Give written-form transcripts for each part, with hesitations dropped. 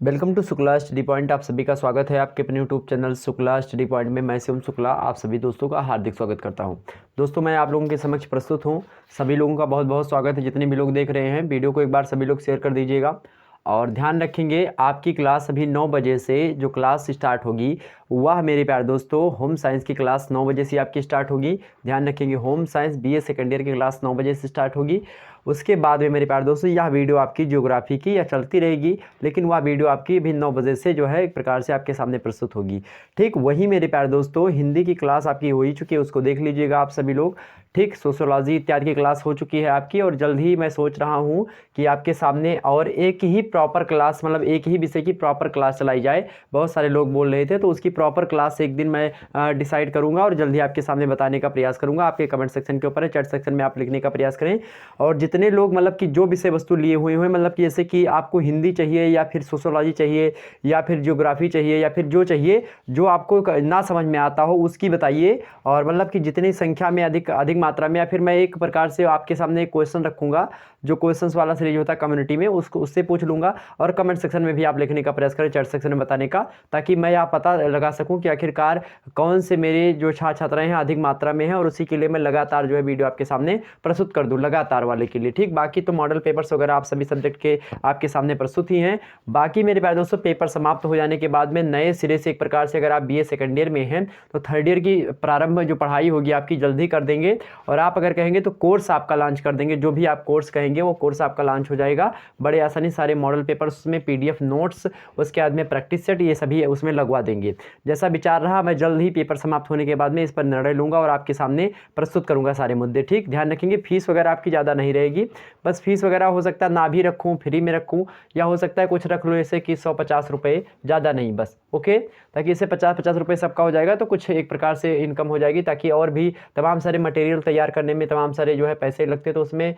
Welcome to Shukla study point. आप सभी का स्वागत है आपके अपने YouTube channel Shukla study point में। मैं शिवम शुक्ला आप सभी दोस्तों का हार्दिक स्वागत करता हूं। दोस्तों मैं आप लोगों के समक्ष प्रस्तुत हूं। सभी लोगों का बहुत बहुत स्वागत है। जितने भी लोग देख रहे हैं वीडियो को एक बार सभी लोग शेयर कर दीजिएगा और ध्यान रखेंगे आपकी क्लास अभी 9 बजे से जो क्लास स्टार्ट होगी वह मेरे प्यारे दोस्तों होम साइंस की क्लास 9 बजे से आपकी स्टार्ट होगी। ध्यान रखेंगे home science BA second year की क्लास 9 बजे से स्टार्ट होगी। उसके बाद में मेरे प्यारे दोस्तों यह वीडियो आपकी ज्योग्राफी की या चलती रहेगी, लेकिन वह वीडियो आपकी भी 9 बजे से जो है एक प्रकार से आपके सामने प्रस्तुत होगी। ठीक वही मेरे प्यारे दोस्तों हिंदी की क्लास आपकी हो ही चुकी है, उसको देख लीजिएगा आप सभी लोग। ठीक सोशियोलॉजी इत्यादि की क्लास हो चुकी है आपकी और जल्द ही मैं सोच रहा हूँ कि आपके सामने और एक ही प्रॉपर क्लास मतलब एक ही विषय की प्रॉपर क्लास चलाई जाए। बहुत सारे लोग बोल रहे थे तो उसकी प्रॉपर क्लास एक दिन मैं डिसाइड करूँगा और जल्द ही आपके सामने बताने का प्रयास करूँगा। आपके कमेंट सेक्शन के ऊपर है, चैट सेक्शन में आप लिखने का प्रयास करें। और जितने लोग मतलब कि जो विषय वस्तु लिए हुए हैं मतलब कि जैसे कि आपको हिंदी चाहिए या फिर सोशियोलॉजी चाहिए या फिर ज्योग्राफी चाहिए या फिर जो चाहिए जो आपको ना समझ में आता हो उसकी बताइए। और मतलब कि जितनी संख्या में अधिक मात्रा में या फिर मैं एक प्रकार से आपके सामने एक क्वेश्चन रखूंगा जो क्वेश्चंस वाला सीरीज होता है कम्युनिटी में उससे पूछ लूंगा और कमेंट सेक्शन में भी आप लिखने का प्रयास करें, चैट सेक्शन में बताने का, ताकि मैं यहाँ पता लगा सकूं कि आखिरकार कौन से मेरे जो छात्र छात्राएं हैं अधिक मात्रा में हैं और उसी के लिए मैं लगातार जो है वीडियो आपके सामने प्रस्तुत कर दूं लगातार वाले के लिए। ठीक बाकी तो मॉडल पेपर्स वगैरह आप सभी सब्जेक्ट के आपके सामने प्रस्तुत ही हैं। बाकी मेरे प्यारे दोस्तों पेपर समाप्त हो जाने के बाद में नए सिरे से एक प्रकार से अगर आप बीए सेकेंड ईयर में हैं तो थर्ड ईयर की प्रारंभ जो पढ़ाई होगी आपकी जल्दी कर देंगे। और आप अगर कहेंगे तो कोर्स आपका लॉन्च कर देंगे, जो भी आप कोर्स कहेंगे वो कोर्स आपका लॉन्च हो जाएगा बड़े आसानी। सारे मॉडल पेपर्स उसमें पीडीएफ नोट्स उसके बाद में प्रैक्टिस सेट ये सभी उसमें लगवा देंगे। जैसा विचार रहा मैं जल्द ही पेपर समाप्त होने के बाद में इस पर निर्णय लूंगा और आपके सामने प्रस्तुत करूंगा सारे मुद्दे। ठीक ध्यान रखेंगे फीस वगैरह आपकी ज़्यादा नहीं रहेगी, बस फीस वगैरह हो सकता है ना भी रखूँ फ्री में रखूँ या हो सकता है कुछ रख लो जैसे कि 150 रुपये, ज़्यादा नहीं बस ओके, ताकि इससे 50-50 रुपये सबका हो जाएगा तो कुछ एक प्रकार से इनकम हो जाएगी। ताकि और भी तमाम सारे मटेरियल तैयार करने में तमाम सारे जो है पैसे लगते तो उसमें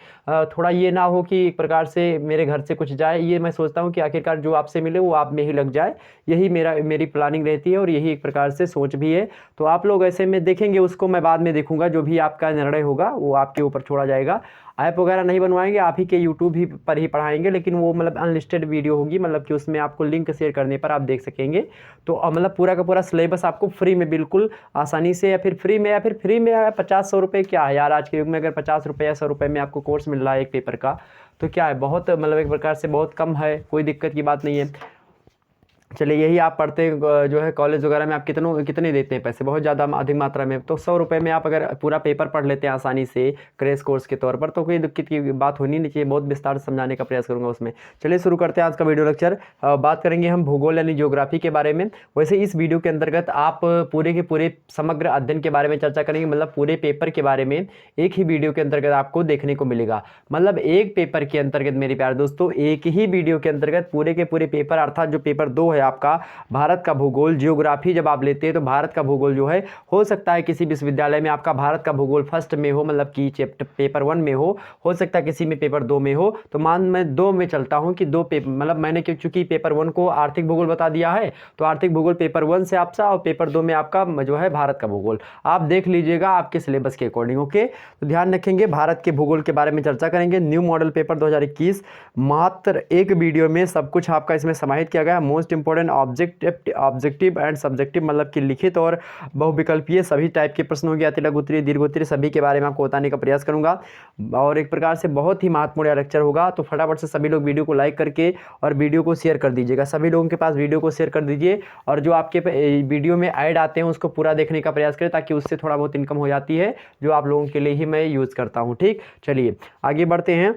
थोड़ा ये ना हो कि एक प्रकार से मेरे घर से कुछ जाए। ये मैं सोचता हूँ कि आखिरकार जो आपसे मिले वो आप में ही लग जाए, यही मेरी प्लानिंग रहती है और यही एक प्रकार से सोच भी है। तो आप लोग ऐसे में देखेंगे, उसको मैं बाद में देखूंगा, जो भी आपका निर्णय होगा वो आपके ऊपर छोड़ा जाएगा। ऐप वगैरह नहीं बनवाएंगे, आप ही के यूट्यूब ही पर ही पढ़ाएंगे, लेकिन वो मतलब अनलिस्टेड वीडियो होगी, मतलब कि उसमें आपको लिंक शेयर करने पर आप देख सकेंगे। तो मतलब पूरा का पूरा सिलेबस आपको फ्री में बिल्कुल आसानी से या फिर फ्री में 50-100 रुपये क्या है यार, आज के युग में अगर 50 रुपये या 100 रुपये में आपको कोर्स मिल रहा है एक पेपर का तो क्या है, बहुत मतलब एक प्रकार से बहुत कम है, कोई दिक्कत की बात नहीं है। चलिए यही आप पढ़ते जो है कॉलेज वगैरह में आप कितने देते हैं पैसे, बहुत ज़्यादा अधिक मात्रा में, तो 100 रुपये में आप अगर पूरा पेपर पढ़ लेते हैं आसानी से क्रैश कोर्स के तौर पर तो कोई दिक्कत की बात होनी नहीं चाहिए। बहुत विस्तार से समझाने का प्रयास करूंगा उसमें। चलिए शुरू करते हैं आज का वीडियो लेक्चर। बात करेंगे हम भूगोल यानी ज्योग्राफी के बारे में। वैसे इस वीडियो के अंतर्गत आप पूरे के पूरे समग्र अध्ययन के बारे में चर्चा करेंगे, मतलब पूरे पेपर के बारे में एक ही वीडियो के अंतर्गत आपको देखने को मिलेगा। मतलब एक पेपर के अंतर्गत मेरे प्यारे दोस्तों एक ही वीडियो के अंतर्गत पूरे के पूरे पेपर अर्थात जो पेपर 2 है आपका भारत का भूगोल ज्योग्राफी, जब आप लेते हैं तो भारत का भूगोल जो है हो सकता है किसी विश्वविद्यालय में आपका भारत का भूगोल फर्स्ट में हो, मतलब कि चैप्टर पेपर 1 में हो सकता है किसी में पेपर 2 में हो। तो मैं 2 में चलता हूं कि 2 पेपर मतलब मैंने चूंकि पेपर 1 को आर्थिक भूगोल बता दिया है तो आर्थिक भूगोल पेपर 1 से आपका और पेपर 2 में आपका जो है भारत का भूगोल आप देख लीजिएगा आपके सिलेबस के अकॉर्डिंग। ओके तो ध्यान रखेंगे भारत के भूगोल के बारे में चर्चा करेंगे। न्यू मॉडल पेपर 2021 मात्र एक वीडियो में सब कुछ आपका इसमें समाहित किया गया। Most important objective and subjective मतलब कि लिखित और बहुविकल्पीय सभी टाइप के प्रश्न हो गया, तिलक उत्तरीय दीर्घ उत्तरीय सभी के बारे में आपको बताने का प्रयास करूंगा और एक प्रकार से बहुत ही महत्वपूर्ण लेक्चर होगा। तो फटाफट से सभी लोग वीडियो को लाइक करके और वीडियो को शेयर कर दीजिएगा, सभी लोगों के पास वीडियो को शेयर कर दीजिए और जो आपके वीडियो में ऐड आते हैं उसको पूरा देखने का प्रयास करें ताकि उससे थोड़ा बहुत इनकम हो जाती है जो आप लोगों के लिए ही मैं यूज़ करता हूँ। ठीक चलिए आगे बढ़ते हैं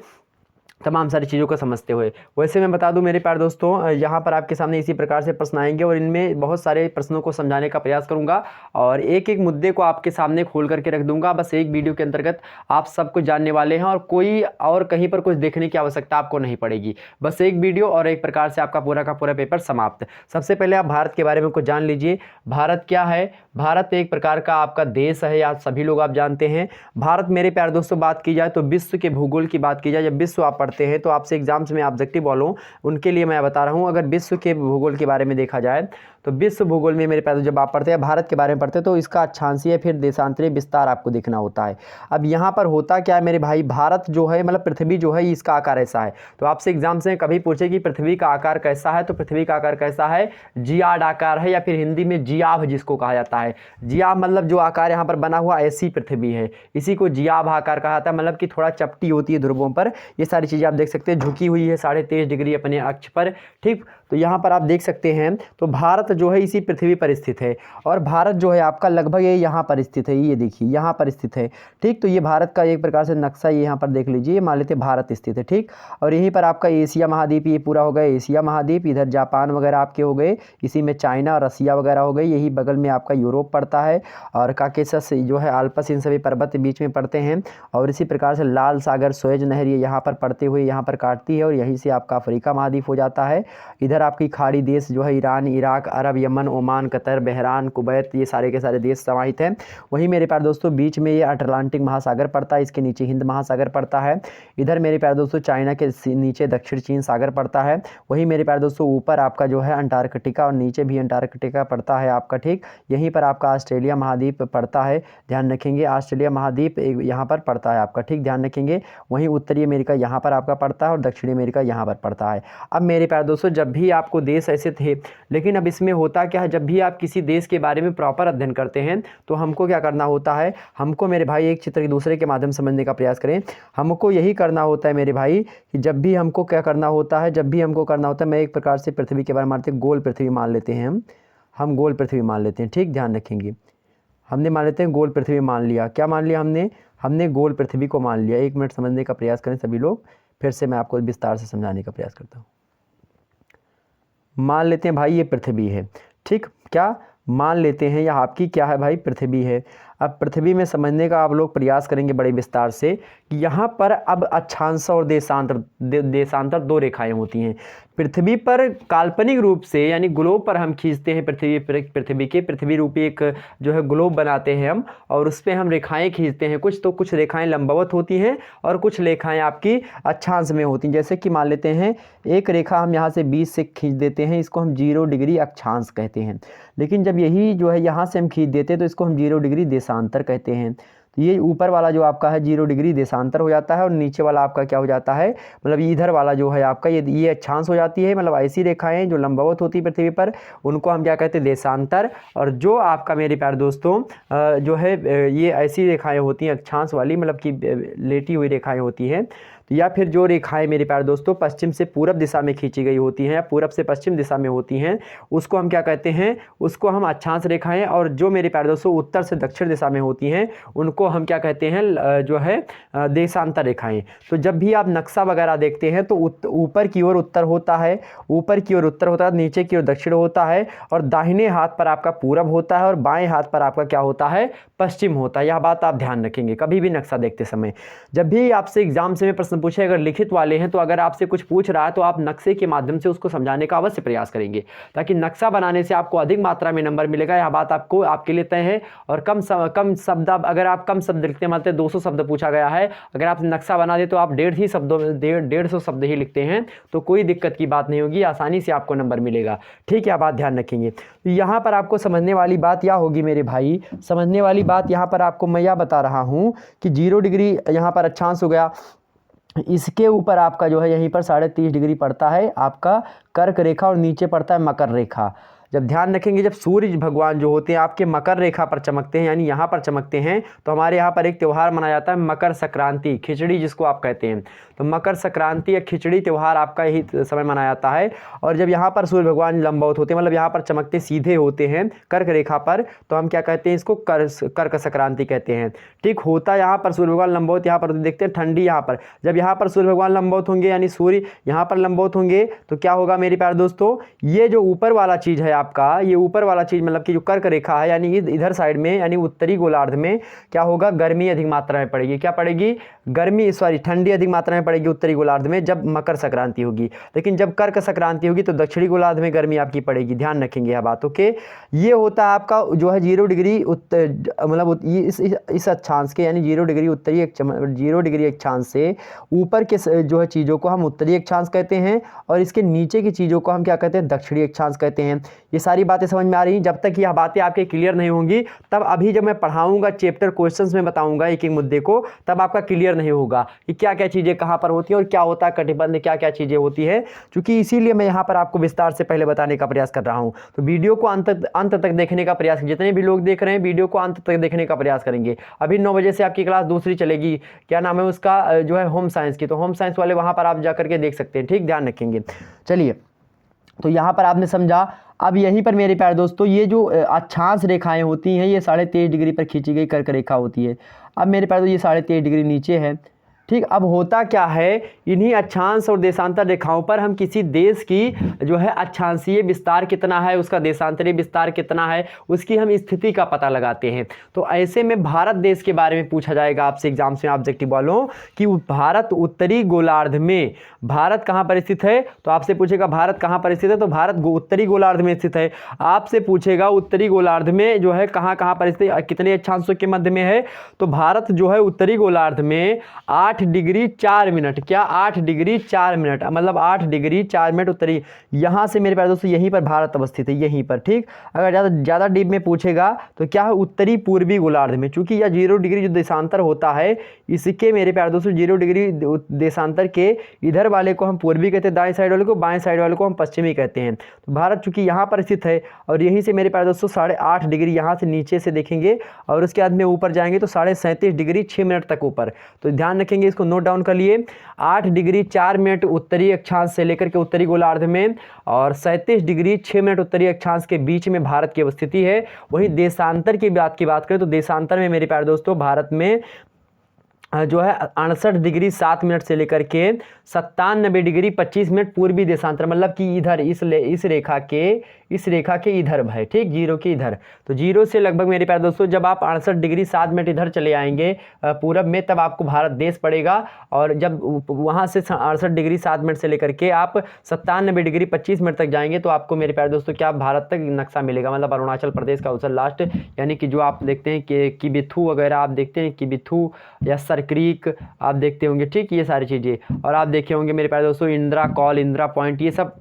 तमाम सारी चीज़ों को समझते हुए। वैसे मैं बता दूं मेरे प्यारे दोस्तों यहाँ पर आपके सामने इसी प्रकार से प्रश्न आएंगे और इनमें बहुत सारे प्रश्नों को समझाने का प्रयास करूंगा और एक एक मुद्दे को आपके सामने खोल करके रख दूंगा। बस एक वीडियो के अंतर्गत आप सब कुछ जानने वाले हैं और कोई और कहीं पर कुछ देखने की आवश्यकता आपको नहीं पड़ेगी। बस एक वीडियो और एक प्रकार से आपका पूरा का पूरा पेपर समाप्त। सबसे पहले आप भारत के बारे में कुछ जान लीजिए। भारत क्या है? भारत एक प्रकार का आपका देश है, आज सभी लोग आप जानते हैं। भारत मेरे प्यारे दोस्तों बात की जाए तो विश्व के भूगोल की बात की जाए, जब विश्व आप पढ़ते हैं तो आपसे एग्जाम्स में ऑब्जेक्टिव बोलूँ उनके लिए मैं बता रहा हूँ। अगर विश्व के भूगोल के बारे में देखा जाए तो विश्व भूगोल में मेरे पास जब आप पढ़ते हैं भारत के बारे में पढ़ते हैं तो इसका अक्षांशीय फिर देशांतरीय विस्तार आपको देखना होता है। अब यहाँ पर होता क्या है मेरे भाई, भारत जो है मतलब पृथ्वी जो है इसका आकार ऐसा है। तो आपसे एग्जाम से कभी पूछे कि पृथ्वी का आकार कैसा है, तो पृथ्वी का आकार कैसा है, जियाड आकार है, या फिर हिंदी में जियाभ जिसको कहा जाता है। जियाभ मतलब जो आकार यहाँ पर बना हुआ ऐसी पृथ्वी है, इसी को जियाभ आकार कहा जाता है। मतलब कि थोड़ा चपटी होती है ध्रुवों पर, ये सारी चीज़ें आप देख सकते हैं, झुकी हुई है 23.5 डिग्री अपने अक्ष पर। ठीक, तो यहाँ पर आप देख सकते हैं तो भारत जो है इसी पृथ्वी पर स्थित है, और भारत जो है आपका लगभग ये यहाँ पर स्थित है, ये देखिए यहाँ पर स्थित है। ठीक, तो ये भारत का एक प्रकार से नक्शा ये यहाँ पर देख लीजिए, मान लेते भारत स्थित है। ठीक, और यहीं पर आपका एशिया महाद्वीप ये पूरा हो गया एशिया महाद्वीप, इधर जापान वगैरह आपके हो गए, इसी में चाइना और रसिया वगैरह हो गए, यही बगल में आपका यूरोप पड़ता है, और काकेशस जो है आल्पस, इन सभी पर्वत के बीच में पड़ते हैं। और इसी प्रकार से लाल सागर सुएज नहर ये यहाँ पर पड़ते हुए यहाँ पर काटती है, और यहीं से आपका अफ्रीका महाद्वीप हो जाता है। इधर आपकी खाड़ी देश जो है ईरान, इराक, अरब, यमन, ओमान, कतर, बहरान, कुवैत, ये सारे के सारे देश समाहित हैं। वहीं मेरे प्यारे दोस्तों बीच में ये अटलांटिक महासागर पड़ता है, इसके नीचे हिंद महासागर पड़ता है। इधर मेरे प्यारे दोस्तों चाइना के नीचे दक्षिण चीन सागर पड़ता है। वहीं मेरे प्यारे दोस्तों ऊपर आपका जो है अंटार्कटिका, और नीचे भी अंटार्कटिका पड़ता है आपका। ठीक, यहीं पर आपका ऑस्ट्रेलिया महाद्वीप पड़ता है, ध्यान रखेंगे ऑस्ट्रेलिया महाद्वीप यहाँ पर पड़ता है आपका। ठीक, ध्यान रखेंगे। वहीं उत्तरी अमेरिका यहाँ पर आपका पड़ता है, और दक्षिणी अमेरिका यहाँ पर पड़ता है। अब मेरे प्यारे दोस्तों जब भी आपको देश ऐसे थे, लेकिन अब इसमें होता क्या है, जब भी आप किसी देश के बारे में प्रॉपर अध्ययन करते हैं तो हमको क्या करना होता है, हमको मेरे भाई एक चित्र दूसरे के माध्यम से समझने का प्रयास करें। हमको यही करना होता है मेरे भाई कि जब भी हमको क्या करना होता है, जब भी हमको करना होता है, मैं एक प्रकार से पृथ्वी के बारे में मानते हैं, गोल पृथ्वी मान लेते हैं हम गोल पृथ्वी मान लेते हैं। ठीक, ध्यान रखेंगे, हमने मान लेते हैं गोल पृथ्वी मान लिया। क्या मान लिया हमने गोल पृथ्वी को मान लिया। 1 मिनट समझने का प्रयास करें सभी लोग, फिर से मैं आपको विस्तार से समझाने का प्रयास करता हूँ। मान लेते हैं भाई ये पृथ्वी है। ठीक, क्या मान लेते हैं यह आपकी क्या है भाई, पृथ्वी है। अब पृथ्वी में समझने का आप लोग प्रयास करेंगे बड़े विस्तार से कि यहाँ पर अब अक्षांश और देशांतर 2 रेखाएं होती हैं। पृथ्वी पर काल्पनिक रूप से यानी ग्लोब पर हम खींचते हैं पृथ्वी रूपी एक जो है ग्लोब बनाते हैं हम, और उस पर हम रेखाएं खींचते हैं। कुछ रेखाएं लंबवत होती हैं और कुछ रेखाएं आपकी अक्षांश में होती हैं। जैसे कि मान लेते हैं एक रेखा हम यहाँ से 20 से खींच देते हैं, इसको हम 0 डिग्री अक्षांश कहते हैं। लेकिन जब यही जो है यहाँ से हम खींच देते हैं तो इसको हम 0 डिग्री देशांतर कहते हैं। तो ये ऊपर वाला जो आपका है 0 डिग्री देशांतर हो जाता है, और नीचे वाला आपका क्या हो जाता है, मतलब इधर वाला जो है आपका ये अक्षांश हो जाती है। मतलब ऐसी रेखाएं जो लंबवत होती है पृथ्वी पर उनको हम क्या कहते हैं, देशांतर। और जो आपका मेरे प्यारे दोस्तों जो है ये ऐसी रेखाएं होती हैं अक्षांश वाली, मतलब कि लेटी हुई रेखाएं होती हैं। या फिर जो रेखाएं मेरे प्यारे दोस्तों पश्चिम से पूरब दिशा में खींची गई होती हैं या पूरब से पश्चिम दिशा में होती हैं, उसको हम क्या कहते हैं, उसको हम अक्षांश रेखाएं। और जो मेरे प्यारे दोस्तों उत्तर से दक्षिण दिशा में होती हैं उनको हम क्या कहते हैं, जो है देशांतर रेखाएं। तो जब भी आप नक्शा वगैरह देखते हैं तो ऊपर की ओर उत्तर होता है, नीचे की ओर दक्षिण होता है, और दाहिने हाथ पर आपका पूरब होता है और बाएं हाथ पर आपका क्या होता है, पश्चिम होता है। यह बात आप ध्यान रखेंगे कभी भी नक्शा देखते समय। जब भी आपसे एग्जाम से में प्रश्न पूछे, अगर लिखित वाले हैं तो अगर आपसे कुछ पूछ रहा है तो आप नक्शे के माध्यम से उसको समझाने का अवश्य प्रयास करेंगे, ताकि नक्शा बनाने से आपको अधिक मात्रा में नंबर मिलेगा। यह बात आपके लिए तय है। और कम शब्द, अगर आप कम शब्द लिखते हैं, मतलब 200 शब्द पूछा गया है, अगर आप नक्शा बना दे तो आप 150 शब्द ही लिखते हैं तो कोई दिक्कत की बात नहीं होगी, आसानी से आपको नंबर मिलेगा। ठीक है, बात ध्यान रखेंगे। तो यहाँ पर आपको समझने वाली बात यह होगी मेरे भाई, समझने वाली बात यहाँ पर आपको मैं यह बता रहा हूँ कि 0 डिग्री यहाँ पर अक्षांश हो गया, इसके ऊपर आपका जो है यहीं पर 30.5 डिग्री पड़ता है आपका कर्क रेखा, और नीचे पड़ता है मकर रेखा। जब ध्यान रखेंगे, जब सूर्य भगवान जो होते हैं आपके मकर रेखा पर चमकते हैं, यानी यहाँ पर चमकते हैं, तो हमारे यहाँ पर एक त्यौहार मनाया जाता है मकर संक्रांति, खिचड़ी जिसको आप कहते हैं। तो मकर संक्रांति या खिचड़ी त्यौहार आपका यही समय मनाया जाता है। और जब यहाँ पर सूर्य भगवान लंबवत होते हैं, मतलब यहाँ पर चमकते सीधे होते हैं कर्क रेखा पर, तो हम क्या कहते हैं, इसको कर्क संक्रांति कहते हैं। ठीक, होता यहाँ पर सूर्य भगवान लंबवत, यहाँ पर देखते हैं ठंडी यहाँ पर, जब यहाँ पर सूर्य भगवान लंबवत होंगे यानी सूर्य यहाँ पर लंबवत होंगे तो क्या होगा मेरे प्यारे दोस्तों, ये जो ऊपर वाला चीज़ है आपका, ये ऊपर वाला चीज़ मतलब कि जो कर्क रेखा है यानी इधर साइड में यानी उत्तरी गोलार्ध में क्या होगा, गर्मी अधिक मात्रा में पड़ेगी। क्या पड़ेगी, गर्मी ठंडी अधिक मात्रा में पड़ेगी उत्तरी गोलार्ध में जब मकर संक्रांति होगी। लेकिन जब कर्क संक्रांति होगी तो दक्षिणी गोलार्ध में गर्मी आपकी पड़ेगी। ध्यान रखेंगे यह बात। ओके, ये होता है आपका जो है 0 डिग्री मतलब इस अक्षांश के यानी 0 डिग्री उत्तरी 0 डिग्री अक्षांश से ऊपर के जो है चीज़ों को हम उत्तरी अक्षांश कहते हैं और इसके नीचे की चीज़ों को हम क्या कहते हैं, दक्षिणी अक्षांश कहते हैं। ये सारी बातें समझ में आ रही हैं। जब तक यह बातें आपके क्लियर नहीं होंगी तब अभी जब मैं पढ़ाऊंगा चैप्टर क्वेश्चंस में बताऊंगा एक एक मुद्दे को, तब आपका क्लियर नहीं होगा कि क्या क्या चीज़ें कहाँ पर होती हैं और क्या होता है कटिबंध, क्या क्या चीज़ें होती है। क्योंकि इसीलिए मैं यहाँ पर आपको विस्तार से पहले बताने का प्रयास कर रहा हूँ। तो वीडियो को अंत तक देखने का प्रयास, जितने भी लोग देख रहे हैं वीडियो को अंत तक देखने का प्रयास करेंगे। अभी 9 बजे से आपकी क्लास दूसरी चलेगी, क्या नाम है उसका, जो है होम साइंस की। तो होम साइंस वाले वहाँ पर आप जा करके देख सकते हैं। ठीक, ध्यान रखेंगे। चलिए, तो यहाँ पर आपने समझा। अब यहीं पर मेरे प्यारे दोस्तों ये जो अक्षांश रेखाएं होती हैं ये 23.5 डिग्री पर खींची गई कर्क रेखा होती है। अब मेरे प्यारे दोस्तों ये 23.5 डिग्री नीचे है। ठीक, अब होता क्या है, इन्हीं अक्षांश और देशांतर रेखाओं पर हम किसी देश की जो है अक्षांशीय विस्तार कितना है, उसका देशांतरीय विस्तार कितना है, उसकी हम स्थिति का पता लगाते हैं। तो ऐसे में भारत देश के बारे में पूछा जाएगा आपसे एग्जाम्स में ऑब्जेक्टिव वालों कि भारत उत्तरी गोलार्ध में, भारत कहाँ पर स्थित है। तो आपसे पूछेगा भारत कहाँ पर स्थित है, तो भारत उत्तरी गोलार्ध में स्थित है। आपसे पूछेगा उत्तरी गोलार्ध में जो है कहाँ कहाँ पर स्थित, कितने अक्षांशों के मध्य में है। तो भारत जो है उत्तरी गोलार्ध में 8 डिग्री 4 मिनट, क्या 8 डिग्री 4 मिनट, मतलब 8 डिग्री 4 मिनट उत्तरी, यहाँ से मेरे प्यारे दोस्तों यहीं पर भारत अवस्थित है, यहीं पर। ठीक, अगर ज़्यादा डीप में पूछेगा तो क्या है, उत्तरी पूर्वी गोलार्ध में। चूंकि यह 0 डिग्री जो देशांतर होता है इसके मेरे प्यारे दोस्तों 0 डिग्री देशांतर के इधर वाले को हम पूर्वी कहते हैं, दाएं साइड वाले को, बाएं साइड वाले को हम पश्चिमी कहते हैं। तो भारत चूंकि यहाँ पर स्थित है और यहीं से मेरे प्यारे दोस्तों 8.5 डिग्री यहाँ से नीचे से देखेंगे और उसके बाद में ऊपर जाएंगे तो 37.5 डिग्री 6 मिनट तक ऊपर। तो ध्यान रखेंगे, इसको नोट डाउन कर लिए। 8 डिग्री 4 मिनट उत्तरी अक्षांश से लेकर के उत्तरी गोलार्ध में और 37 डिग्री 6 मिनट उत्तरी अक्षांश के बीच में भारत की अवस्थिति है। वहीं देशांतर की बात करें तो देशांतर में मेरे प्यारे दोस्तों भारत में जो है 68 डिग्री 7 मिनट से लेकर के 97 डिग्री 25 मिनट पूर्वी देशांतर, मतलब कि इधर इस रेखा के इधर है। ठीक, 0 के इधर। तो 0 से लगभग मेरे प्यारे दोस्तों जब आप 68 डिग्री 7 मिनट इधर चले आएंगे पूरब में, तब आपको भारत देश पड़ेगा। और जब वहाँ से 68 डिग्री 7 मिनट से लेकर के आप 97 डिग्री 25 मिनट तक जाएंगे तो आपको मेरे प्यारे दोस्तों क्या भारत तक नक्शा मिलेगा, मतलब अरुणाचल प्रदेश का उधर लास्ट, यानी कि जो आप देखते हैं कि किबिथू वगैरह आप देखते हैं, किबिथू या सरक्रीक आप देखते होंगे। ठीक, ये सारी चीज़ें। और आप देखे होंगे मेरे प्यारे दोस्तों इंदिरा कॉल, इंदिरा पॉइंट, ये सब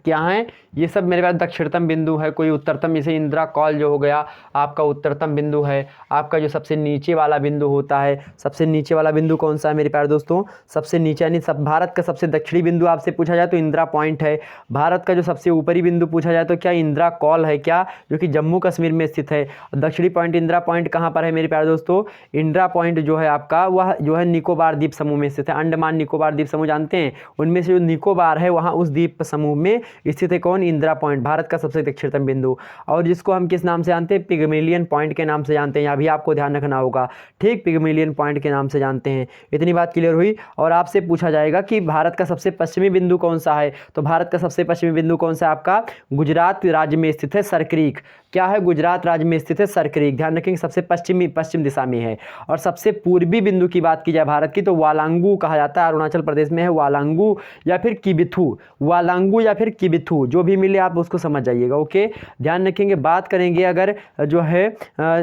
क्या है, ये सब मेरे पास दक्षिणतम बिंदु है। कोई उत्तरतम, जैसे इंदिरा कॉल जो हो गया आपका उत्तरतम बिंदु है। आपका जो सबसे नीचे वाला बिंदु होता है, सबसे नीचे वाला बिंदु कौन सा है मेरे प्यारे दोस्तों, सबसे नीचे यानी भारत का सबसे दक्षिणी बिंदु आपसे पूछा जाए तो इंदिरा पॉइंट है। भारत का जो सबसे ऊपरी बिंदु पूछा जाए तो क्या इंदिरा कॉल है, क्या, जो कि जम्मू कश्मीर में स्थित है। दक्षिणी पॉइंट इंदिरा पॉइंट कहाँ पर है मेरे प्यारे दोस्तों, इंदिरा पॉइंट जो है आपका वह जो है निकोबार द्वीप समूह में स्थित है। अंडमान निकोबार द्वीप समूह जानते हैं, उनमें से जो निकोबार है वहाँ उस द्वीप समूह में स्थित है कौन, इंदिरा पॉइंट, भारत का सबसे दक्षिणतम बिंदु। और जिसको हम किस नाम से जानते हैं, पिग्मेलियन पॉइंट के नाम से जानते हैं। यहाँ भी आपको ध्यान रखना होगा। ठीक, पिग्मेलियन पॉइंट के नाम से जानते हैं। इतनी बात क्लियर हुई। और आपसे पूछा जाएगा कि भारत का सबसे पश्चिमी बिंदु कौन सा है, तो भारत का सबसे पश्चिमी बिंदु कौन सा है आपका, गुजरात राज्य में स्थित है सरक्रीक। क्या है, गुजरात राज्य में स्थित है सरक्रीक। ध्यान रखेंगे सबसे पश्चिम दिशा में है। और सबसे पूर्वी बिंदु की बात की जाए भारत की तो वालांगू कहा जाता है, अरुणाचल प्रदेश में है वालांगू या फिर किबिथू, वालांगू या फिर किबिथू, जो भी मिले आप उसको समझ जाइएगा। ओके, ध्यान रखेंगे। बात करेंगे अगर जो है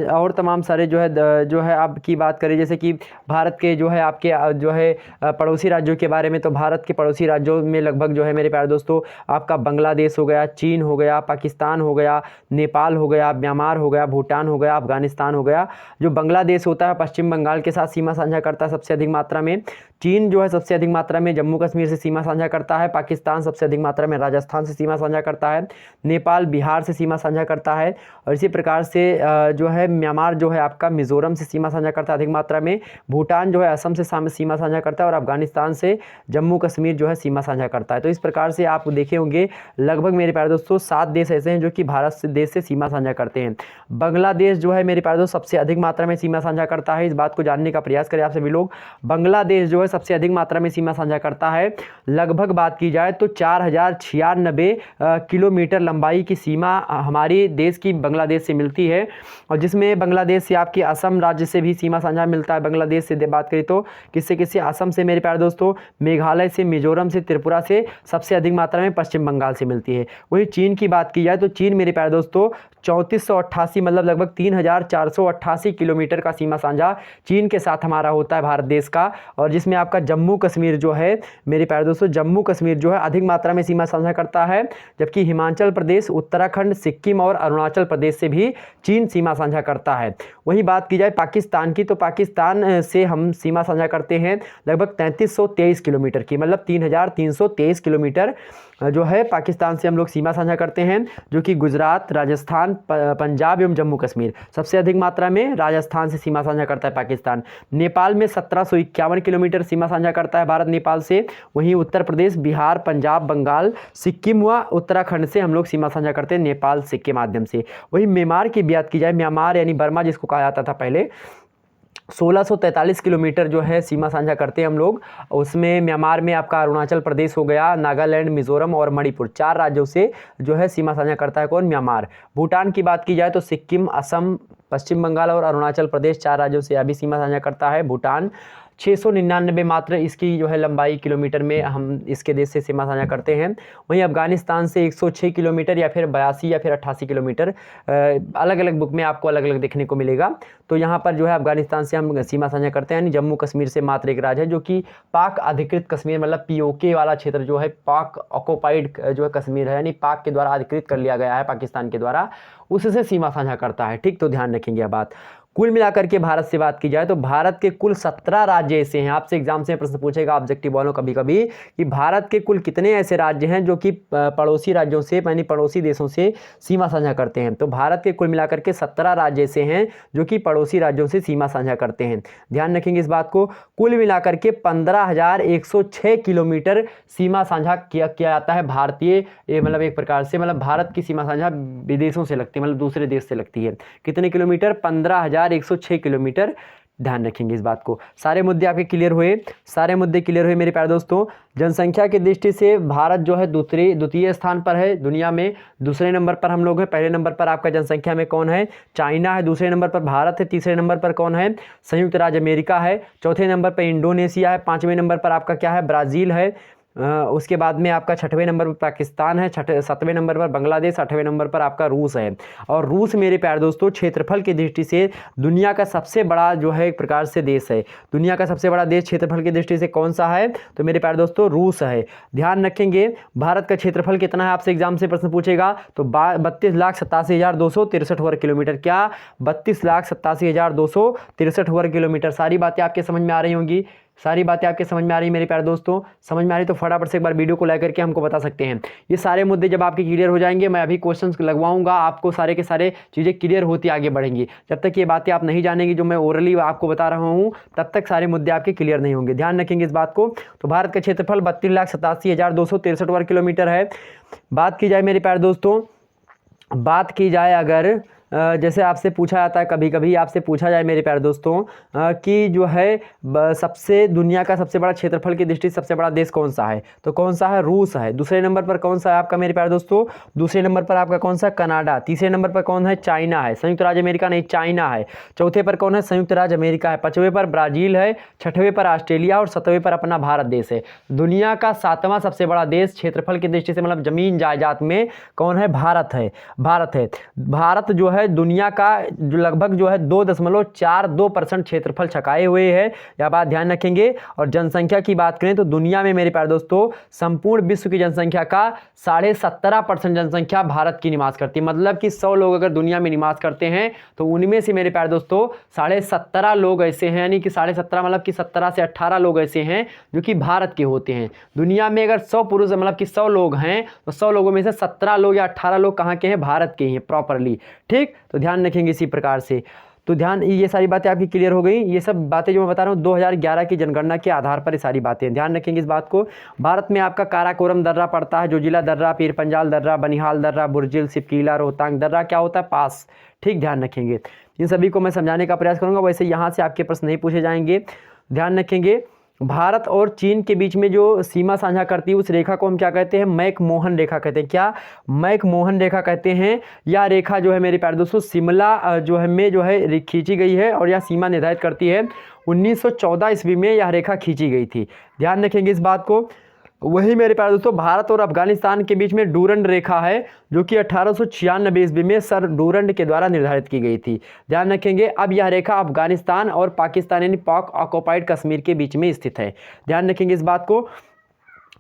और तमाम सारे जो है आपकी बात करें जैसे कि भारत के जो है आपके जो है पड़ोसी राज्यों के बारे में, तो भारत के पड़ोसी राज्यों में लगभग जो है मेरे प्यारे दोस्तों आपका बांग्लादेश हो गया, चीन हो गया, पाकिस्तान हो गया, नेपाल हो गया, म्यांमार हो गया, भूटान हो गया, अफगानिस्तान हो गया। जो बांग्लादेश होता है पश्चिम बंगाल के साथ सीमा साझा करता है सबसे अधिक मात्रा में। चीन जो है सबसे अधिक मात्रा में जम्मू कश्मीर से सीमा साझा करता है। पाकिस्तान सबसे अधिक मात्रा में राजस्थान से सीमा साझा करता है। नेपाल बिहार से सीमा साझा करता है। और इसी प्रकार से जो है म्यांमार जो है आपका मिजोरम से सीमा साझा करता है अधिक मात्रा में। भूटान जो है असम से सीमा साझा करता है और अफगानिस्तान से जम्मू कश्मीर जो है सीमा साझा करता है। तो इस प्रकार से आप देखे होंगे लगभग मेरे प्यारे दोस्तों 7 देश ऐसे हैं जो कि भारत देश से सीमा साझा करते हैं। बांग्लादेश जो है मेरे प्यारे दोस्तों सबसे अधिक मात्रा में सीमा साझा करता है। इस बात को जानने का प्रयास करें आप सभी लोग। बांग्लादेश जो है है सबसे अधिक मात्रा में सीमा साझा करता है। लगभग बात की जाए तो 4096 किलोमीटर लंबाई की सीमा हमारे देश की बांग्लादेश से मिलती है, और जिसमें बांग्लादेश से आपकी असम राज्य से भी सीमा साझा मिलता है। बांग्लादेश से बात करें तो किससे किससे, असम से मेरे प्यारे दोस्तों, मेघालय से, मिजोरम से, त्रिपुरा से, सबसे अधिक मात्रा में पश्चिम बंगाल से मिलती है। वहीं चीन की बात की जाए तो चीन मेरे प्यारे दोस्तों 3488 मतलब लगभग 3488 किलोमीटर का सीमा साझा चीन के साथ हमारा होता है भारत देश का, और जिसमें आपका जम्मू कश्मीर जो है मेरे प्यारे दोस्तों, जम्मू कश्मीर जो है अधिक मात्रा में सीमा साझा करता है, जबकि हिमाचल प्रदेश, उत्तराखंड, सिक्किम और अरुणाचल प्रदेश से भी चीन सीमा साझा करता है। वहीं बात की जाए पाकिस्तान की तो पाकिस्तान से हम सीमा साझा करते हैं लगभग 3323 किलोमीटर की, मतलब 3323 किलोमीटर जो है पाकिस्तान से हम लोग सीमा साझा करते हैं, जो कि गुजरात, राजस्थान, पंजाब एवं जम्मू कश्मीर, सबसे अधिक मात्रा में राजस्थान से सीमा साझा करता है पाकिस्तान। नेपाल में 1751 किलोमीटर सीमा साझा करता है भारत नेपाल से। वहीं उत्तर प्रदेश, बिहार, पंजाब, बंगाल, सिक्किम व उत्तराखंड से हम लोग सीमा साझा करते हैं नेपाल से के माध्यम से। वहीं म्यांमार की बात की जाए, म्यांमार यानी बर्मा जिसको कहा जाता था पहले, 1643 किलोमीटर जो है सीमा साझा करते हैं हम लोग। उसमें म्यांमार में आपका अरुणाचल प्रदेश हो गया, नागालैंड, मिजोरम और मणिपुर, 4 राज्यों से जो है सीमा साझा करता है कौन, म्यांमार। भूटान की बात की जाए तो सिक्किम, असम, पश्चिम बंगाल और अरुणाचल प्रदेश, 4 राज्यों से अभी सीमा साझा करता है भूटान। 699 मात्र इसकी जो है लंबाई किलोमीटर में हम इसके देश से सीमा साझा करते हैं। वहीं अफगानिस्तान से 106 किलोमीटर या फिर 82 या फिर 88 किलोमीटर, अलग अलग बुक में आपको अलग अलग देखने को मिलेगा। तो यहाँ पर जो है अफगानिस्तान से हम सीमा साझा करते हैं। यानी जम्मू कश्मीर से मात्र एक राज्य है जो कि पाक अधिकृत कश्मीर, मतलब POK वाला क्षेत्र जो है, पाक ऑक्युपाइड जो है कश्मीर है, यानी पाक के द्वारा अधिकृत कर लिया गया है पाकिस्तान के द्वारा, उससे सीमा साझा करता है। ठीक, तो ध्यान रखेंगे यह बात। कुल मिलाकर के भारत से बात की जाए तो भारत के कुल 17 राज्य ऐसे हैं। आपसे एग्जाम से प्रश्न पूछेगा ऑब्जेक्टिव वालों कभी कभी कि भारत के कुल कितने ऐसे राज्य हैं जो कि पड़ोसी राज्यों से, यानी पड़ोसी देशों से सीमा साझा करते हैं। तो भारत के कुल मिलाकर के 17 राज्य ऐसे हैं जो कि पड़ोसी राज्यों से सीमा साझा करते हैं। ध्यान रखेंगे इस बात को। कुल मिलाकर के 15,106 किलोमीटर सीमा साझा किया जाता है भारतीय, मतलब एक प्रकार से, मतलब भारत की सीमा साझा विदेशों से लगती है, मतलब दूसरे देश से लगती है। कितने किलोमीटर? 15,106 किलोमीटर। ध्यान रखेंगे इस बात को। सारे मुद्दे आपके क्लियर हुए? सारे मुद्दे क्लियर हुए मेरे प्यारे दोस्तों। जनसंख्या की दृष्टि से भारत जो है द्वितीय स्थान पर है दुनिया में। दूसरे नंबर पर हम लोग हैं। पहले नंबर पर आपका जनसंख्या में कौन है? चाइना है। दूसरे नंबर पर भारत है। तीसरे नंबर पर कौन है? संयुक्त राज्य अमेरिका है। चौथे नंबर पर इंडोनेशिया है। पाँचवें नंबर पर आपका क्या है? ब्राज़ील है। उसके बाद में आपका छठवें नंबर पर पाकिस्तान है। सातवें नंबर पर बांग्लादेश। आठवें नंबर पर आपका रूस है। और रूस मेरे प्यारे दोस्तों क्षेत्रफल की दृष्टि से दुनिया का सबसे बड़ा जो है एक प्रकार से देश है। दुनिया का सबसे बड़ा देश क्षेत्रफल की दृष्टि से कौन सा है? तो मेरे प्यारे दोस्तों रूस है। ध्यान रखेंगे। भारत का क्षेत्रफल कितना है? आपसे एग्जाम से प्रश्न पूछेगा तो 32,87,263 वर्ग किलोमीटर। क्या? 32,87,263 वर्ग किलोमीटर। सारी बातें आपके समझ में आ रही होंगी? सारी बातें आपके समझ में आ रही है मेरे प्यारे दोस्तों? समझ में आ रही तो फटाफट से एक बार वीडियो को लाइक करके हमको बता सकते हैं। ये सारे मुद्दे जब आपके क्लियर हो जाएंगे, मैं अभी क्वेश्चंस लगवाऊंगा, आपको सारे के सारे चीज़ें क्लियर होती आगे बढ़ेंगी। जब तक ये बातें आप नहीं जानेंगे जो मैं ओरली आपको बता रहा हूँ, तब तक सारे मुद्दे आपके क्लियर नहीं होंगे। ध्यान रखेंगे इस बात को। तो भारत का क्षेत्रफल 32,87,263 वर्ग किलोमीटर है। बात की जाए मेरे प्यारे दोस्तों, बात की जाए अगर जैसे आपसे पूछा जाता है, कभी कभी आपसे पूछा जाए मेरे प्यारे दोस्तों कि जो है सबसे दुनिया का सबसे बड़ा क्षेत्रफल की दृष्टि से सबसे बड़ा देश कौन सा है? तो कौन सा है? रूस है। दूसरे नंबर पर कौन सा है आपका मेरे प्यारे दोस्तों? दूसरे नंबर पर आपका कौन सा? कनाडा। तीसरे नंबर पर कौन है? चाइना है। संयुक्त राज्य अमेरिका नहीं, चाइना है। चौथे पर कौन है? संयुक्त राज्य अमेरिका है। पाँचवें पर ब्राज़ील है। छठवें पर ऑस्ट्रेलिया और सातवें पर अपना भारत देश है। दुनिया का 7वां सबसे बड़ा देश क्षेत्रफल की दृष्टि से, मतलब जमीन जायदाद में, कौन है? भारत है। भारत है। भारत जो है दुनिया का जो लगभग जो है 2.42% क्षेत्रफल छकाए हुए है। यह बात ध्यान रखेंगे। और जनसंख्या की बात करें तो दुनिया में मेरे प्यारे दोस्तों संपूर्ण विश्व की जनसंख्या का 17.5% जनसंख्या भारत की निवास करती है। मतलब कि 100 लोग अगर दुनिया में निवास करते हैं तो उनमें से मेरे प्यारे दोस्तों 17.5 लोग ऐसे हैं, यानी कि 17.5 मतलब कि 17 से 18 लोग ऐसे हैं जो कि भारत के होते हैं। दुनिया में अगर 100 पुरुष मतलब कि 100 लोग हैं तो 100 लोगों में से 17 लोग या 18 लोग कहाँ के हैं? भारत के हैं प्रॉपरली। ठीक, तो ध्यान रखेंगे इसी प्रकार से। तो ध्यान, ये सारी बातें आपकी क्लियर हो गई। ये सब बातें जो मैं बता रहा हूँ 2011 की जनगणना के आधार पर ये सारी बातें, ध्यान रखेंगे इस बात को। भारत में आपका काराकोरम दर्रा पड़ता है, जोजिला दर्रा, पीर पंजाल दर्रा, बनिहाल दर्रा, बुर्जिल, सिपकीला, रोहतांग दर्रा क्या होता है? पास। ठीक, ध्यान रखेंगे। इन सभी को मैं समझाने का प्रयास करूँगा। वैसे यहाँ से आपके प्रश्न नहीं पूछे जाएंगे, ध्यान रखेंगे। भारत और चीन के बीच में जो सीमा साझा करती है उस रेखा को हम क्या कहते हैं? मैकमोहन रेखा कहते हैं। क्या? मैकमोहन रेखा कहते हैं। यह रेखा जो है मेरे प्यारे दोस्तों शिमला जो है में जो है खींची गई है और यह सीमा निर्धारित करती है। 1914 ईस्वी में यह रेखा खींची गई थी, ध्यान रखेंगे इस बात को। वही मेरे प्यारे दोस्तों भारत और अफगानिस्तान के बीच में डूरंड रेखा है जो कि 1896 ईस्वी में सर डूरंड के द्वारा निर्धारित की गई थी, ध्यान रखेंगे। अब यह रेखा अफगानिस्तान और पाकिस्तान यानी पाक ऑक्युपाइड कश्मीर के बीच में स्थित है, ध्यान रखेंगे इस बात को।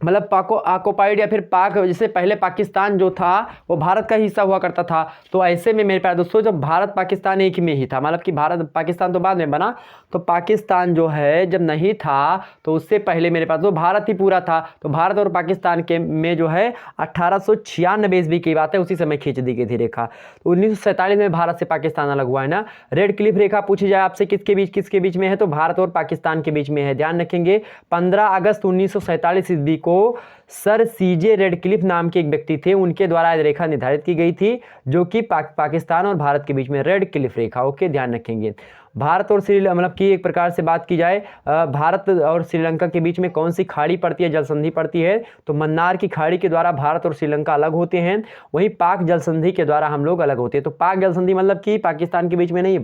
मतलब पाको ऑक्युपाइड या फिर पाक, जैसे पहले पाकिस्तान जो था वो भारत का हिस्सा हुआ करता था, तो ऐसे में मेरे प्यारे दोस्तों जब भारत पाकिस्तान एक में ही था, मतलब कि भारत पाकिस्तान तो बाद में बना, तो पाकिस्तान जो है जब नहीं था तो उससे पहले मेरे पास तो भारत ही पूरा था। तो भारत और पाकिस्तान के में जो है 1896 ईस्वी की बात है, उसी समय खींच दी गई थी रेखा। तो 1947 में भारत से पाकिस्तान अलग हुआ है ना। रेड क्लिफ रेखा पूछी जाए आपसे किसके बीच में है, तो भारत और पाकिस्तान के बीच में है, ध्यान रखेंगे। 15 अगस्त 1947 ईस्वी को सर सीजे रेडक्लिफ नाम के एक व्यक्ति थे, उनके द्वारा रेखा निर्धारित की गई थी जो कि पाकिस्तान और भारत के बीच में रेड क्लिफ रेखा, ओके ध्यान रखेंगे। भारत और श्रीलंका मतलब कि एक प्रकार से बात की जाए भारत और श्रीलंका के बीच में कौन सी खाड़ी पड़ती है, जल संधि पड़ती है, तो मन्नार की खाड़ी के द्वारा भारत और श्रीलंका अलग होते हैं। वहीं पाक जल संधि के द्वारा हम लोग अलग होते हैं। तो पाक जल संधि मतलब कि पाकिस्तान के बीच में नहीं,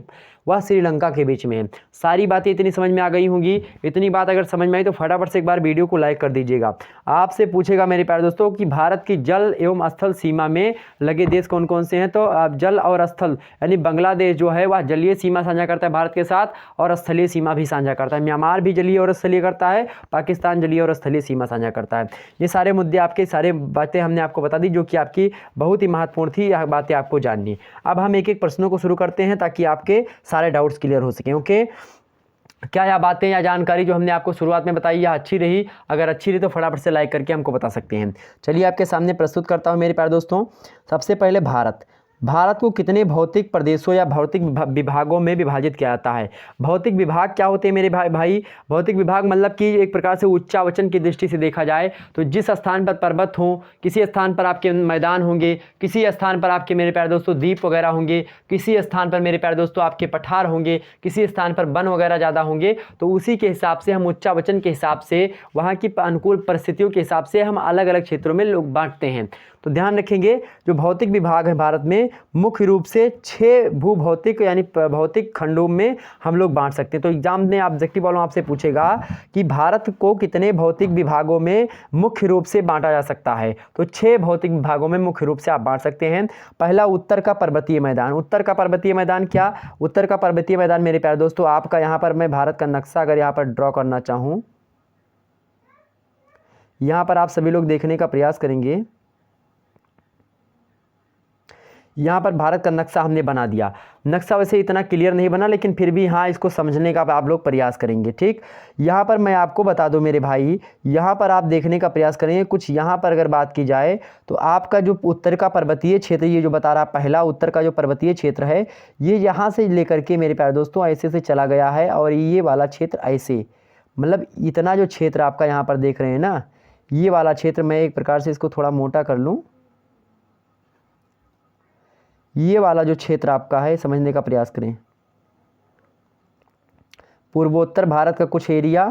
वह श्रीलंका के बीच में है। सारी बातें इतनी समझ में आ गई होंगी। इतनी बात अगर समझ में आई तो फटाफट से एक बार वीडियो को लाइक कर दीजिएगा। आपसे पूछेगा मेरे प्यारे दोस्तों कि भारत की जल एवं स्थल सीमा में लगे देश कौन कौन से हैं, तो जल और स्थल यानी बांग्लादेश जो है वह जलीय सीमा साझा करता है भारत के साथ और स्थलीय सीमा भी साझा करता है। म्यांमार भी जलीय और स्थलीय करता है, पाकिस्तान जलीय और स्थलीय सीमा साझा करता है। ये सारे मुद्दे आपके सारे बातें हमने आपको बता दी जो कि आपकी बहुत ही महत्वपूर्ण थी, यह बातें आपको जाननी। अब हम एक एक प्रश्नों को शुरू करते हैं ताकि आपके सारे डाउट्स क्लियर हो सकें, ओके। क्या यह बातें या जानकारी जो हमने आपको शुरुआत में बताई यह अच्छी रही? अगर अच्छी रही तो फटाफट से लाइक करके हमको बता सकते हैं। चलिए आपके सामने प्रस्तुत करता हूं मेरे प्यारे दोस्तों। सबसे पहले भारत को कितने भौतिक प्रदेशों या भौतिक विभागों में विभाजित किया जाता है? भौतिक विभाग क्या होते हैं मेरे भाई? भौतिक विभाग मतलब कि एक प्रकार से उच्चावचन की दृष्टि से देखा जाए तो जिस स्थान पर पर्वत हो, किसी स्थान पर आपके मैदान होंगे, किसी स्थान पर आपके मेरे प्यारे दोस्तों द्वीप वगैरह होंगे, किसी स्थान पर मेरे प्यारे दोस्तों आपके पठार होंगे, किसी स्थान पर वन वगैरह ज़्यादा होंगे, तो उसी के हिसाब से हम उच्चावचन के हिसाब से वहाँ की अनुकूल परिस्थितियों के हिसाब से हम अलग अलग क्षेत्रों में लोग बांटते हैं। तो ध्यान रखेंगे जो भौतिक विभाग है भारत में मुख्य रूप से 6 भूभौतिक यानी भौतिक खंडों में हम लोग बांट सकते हैं। तो एग्जाम में ऑब्जेक्टिव वालों आपसे पूछेगा कि भारत को कितने भौतिक विभागों में मुख्य रूप से बांटा जा सकता है, तो 6 भौतिक विभागों में मुख्य रूप से आप बांट सकते हैं। पहला उत्तर का पर्वतीय मैदान। उत्तर का पर्वतीय मैदान क्या? उत्तर का पर्वतीय मैदान मेरे प्यारे दोस्तों आपका यहाँ पर मैं भारत का नक्शा अगर यहाँ पर ड्रॉ करना चाहूँ, यहाँ पर आप सभी लोग देखने का प्रयास करेंगे। यहाँ पर भारत का नक्शा हमने बना दिया। नक्शा वैसे इतना क्लियर नहीं बना लेकिन फिर भी हाँ इसको समझने का आप लोग प्रयास करेंगे, ठीक। यहाँ पर मैं आपको बता दूँ मेरे भाई, यहाँ पर आप देखने का प्रयास करेंगे कुछ। यहाँ पर अगर बात की जाए तो आपका जो उत्तर का पर्वतीय क्षेत्र ये जो बता रहा पहला उत्तर का जो पर्वतीय क्षेत्र है ये यहाँ से लेकर के मेरे प्यारे दोस्तों ऐसे से चला गया है और ये वाला क्षेत्र ऐसे, मतलब इतना जो क्षेत्र आपका यहाँ पर देख रहे हैं ना, ये वाला क्षेत्र मैं एक प्रकार से इसको थोड़ा मोटा कर लूँ, ये वाला जो क्षेत्र आपका है समझने का प्रयास करें। पूर्वोत्तर भारत का कुछ एरिया,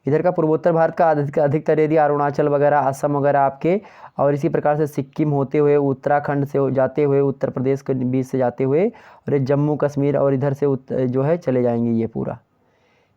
इधर का पूर्वोत्तर भारत का अधिकतर एरिया अरुणाचल वगैरह असम वगैरह आपके, और इसी प्रकार से सिक्किम होते हुए उत्तराखंड से जाते हुए उत्तर प्रदेश के बीच से जाते हुए और जम्मू कश्मीर और इधर से जो है चले जाएंगे। ये पूरा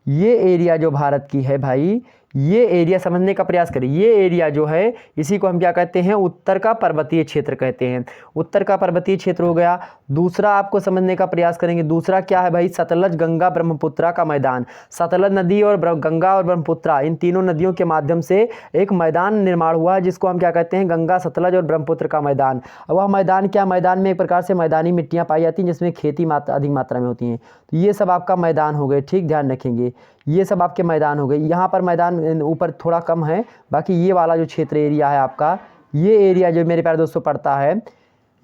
ये एरिया जो भारत की है भाई, ये एरिया समझने का प्रयास करें। ये एरिया जो है इसी को हम क्या कहते हैं? उत्तर का पर्वतीय क्षेत्र कहते हैं। उत्तर का पर्वतीय क्षेत्र हो गया। दूसरा आपको समझने का प्रयास करेंगे, दूसरा क्या है भाई? सतलज गंगा ब्रह्मपुत्रा का मैदान। सतलज नदी और गंगा और ब्रह्मपुत्रा इन तीनों नदियों के माध्यम से एक मैदान निर्माण हुआ है जिसको हम क्या कहते हैं? गंगा सतलज और ब्रह्मपुत्र का मैदान। वह मैदान क्या? मैदान में एक प्रकार से मैदानी मिट्टियाँ पाई जाती हैं जिसमें खेती अधिक मात्रा में होती हैं। तो ये सब आपका मैदान हो गए, ठीक, ध्यान रखेंगे। ये सब आपके मैदान हो गए। यहाँ पर मैदान ऊपर थोड़ा कम है, बाकी ये वाला जो क्षेत्र एरिया है आपका, ये एरिया जो मेरे प्यारे दोस्तों पड़ता है,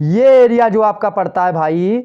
ये एरिया जो आपका पड़ता है भाई,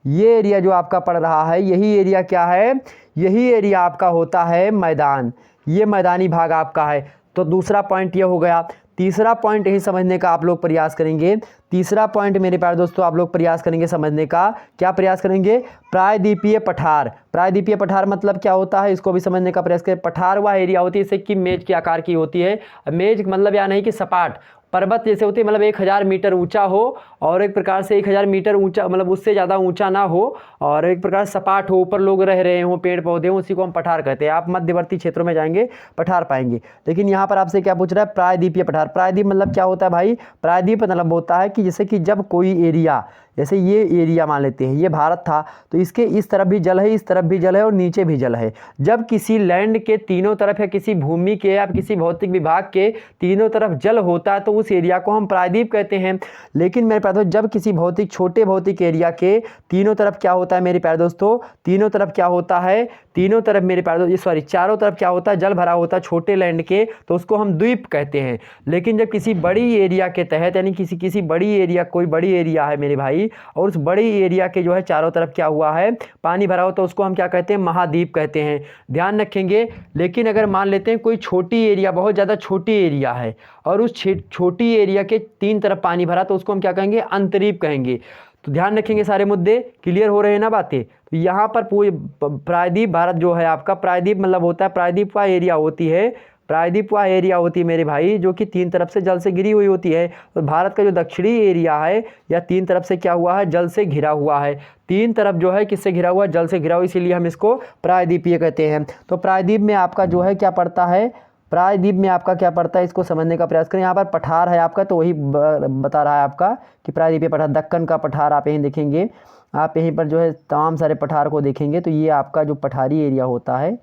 ये एरिया जो आपका पड़ रहा है यही एरिया क्या है? यही एरिया आपका होता है मैदान। ये मैदानी भाग आपका है। तो दूसरा पॉइंट ये हो गया। तीसरा पॉइंट यही समझने का आप लोग प्रयास करेंगे। तीसरा पॉइंट मेरे प्यारे दोस्तों आप लोग प्रयास करेंगे समझने का। क्या प्रयास करेंगे? प्रायद्वीपीय पठार। प्रायद्वीपीय पठार मतलब क्या होता है, इसको भी समझने का प्रयास करें। पठार वह एरिया होती है जैसे कि मेज के आकार की होती है। मेज मतलब या नहीं कि सपाट पर्वत जैसे होती है, मतलब 1000 मीटर ऊंचा हो और एक प्रकार से 1000 मीटर ऊंचा मतलब उससे ज़्यादा ऊंचा ना हो और एक प्रकार सपाट हो, ऊपर लोग रह रहे हों, पेड़ पौधे हों, उसी को हम पठार कहते हैं। आप मध्यवर्ती क्षेत्रों में जाएंगे पठार पाएंगे। लेकिन यहाँ पर आपसे क्या पूछ रहा है? प्रायद्वीपीय पठार। प्रायद्वीप मतलब क्या होता है भाई? प्रायद्वीप मतलब होता है कि जैसे कि जब कोई एरिया, जैसे ये एरिया मान लेते हैं, ये भारत था तो इसके इस तरफ भी जल है, इस तरफ भी जल है और नीचे भी जल है। जब किसी लैंड के तीनों तरफ या किसी भूमि के या किसी भौतिक विभाग के तीनों तरफ जल होता है तो उस एरिया को हम प्रायद्वीप कहते हैं। लेकिन मेरे प्यारे दोस्तों जब किसी छोटे भौतिक एरिया के तीनों तरफ क्या होता है मेरे प्यारे दोस्तों? तीनों तरफ क्या होता है? तीनों तरफ मेरे प्यारे दोस्तों सॉरी चारों तरफ क्या होता है? जल भरा होता है छोटे लैंड के, तो उसको हम द्वीप कहते हैं। लेकिन जब किसी बड़ी एरिया के तहत यानी किसी बड़ी एरिया, कोई बड़ी एरिया है मेरे भाई और उस बड़ी एरिया के जो है चारों तरफ क्या हुआ है? पानी भरा हो, तो उसको हम क्या कहते हैं? महाद्वीप कहते हैं। ध्यान रखेंगे। लेकिन अगर मान लेते हैं कोई छोटी एरिया, बहुत ज़्यादा छोटी एरिया है और उस छोटी एरिया के 3 तरफ पानी भरा तो उसको हम क्या कहेंगे? अंतर्द्वीप कहेंगे। तो ध्यान रखेंगे, सारे मुद्दे क्लियर हो रहे हैं ना बातें? तो यहाँ पर पूरे प्रायद्वीप भारत जो है आपका, प्रायद्वीप मतलब होता है, प्रायद्वीप का एरिया होती है, प्रायद्वीप वह एरिया होती है मेरे भाई जो कि 3 तरफ से जल से घिरी हुई होती है। तो भारत का जो दक्षिणी एरिया है या 3 तरफ से क्या हुआ है? जल से घिरा हुआ है। 3 तरफ जो है किससे घिरा हुआ है? जल से घिरा हुआ, इसीलिए हम इसको प्रायद्वीपीय कहते हैं। तो प्रायद्वीप में आपका जो है क्या पड़ता है? प्रायद्वीप में आपका क्या पड़ता है? इसको समझने का प्रयास करें। यहाँ पर पठार है आपका, तो वही बता रहा है आपका कि प्रायद्वीपीय पठार, दक्कन का पठार आप यहीं देखेंगे। आप यहीं पर जो है तमाम सारे पठार को देखेंगे तो ये आपका जो पठारी एरिया होता है,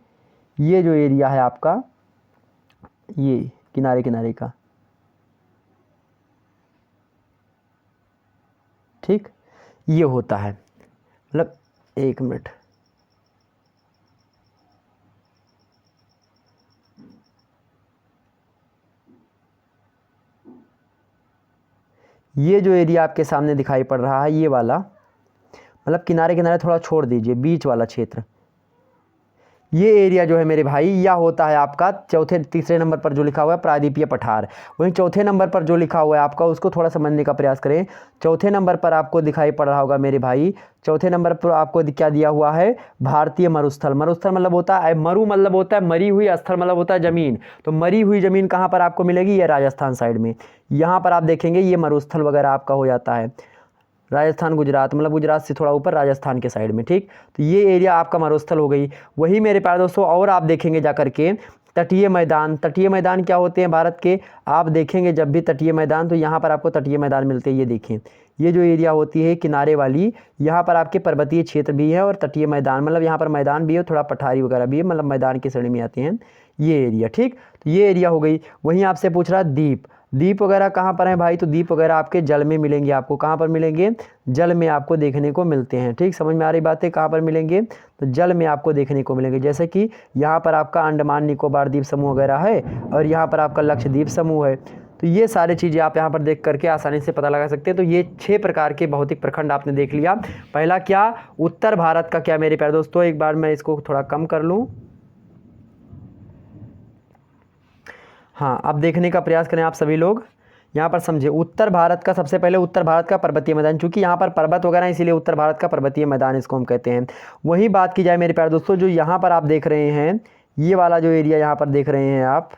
ये जो एरिया है आपका, ये किनारे किनारे का, ठीक, ये होता है। मतलब 1 मिनट, ये जो एरिया आपके सामने दिखाई पड़ रहा है, ये वाला मतलब किनारे किनारे थोड़ा छोड़ दीजिए, बीच वाला क्षेत्र, ये एरिया जो है मेरे भाई यह होता है आपका तीसरे नंबर पर जो लिखा हुआ है प्रायद्वीपीय पठार। वहीं चौथे नंबर पर जो लिखा हुआ है आपका, उसको थोड़ा समझने का प्रयास करें। चौथे नंबर पर आपको दिखाई पड़ रहा होगा मेरे भाई, चौथे नंबर पर आपको क्या दिया हुआ है? भारतीय मरुस्थल। मरुस्थल मतलब होता है, मरु मतलब होता है मरी हुई, स्थल मतलब होता है ज़मीन। तो मरी हुई ज़मीन कहाँ पर आपको मिलेगी? ये राजस्थान साइड में। यहाँ पर आप देखेंगे ये मरुस्थल वगैरह आपका हो जाता है राजस्थान, गुजरात, मतलब गुजरात से थोड़ा ऊपर राजस्थान के साइड में, ठीक। तो ये एरिया आपका मरुस्थल हो गई। वही मेरे प्यारे दोस्तों और आप देखेंगे जा करके तटीय मैदान। तटीय मैदान क्या होते हैं भारत के? आप देखेंगे जब भी तटीय मैदान, तो यहाँ पर आपको तटीय मैदान मिलते हैं। ये देखें, ये जो एरिया होती है किनारे वाली, यहाँ पर आपके पर्वतीय क्षेत्र भी है और तटीय मैदान, मतलब यहाँ पर मैदान भी है, थोड़ा पठारी वगैरह भी है, मतलब मैदान की श्रेणी में आते हैं ये एरिया, ठीक। तो ये एरिया हो गई। वहीं आपसे पूछ रहा है द्वीप। द्वीप वगैरह कहाँ पर है भाई? तो द्वीप वगैरह आपके जल में मिलेंगे। आपको कहाँ पर मिलेंगे? जल में आपको देखने को मिलते हैं, ठीक। समझ में आ रही बातें? कहाँ पर मिलेंगे? तो जल में आपको देखने को मिलेंगे। जैसे कि यहाँ पर आपका अंडमान निकोबार द्वीप समूह वगैरह है और यहाँ पर आपका लक्षद्वीप समूह है। तो ये सारी चीज़ें आप यहाँ पर देख करके आसानी से पता लगा सकते हैं। तो ये 6 प्रकार के भौतिक प्रखंड आपने देख लिया। पहला क्या? उत्तर भारत का क्या मेरे प्यारे दोस्तों? एक बार मैं इसको थोड़ा कम कर लूँ, हाँ, अब देखने का प्रयास करें आप सभी लोग। यहाँ पर समझे, उत्तर भारत का सबसे पहले उत्तर भारत का पर्वतीय मैदान, चूंकि यहाँ पर पर्वत वगैरह इसीलिए उत्तर भारत का पर्वतीय मैदान इसको हम कहते हैं। वही बात की जाए मेरे प्यारे दोस्तों, जो यहाँ पर आप देख रहे हैं, ये वाला जो एरिया यहाँ पर देख रहे हैं आप,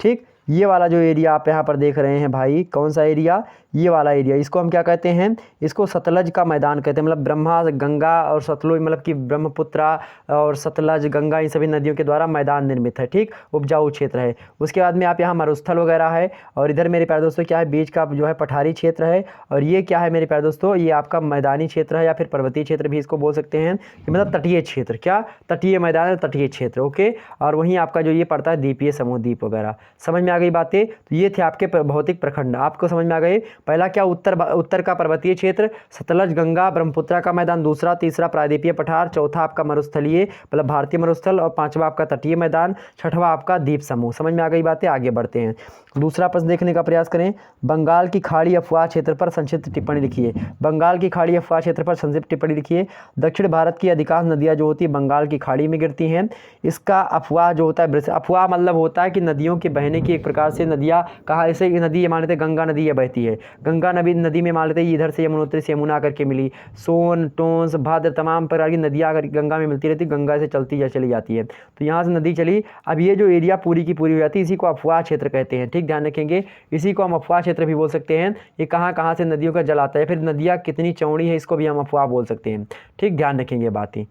ठीक, ये वाला जो एरिया आप यहाँ पर देख रहे हैं भाई, कौन सा एरिया? ये वाला एरिया, इसको हम क्या कहते हैं? इसको सतलज का मैदान कहते हैं। मतलब ब्रह्मा, गंगा और सतलुज, मतलब कि ब्रह्मपुत्रा और सतलज, गंगा, इन सभी नदियों के द्वारा मैदान निर्मित है, ठीक, उपजाऊ क्षेत्र है। उसके बाद में आप यहाँ मरुस्थल वगैरह है और इधर मेरे प्यारे दोस्तों क्या है? बीच का जो है पठारी क्षेत्र है। और ये क्या है मेरे प्यारे दोस्तों? ये आपका मैदानी क्षेत्र है या फिर पर्वतीय क्षेत्र भी इसको बोल सकते हैं, मतलब तटीय क्षेत्र। क्या? तटीय मैदान, तटीय क्षेत्र, ओके। और वहीं आपका जो ये पड़ता है द्वीपीय समूह, द्वीप वगैरह। समझ में आ गई बातें? तो ये थे आपके भौतिक प्रखंड, आपको समझ में आ गए। पहला क्या? उत्तर का पर्वतीय क्षेत्र, सतलज, गंगा, ब्रह्मपुत्रा का मैदान, दूसरा, तीसरा प्रायद्वीपीय पठार, चौथा आपका मरुस्थलीय मतलब भारतीय मरुस्थल और पांचवा आपका तटीय मैदान, छठवां आपका द्वीप समूह। समझ में आ गई बातें? आगे बढ़ते हैं। दूसरा प्रश्न देखने का प्रयास करें। बंगाल की खाड़ी अफवाह क्षेत्र पर संक्षिप्त टिप्पणी लिखिए। बंगाल की खाड़ी अफवाह क्षेत्र पर संक्षिप्त टिप्पणी लिखिए। दक्षिण भारत की अधिकांश नदियां जो होती है बंगाल की खाड़ी में गिरती हैं। इसका अफवाह जो होता है, अफवाह मतलब होता है कि नदियों के बहने की एक प्रकार से नदियाँ कहाँ, ऐसे नदी ये मान लेते गंगा नदी ये बहती है, गंगा नदी में मान लेते इधर से यमुनोत्री से यमुना करके मिली, सोन टोंस भाद्र तमाम प्रकार की नदियाँ अगर गंगा में मिलती रहती, गंगा से चलती या चली जाती है, तो यहाँ से नदी चली। अब ये जो एरिया पूरी की पूरी हो जाती है, इसी को अफवाह क्षेत्र कहते हैं। ठीक, ध्यान रखेंगे, इसी को हम अफवाह क्षेत्र भी बोल सकते हैं। ये कहाँ कहाँ से नदियों का जल आता है, फिर नदियाँ कितनी चौड़ी है, इसको भी हम अफवाह बोल सकते हैं। ठीक, ध्यान रखेंगे बातें।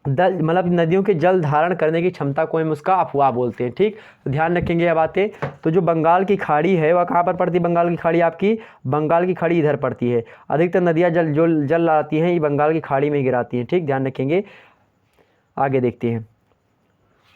मतलब नदियों के जल धारण करने की क्षमता को हम उसका अफवाह बोलते हैं। ठीक, तो ध्यान रखेंगे ये बातें। तो जो बंगाल की खाड़ी है वह कहाँ पर पड़ती है? बंगाल की खाड़ी आपकी, बंगाल की खाड़ी इधर पड़ती है। अधिकतर नदियाँ जल आती हैं ये बंगाल की खाड़ी में गिराती हैं। ठीक, ध्यान रखेंगे। आगे देखते हैं।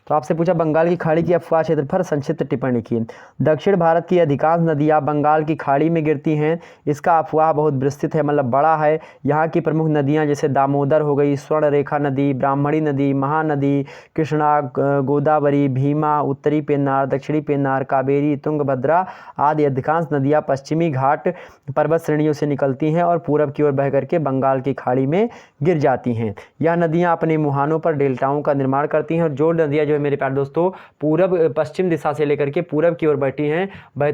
तो आपसे पूछा बंगाल की खाड़ी की अफवाह क्षेत्र पर संक्षिप्त टिप्पणी लिखिए। दक्षिण भारत की अधिकांश नदियां बंगाल की खाड़ी में गिरती हैं। इसका अफवाह बहुत विस्तृत है, मतलब बड़ा है। यहाँ की प्रमुख नदियां जैसे दामोदर हो गई, स्वर्ण रेखा नदी, ब्राह्मणी नदी, महानदी, कृष्णा, गोदावरी, भीमा, उत्तरी पेन्नार, दक्षिणी पेन्नार, कावेरी, तुंगभद्रा आदि अधिकांश नदियाँ पश्चिमी घाट पर्वत श्रेणियों से निकलती हैं और पूरब की ओर बह करके बंगाल की खाड़ी में गिर जाती हैं। यह नदियाँ अपने मुहानों पर डेल्टाओं का निर्माण करती हैं और जो नदियाँ जो मेरे प्यारे दोस्तों पूरब पश्चिम दिशा से लेकर के पूरब की ओर बहती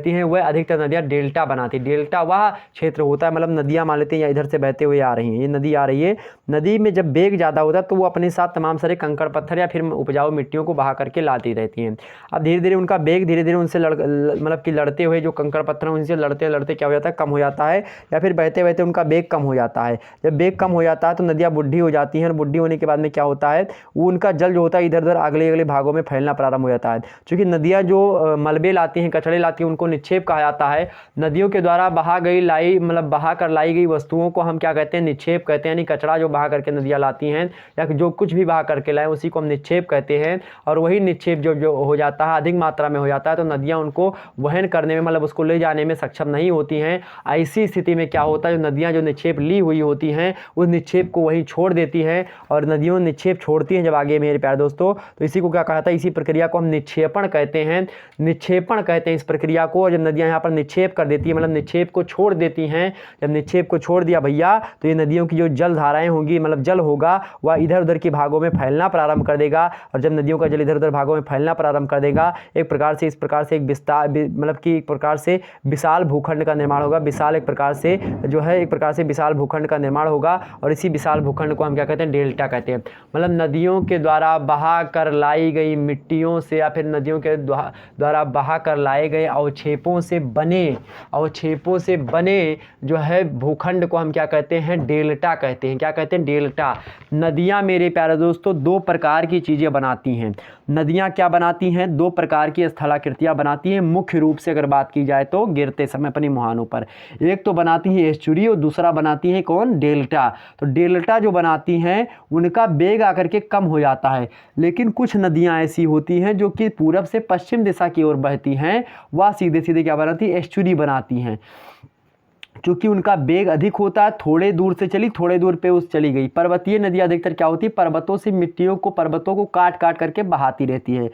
हैं वह अधिकतर नदियाँ डेल्टा बनाती हैं। डेल्टा वह क्षेत्र होता है, मतलब नदियाँ मान लेते हैं या इधर से बहते हुए आ रही हैं, ये नदी आ रही है। नदी में जब वेग ज़्यादा होता है तो वो अपने साथ तमाम सारे कंकड़ पत्थर या फिर उपजाऊ मिट्टियों को बहा करके लाती रहती हैं। अब धीरे धीरे उनका वेग धीरे धीरे उनसे मतलब कि लड़ते हुए जो कंकड़ पत्थर हैं उनसे लड़ते लड़ते क्या हो जाता है, कम हो जाता है, या फिर बहते बहते उनका वेग कम हो जाता है। जब वेग कम हो जाता है तो नदियाँ बुढ़ी हो जाती हैं और बुढ़ी होने के बाद में क्या होता है, वो उनका जल जो होता है इधर उधर अगले अगले भागों में फैलना प्रारंभ हो जाता है। क्योंकि नदियाँ जो मलबे लाती हैं, कचड़े लाती हैं, उनको निक्षेप कहा जाता है। नदियों के द्वारा बहा कर लाई गई वस्तुओं को हम क्या कहते हैं, निक्षेप कहते हैं। यानी कचड़ा जो बहा करके नदियाँ लाती हैं या जो कुछ भी बहा करके लाए उसी को हम निक्षेप कहते हैं। और वही निक्षेप जो हो जाता है, अधिक मात्रा में हो जाता है, तो नदियाँ उनको वहन करने में, मतलब उसको ले जाने में सक्षम नहीं होती हैं। ऐसी स्थिति में क्या होता है, जो नदियाँ जो निक्षेप ली हुई होती हैं उस निक्षेप को वहीं छोड़ देती हैं। और नदियों निक्षेप छोड़ती हैं जब आगे मेरे प्यारे दोस्तों, तो इसी को क्या कहा जाता है, इसी प्रक्रिया को हम निक्षेपण कहते हैं। निक्षेपण कहते हैं इस प्रक्रिया को। जब नदियाँ यहाँ पर निक्षेप कर देती है, मतलब निक्षेप को छोड़ देती हैं, जब निक्षेप को छोड़ दिया भैया तो ये नदियों की जो जल धाराएं होंगी, मतलब जल होगा वह इधर उधर के भागों में फैलना प्रारंभ कर देगा। और जब नदियों का जल इधर उधर भागों में फैलना प्रारंभ कर देगा, एक प्रकार से इस प्रकार से एक विस्तार, मतलब कि एक प्रकार से विशाल भूखंड का निर्माण होगा। विशाल एक प्रकार से जो है एक प्रकार से विशाल भूखंड का निर्माण होगा और इसी विशाल भूखंड को हम क्या कहते हैं, डेल्टा कहते हैं। मतलब नदियों के द्वारा बहा कर लाई गई मिट्टियों से या फिर नदियों के द्वारा बहा कर लाए गए अवक्षेपों से बने जो है भूखंड को हम क्या कहते हैं, डेल्टा कहते हैं। क्या कहते हैं, डेल्टा। नदियाँ मेरे प्यारे दोस्तों दो प्रकार की चीज़ें बनाती हैं। नदियाँ क्या बनाती हैं, दो प्रकार की स्थलाकृतियाँ बनाती हैं। मुख्य रूप से अगर बात की जाए तो गिरते समय अपनी मुहानों पर, एक तो बनाती है एस्चुरी और दूसरा बनाती है कौन, डेल्टा। तो डेल्टा जो बनाती हैं उनका वेग आकर के कम हो जाता है। लेकिन कुछ नदियाँ ऐसी होती हैं जो कि पूरब से पश्चिम दिशा की ओर बहती हैं, वह सीधे सीधे क्या बनाती है, एस्चुरी बनाती हैं। क्योंकि उनका वेग अधिक होता है, थोड़े दूर से चली, थोड़े दूर पे उस चली गई। पर्वतीय नदियाँ अधिकतर क्या होती है, पर्वतों से मिट्टियों को, पर्वतों को काट काट करके बहाती रहती है।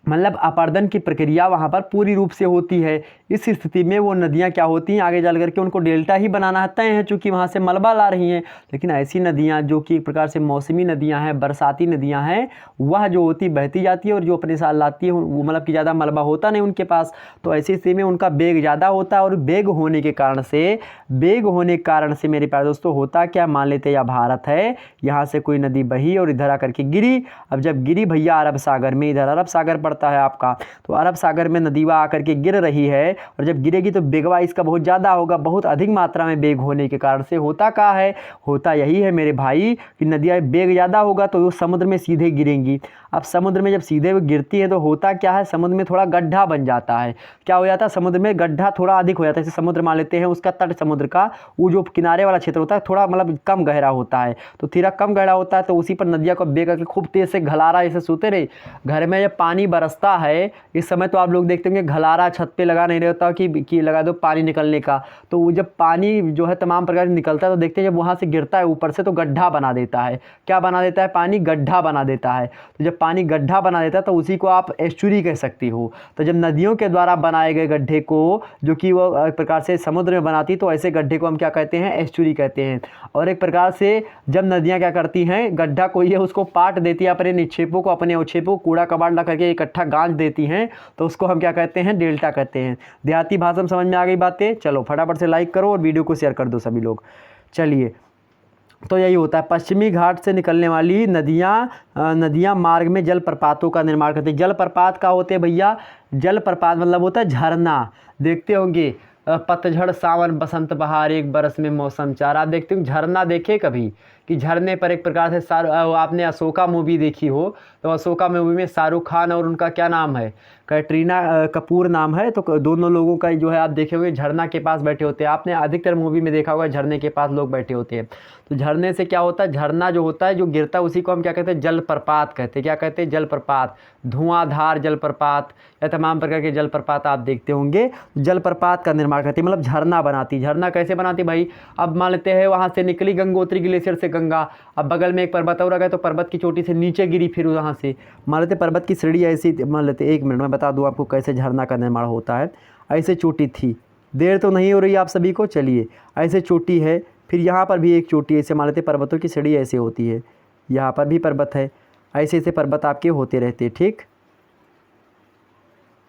मतलब अपर्दन की प्रक्रिया वहाँ पर पूरी रूप से होती है। इस स्थिति में वो नदियाँ क्या होती हैं, आगे चल करके उनको डेल्टा ही बनाना तय है, चूँकि वहाँ से मलबा ला रही हैं। लेकिन ऐसी नदियाँ जो कि एक प्रकार से मौसमी नदियाँ हैं, बरसाती नदियाँ हैं, वह जो होती बहती जाती है और जो अपने साथ लाती है वो मतलब कि ज़्यादा मलबा होता नहीं उनके पास। तो ऐसी स्थिति में उनका वेग ज़्यादा होता है और वेग होने के कारण से मेरे प्यारे दोस्तों होता क्या, मान लेते या भारत है, यहाँ से कोई नदी बही और इधर आकर के गिरी। अब जब गिरी भैया अरब सागर में, इधर अरब सागर पड़ता है आपका, तो अरब सागर में नदी आकर के गिर रही है और जब गिरेगी तो बेगवा इसका बहुत ज़्यादा होगा। बहुत अधिक मात्रा में बेग होने के कारण से होता क्या है, होता यही है मेरे भाई कि नदियाँ बेग ज़्यादा होगा तो वो समुद्र में सीधे गिरेंगी। अब समुद्र में जब सीधे वो गिरती है तो होता क्या है, समुद्र में थोड़ा गड्ढा बन जाता है। क्या हो जाता है, समुद्र में गड्ढा थोड़ा अधिक हो जाता है। जैसे समुद्र मान लेते हैं उसका तट समुद्र का वो जो किनारे वाला क्षेत्र होता है थोड़ा मतलब कम गहरा होता है, तो थोड़ा कम गहरा होता है तो उसी पर नदियाँ को बेग करके खूब तेज से घलारा जैसे सोते रहे। घर में जब पानी बरसता है इस समय तो आप लोग देखते होंगे घलारा छत पे लगा नहीं होता है कि लगा दो पानी निकलने का, तो वो जब पानी जो है तमाम प्रकार से निकलता है तो देखते हैं जब वहाँ से गिरता है ऊपर से तो गड्ढा बना देता है। क्या बना देता है? पानी गड्ढा बना देता है। तो जब पानी गड्ढा बना देता है तो उसी को आप एस्चुरी कह सकती हो। तो जब नदियों के द्वारा बनाए गए गड्ढे को जो कि वो एक प्रकार से समुद्र में बनाती, तो ऐसे गड्ढे को हम क्या कहते हैं? एस्चुरी कहते हैं। और एक प्रकार से जब नदियाँ क्या करती हैं, गड्ढा को ये उसको पाट देती है, अपने निक्षेपों को, अपने अवक्षेपों कूड़ा कबाड़ ला करके इकट्ठा गांच देती हैं, तो उसको हम क्या कहते हैं? डेल्टा कहते हैं। देहाती भाषा में समझ में आ गई बातें? चलो फटाफट से लाइक करो और वीडियो को शेयर कर दो सभी लोग। चलिए, तो यही होता है, पश्चिमी घाट से निकलने वाली नदियाँ मार्ग में जलप्रपातों का निर्माण करती हैं। जलप्रपात का होते हैं भैया? जलप्रपात मतलब होता है झरना। देखते होंगे पतझड़ सावन बसंत बहार एक बरस में मौसम चार। आप देखते हो झरना देखे कभी कि झरने पर एक प्रकार से आपने अशोका मूवी देखी हो तो अशोका मूवी में शाहरुख खान और उनका क्या नाम है? कैटरीना कपूर नाम है। तो दोनों लोगों का जो है आप देखे होंगे झरना के पास बैठे होते हैं। आपने अधिकतर मूवी में देखा होगा झरने के पास लोग बैठे होते हैं। तो झरने से क्या होता है? झरना जो होता है जो गिरता है उसी को हम क्या कहते हैं? जलप्रपात कहते हैं। क्या कहते हैं? जलप्रपात। धुआंधार जलप्रपात या तमाम प्रकार के जलप्रपात आप देखते होंगे। जलप्रपात का निर्माण करती है मतलब झरना बनाती। झरना कैसे बनाती भाई? अब मान लेते हैं वहाँ से निकली गंगोत्री ग्लेशियर से गंगा, अब बगल में एक पर्वत और आ गया तो पर्वत की चोटी से नीचे गिरी, फिर वहाँ से मान लेते पर्वत की श्रेणी ऐसी, मान लेते 1 मिनट में बता दूँ आपको कैसे झरना का निर्माण होता है। ऐसे चोटी थी, देर तो नहीं हो रही आप सभी को। चलिए, ऐसे चोटी है, फिर यहाँ पर भी एक चोटी, ऐसे मान लेते पर्वतों की श्रेणी ऐसे होती है, यहाँ पर भी पर्वत है, ऐसे ऐसे पर्वत आपके होते रहते। ठीक,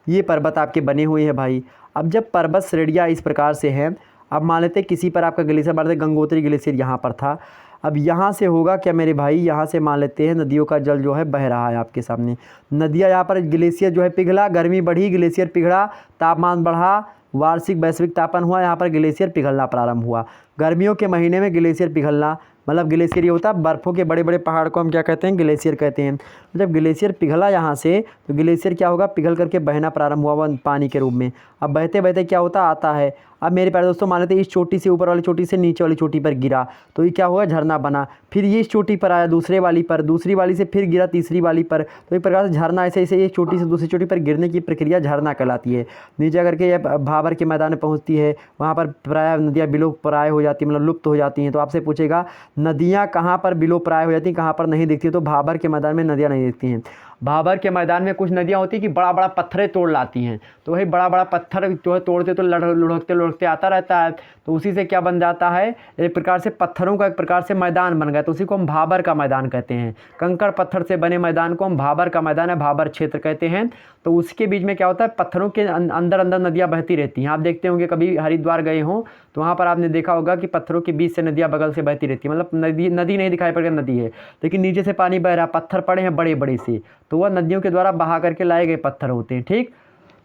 ये पर्वत आपके बने हुए हैं भाई। अब जब पर्वत श्रेणियाँ इस प्रकार से हैं, अब मान लेते किसी पर आपका ग्लेशियर, मान लेते गंगोत्री ग्लेशियर यहाँ पर था, अब यहाँ से होगा क्या मेरे भाई? यहाँ से मान लेते हैं नदियों का जल जो है बह रहा है आपके सामने। नदियाँ यहाँ पर ग्लेशियर जो है पिघला, गर्मी बढ़ी, ग्लेशियर पिघला, तापमान बढ़ा, वार्षिक वैश्विक तापन हुआ, यहाँ पर ग्लेशियर पिघलना प्रारंभ हुआ। गर्मियों के महीने में ग्लेशियर पिघलना मतलब ग्लेशियर ये होता है बर्फ़ों के बड़े बड़े पहाड़ को हम क्या कहते हैं? ग्लेशियर कहते हैं। जब ग्लेशियर पिघला यहाँ से तो ग्लेशियर क्या होगा? पिघल करके बहना प्रारंभ हुआ पानी के रूप में। अब बहते बहते क्या होता आता है? अब मेरे प्यारे दोस्तों मान लेते इस चोटी से, ऊपर वाली चोटी से नीचे वाली चोटी पर गिरा तो ये क्या हुआ? झरना बना। फिर ये इस चोटी पर आया, दूसरे वाली पर, दूसरी वाली से फिर गिरा तीसरी वाली पर, तो एक प्रकार से झरना ऐसे ऐसे एक चोटी से दूसरी चोटी पर गिरने की प्रक्रिया झरना कहलाती है। नीचे करके यह भाबर के मैदान में पहुँचती है, वहाँ पर प्राय नदियाँ विलुप्त प्राय हो जाती है, मतलब लुप्त हो जाती हैं। तो आपसे पूछेगा नदियाँ कहाँ पर विलुप्त प्राय हो जाती हैं, कहाँ पर नहीं दिखती? तो भाबर के मैदान में नदियाँ नहीं दिखती हैं। भाबर के मैदान में कुछ नदियाँ होती हैं कि बड़ा बड़ा पत्थरें तोड़ लाती हैं, तो वही बड़ा बड़ा पत्थर जो है तोड़ते तो लुढ़कते लुढ़कते आता रहता है, तो उसी से क्या बन जाता है? एक प्रकार से पत्थरों का एक प्रकार से मैदान बन गया, तो उसी को हम भाबर का मैदान कहते हैं। कंकड़ पत्थर से बने मैदान को हम भाबर का मैदान है, भाबर क्षेत्र कहते हैं। तो उसके बीच में क्या होता है? पत्थरों के अंदर अंदर नदियाँ बहती रहती हैं। आप देखते होंगे कभी हरिद्वार गए हों तो वहाँ पर आपने देखा होगा कि पत्थरों के बीच से नदियाँ बगल से बहती रहती है, मतलब नदी नहीं दिखाई पड़ेगा, नदी है लेकिन नीचे से पानी बह रहा, पत्थर पड़े हैं बड़े बड़े से, तो वह नदियों के द्वारा बहा करके लाए गए पत्थर होते हैं। ठीक,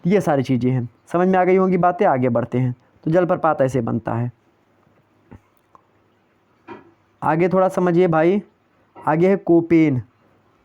ये सारी चीज़ें हैं, समझ में आ गई होंगी बातें। आगे बढ़ते हैं। तो जलप्रपात ऐसे बनता है। आगे थोड़ा समझिए भाई, आगे है कोपेन।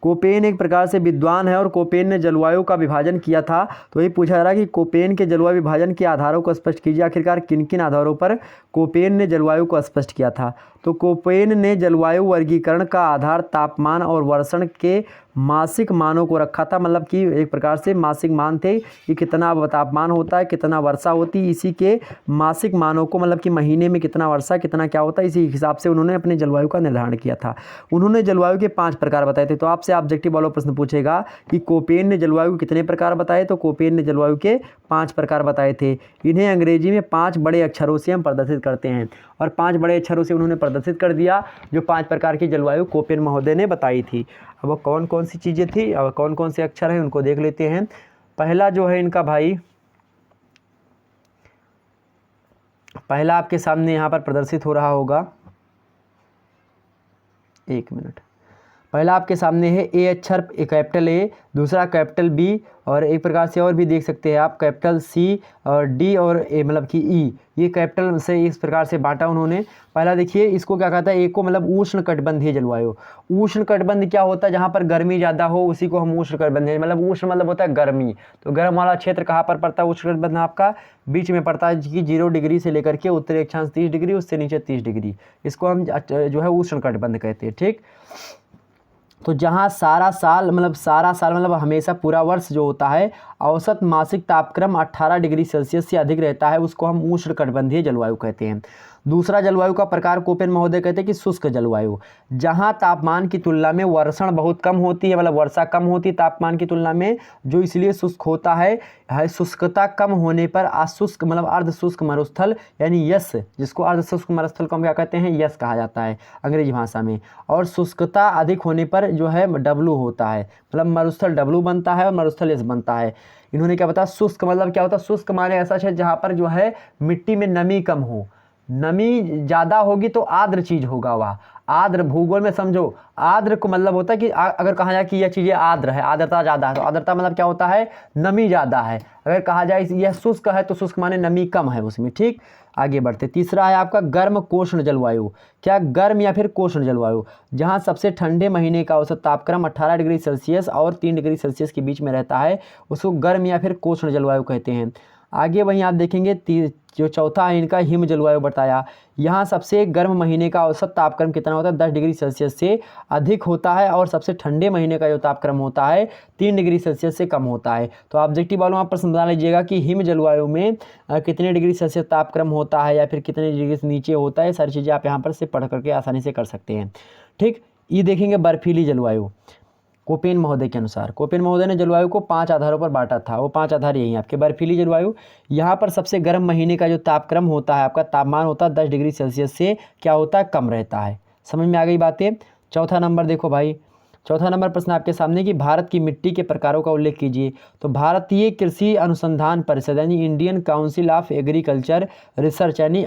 कोपेन एक प्रकार से विद्वान है और कोपेन ने जलवायु का विभाजन किया था। तो ये पूछा जा रहा है कि कोपेन के जलवायु विभाजन के आधारों को स्पष्ट कीजिए। आखिरकार किन किन आधारों पर कोपेन ने जलवायु को स्पष्ट किया था? तो कोपेन ने जलवायु वर्गीकरण का आधार तापमान और वर्षण के मासिक मानों को रखा था, मतलब कि एक प्रकार से मासिक मान थे कि कितना तापमान होता है, कितना वर्षा होती है, इसी के मासिक मानों को, मतलब कि महीने में कितना वर्षा कितना क्या होता है, इसी हिसाब से उन्होंने अपने जलवायु का निर्धारण किया था। उन्होंने जलवायु के 5 प्रकार बताए थे। तो आपसे ऑब्जेक्टिव वाला प्रश्न पूछेगा कि कोपेन ने जलवायु के कितने प्रकार बताए? तो कोपेन ने जलवायु के 5 प्रकार बताए थे। इन्हें अंग्रेजी में 5 बड़े अक्षरों से हम प्रदर्शित करते हैं और 5 बड़े अक्षरों से उन्होंने प्रदर्शित कर दिया जो 5 प्रकार की जलवायु कोपेन महोदय ने बताई थी। अब वो कौन कौन सी चीज़ें थी और कौन कौन से अक्षर हैं उनको देख लेते हैं। पहला जो है इनका भाई, पहला आपके सामने यहाँ पर प्रदर्शित हो रहा होगा, 1 मिनट। पहला आपके सामने है ए अक्षर, कैपिटल ए, दूसरा कैपिटल बी और एक प्रकार से और भी देख सकते हैं आप कैपिटल सी और डी और ए, मतलब कि ई, ये कैपिटल से इस प्रकार से बांटा उन्होंने। पहला देखिए इसको क्या कहता है, एक को मतलब उष्ण कटिबंधीय जलवायु। उष्ण कटिबंध क्या होता है? जहाँ पर गर्मी ज़्यादा हो उसी को हम उष्ण कटिबंधीय, मतलब उष्ण मतलब होता है गर्मी, तो गर्म वाला क्षेत्र कहाँ पर पड़ता है? उष्ण कटिबंध आपका बीच में पड़ता है कि 0 डिग्री से लेकर के उत्तरी अक्षांश 30 डिग्री, उससे नीचे 30 डिग्री, इसको हम जो है उष्ण कटिबंध कहते हैं। ठीक, तो जहाँ सारा साल मतलब हमेशा पूरा वर्ष जो होता है औसत मासिक तापक्रम 18 डिग्री सेल्सियस से अधिक रहता है उसको हम उष्णकटिबंधीय जलवायु कहते हैं। दूसरा जलवायु का प्रकार कोपेन महोदय कहते हैं कि शुष्क जलवायु, जहां तापमान की तुलना में वर्षण बहुत कम होती है, मतलब वर्षा कम होती है तापमान की तुलना में, जो इसलिए शुष्क होता है शुष्कता कम होने पर अशुष्क मतलब अर्धशुष्क मरुस्थल यानी यस, जिसको अर्धशुष्क मरुस्थल को हम क्या कहते हैं, यस कहा जाता है अंग्रेजी भाषा में। और शुष्कता अधिक होने पर जो है डब्लू होता है, मतलब मरुस्थल डब्लू बनता है और मरुस्थल एस बनता है। इन्होंने क्या बताया, शुष्क मतलब क्या होता है, शुष्क माने ऐसा है जहाँ पर जो है मिट्टी में नमी कम हो, नमी ज़्यादा होगी तो आर्द्र चीज़ होगा वह। आर्द्र भूगोल में समझो, आर्द्र को मतलब होता है कि अगर कहा जाए कि यह चीज़ें आर्द्र है, आर्द्रता ज़्यादा है, तो आर्द्रता मतलब क्या होता है, नमी ज़्यादा है। अगर कहा जाए यह शुष्क है तो शुष्क माने नमी कम है उसमें। ठीक, आगे बढ़ते। तीसरा है आपका गर्म कोष्ण जलवायु। क्या गर्म या फिर कोष्ण जलवायु, जहाँ सबसे ठंडे महीने का औसत तापक्रम 18 डिग्री सेल्सियस और 3 डिग्री सेल्सियस के बीच में रहता है, उसको गर्म या फिर कोष्ण जलवायु कहते हैं। आगे वहीं आप देखेंगे जो चौथा है इनका हिम जलवायु बताया। यहाँ सबसे गर्म महीने का औसत तापक्रम कितना होता है, 10 डिग्री सेल्सियस से अधिक होता है, और सबसे ठंडे महीने का जो तापक्रम होता है 3 डिग्री सेल्सियस से कम होता है। तो ऑब्जेक्टिव वालों आप प्रश्न बता लीजिएगा कि हिम जलवायु में कितने डिग्री सेल्सियस तापक्रम होता है या फिर कितने डिग्री से नीचे होता है, सारी चीज़ें आप यहाँ पर से पढ़ करके आसानी से कर सकते हैं। ठीक, ये देखेंगे बर्फीली जलवायु। कोपेन महोदय के अनुसार, कोपेन महोदय ने जलवायु को 5 आधारों पर बांटा था, वो 5 आधार यही हैं आपके। बर्फीली जलवायु, यहाँ पर सबसे गर्म महीने का जो तापक्रम होता है, आपका तापमान होता है 10 डिग्री सेल्सियस से क्या होता है, कम रहता है। समझ में आ गई बातें। चौथा नंबर देखो भाई, चौथा नंबर प्रश्न आपके सामने कि भारत की मिट्टी के प्रकारों का उल्लेख कीजिए। तो भारतीय कृषि अनुसंधान परिषद यानी Indian council of agriculture research यानी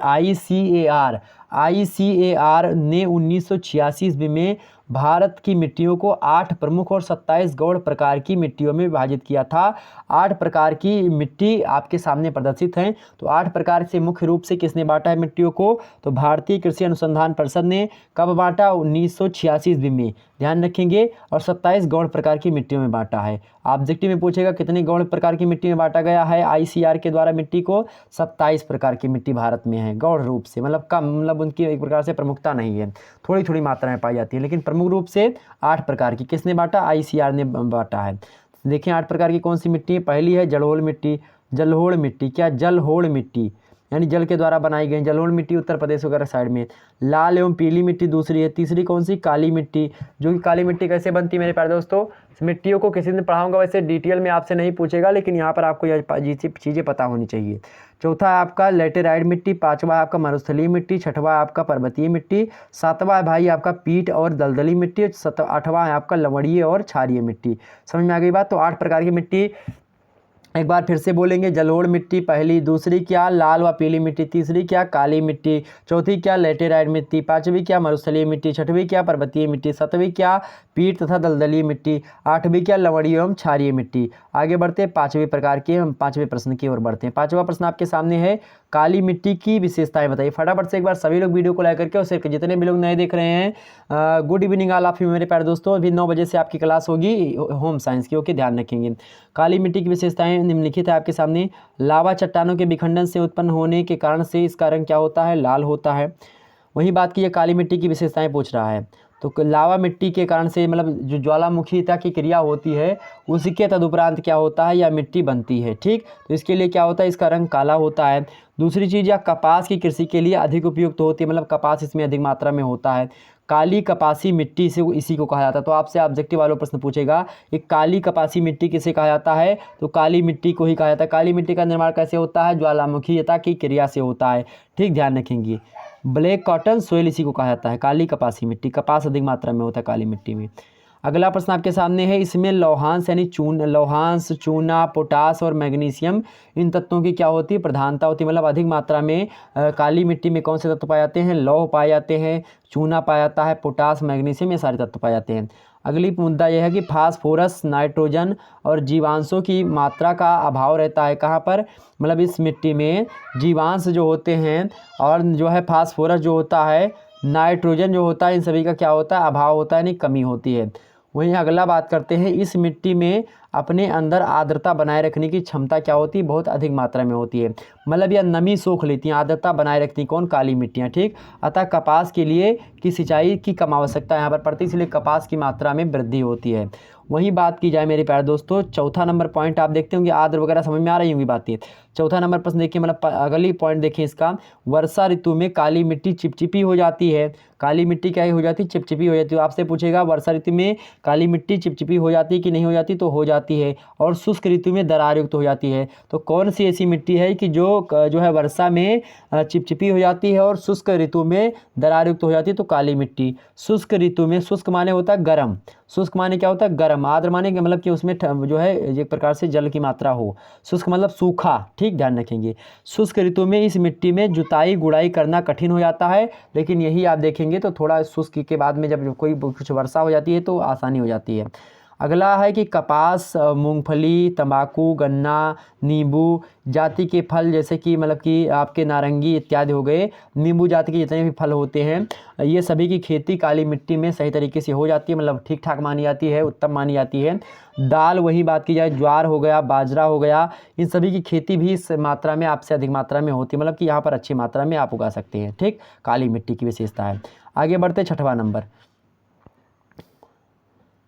ICAR ने 1986 ईस्वी में भारत की मिट्टियों को 8 प्रमुख और 27 गौण प्रकार की मिट्टियों में विभाजित किया था। 8 प्रकार की मिट्टी आपके सामने प्रदर्शित हैं। तो 8 प्रकार से मुख्य रूप से किसने बांटा है मिट्टियों को, तो भारतीय कृषि अनुसंधान परिषद ने। कब बांटा, 1986 ईस्वी में, ध्यान रखेंगे। और 27 गौण प्रकार की मिट्टियों में बांटा है। ऑब्जेक्टिव में पूछेगा कितने गौण प्रकार की मिट्टी में बांटा गया है ICAR के द्वारा मिट्टी को, 27 प्रकार की मिट्टी भारत में है गौण रूप से, मतलब कम, मतलब उनकी एक प्रकार से प्रमुखता नहीं है, थोड़ी थोड़ी मात्रा में पाई जाती है, लेकिन प्रमुख रूप से 8 प्रकार की किसने बांटा, ICAR ने बांटा है। देखिए 8 प्रकार की कौन सी मिट्टी है। पहली है जलोढ़ मिट्टी। जलोढ़ मिट्टी, क्या जलहोड़ मिट्टी यानी जल के द्वारा बनाई गई जलोढ़ मिट्टी, उत्तर प्रदेश वगैरह साइड में। लाल एवं पीली मिट्टी दूसरी है। तीसरी कौन सी, काली मिट्टी, जो कि काली मिट्टी कैसे बनती है मेरे प्यारे दोस्तों, मिट्टियों को किसी दिन पढ़ाऊंगा, वैसे डिटेल में आपसे नहीं पूछेगा, लेकिन यहाँ पर आपको यह चीज़ें पता होनी चाहिए। चौथा है आपका लेटेराइट मिट्टी। पांचवा है आपका मरुस्थलीय मिट्टी। छठवा है आपका पर्वतीय मिट्टी। सातवां है भाई आपका पीट और दलदली मिट्टी। आठवां है आपका लवणीय और क्षारीय मिट्टी। समझ में आ गई बात। तो 8 प्रकार की मिट्टी एक बार फिर से बोलेंगे। जलोढ़ मिट्टी पहली, दूसरी क्या लाल व पीली मिट्टी, तीसरी क्या काली मिट्टी, चौथी क्या लेटेराइट मिट्टी, पांचवी क्या मरुस्थलीय मिट्टी, छठवीं क्या पर्वतीय मिट्टी, सातवीं क्या पीट तथा दलदली मिट्टी, आठवीं क्या लवणीय एवं क्षारीय मिट्टी। आगे बढ़ते पांचवें प्रकार के, हम पांचवें प्रश्न की ओर बढ़ते हैं। पांचवा प्रश्न आपके सामने है, काली मिट्टी की विशेषताएं बताइए। फटाफट से एक बार सभी लोग वीडियो को लाइक करके, और सिर्फ जितने भी लोग नए देख रहे हैं, good evening all of you मेरे प्यारे दोस्तों। अभी 9 बजे से आपकी क्लास होगी होम साइंस की, ओके, ध्यान रखेंगे। काली मिट्टी की विशेषताएं निम्नलिखित है आपके सामने। लावा चट्टानों के विखंडन से उत्पन्न होने के कारण से इसका रंग क्या होता है, लाल होता है। वही बात की काली मिट्टी की विशेषताएं पूछ रहा है, तो लावा मिट्टी के कारण से मतलब जो ज्वालामुखीता की क्रिया होती है उसके तदुपरांत क्या होता है, या मिट्टी बनती है। ठीक, तो इसके लिए क्या होता है, इसका रंग काला होता है। दूसरी चीज़, या कपास की कृषि के लिए अधिक उपयुक्त होती है, मतलब कपास इसमें अधिक मात्रा में होता है। काली कपासी मिट्टी से इसी को कहा जाता है। तो आपसे ऑब्जेक्टिव वालों प्रश्न पूछेगा, एक काली कपासी मिट्टी किसे कहा जाता है, तो काली मिट्टी को ही कहा जाता है। काली मिट्टी का निर्माण कैसे होता है, ज्वालामुखीता की क्रिया से होता है। ठीक, ध्यान रखेंगे। ब्लैक कॉटन सोइल इसी को कहा जाता है, काली कपासी मिट्टी, कपास अधिक मात्रा में होता है काली मिट्टी में। अगला प्रश्न आपके सामने है, इसमें लौहांश यानी लौहांश, चूना, पोटास और मैग्नीशियम, इन तत्वों की क्या होती है, प्रधानता होती है। मतलब अधिक मात्रा में काली मिट्टी में कौन से तत्व पाए जाते हैं, लौह पाए जाते हैं, चूना पाया जाता है, पोटास, मैग्नीशियम, ये सारे तत्व पाए जाते हैं। अगली मुद्दा यह है कि फास्फोरस, नाइट्रोजन और जीवांशों की मात्रा का अभाव रहता है। कहाँ पर, मतलब इस मिट्टी में जीवांश जो होते हैं, और जो है फास्फोरस जो होता है, नाइट्रोजन जो होता है, इन सभी का क्या होता है, अभाव होता है, यानी कमी होती है। वहीं अगला बात करते हैं, इस मिट्टी में अपने अंदर आर्द्रता बनाए रखने की क्षमता क्या होती है, बहुत अधिक मात्रा में होती है। मतलब यह नमी सोख लेती हैं, आर्द्रता बनाए रखती हैं, कौन, काली मिट्टियाँ। ठीक, अतः कपास के लिए की सिंचाई की कम आवश्यकता यहाँ पर पड़ती है, इसलिए कपास की मात्रा में वृद्धि होती है। वहीं बात की जाए मेरे प्यारे दोस्तों, चौथा नंबर पॉइंट आप देखते होंगे, आर्द्र वगैरह समझ में आ रही होंगी बातें। चौथा नंबर प्रश्न देखिए, मतलब अगली पॉइंट देखिए इसका, वर्षा ऋतु में काली मिट्टी चिपचिपी हो जाती है। काली मिट्टी क्या हो जाती है? चिपचिपी हो जाती है। आपसे पूछेगा वर्षा ऋतु में काली मिट्टी चिपचिपी हो जाती है कि नहीं हो जाती? तो हो जाती है। और शुष्क ऋतु में दरार युक्त हो जाती है। तो कौन सी ऐसी मिट्टी है कि जो है वर्षा में चिपचिपी हो जाती है और शुष्क ऋतु में दरार युक्त हो जाती है? तो काली मिट्टी। शुष्क ऋतु में, शुष्क माने होता है गर्म, शुष्क माने क्या होता है? गर्म। आर्द्र माने कि मतलब कि उसमें जो है एक प्रकार से जल की मात्रा हो। शुष्क मतलब सूखा, ठीक, ध्यान रखेंगे। शुष्क ऋतु में इस मिट्टी में जुताई गुड़ाई करना कठिन हो जाता है, लेकिन यही आप देखेंगे तो थोड़ा शुष्क के बाद में जब कोई कुछ वर्षा हो जाती है तो आसानी हो जाती है। अगला है कि कपास, मूंगफली, तंबाकू, गन्ना, नींबू जाति के फल, जैसे कि मतलब कि आपके नारंगी इत्यादि हो गए, नींबू जाति के जितने भी फल होते हैं, ये सभी की खेती काली मिट्टी में सही तरीके से हो जाती है, मतलब ठीक ठाक मानी जाती है, उत्तम मानी जाती है। दाल, वही बात की जाए, ज्वार हो गया, बाजरा हो गया, इन सभी की खेती भी इस मात्रा में आपसे अधिक मात्रा में होती है, मतलब कि यहाँ पर अच्छी मात्रा में आप उगा सकते हैं, ठीक। काली मिट्टी की विशेषता है। आगे बढ़ते छठवां नंबर।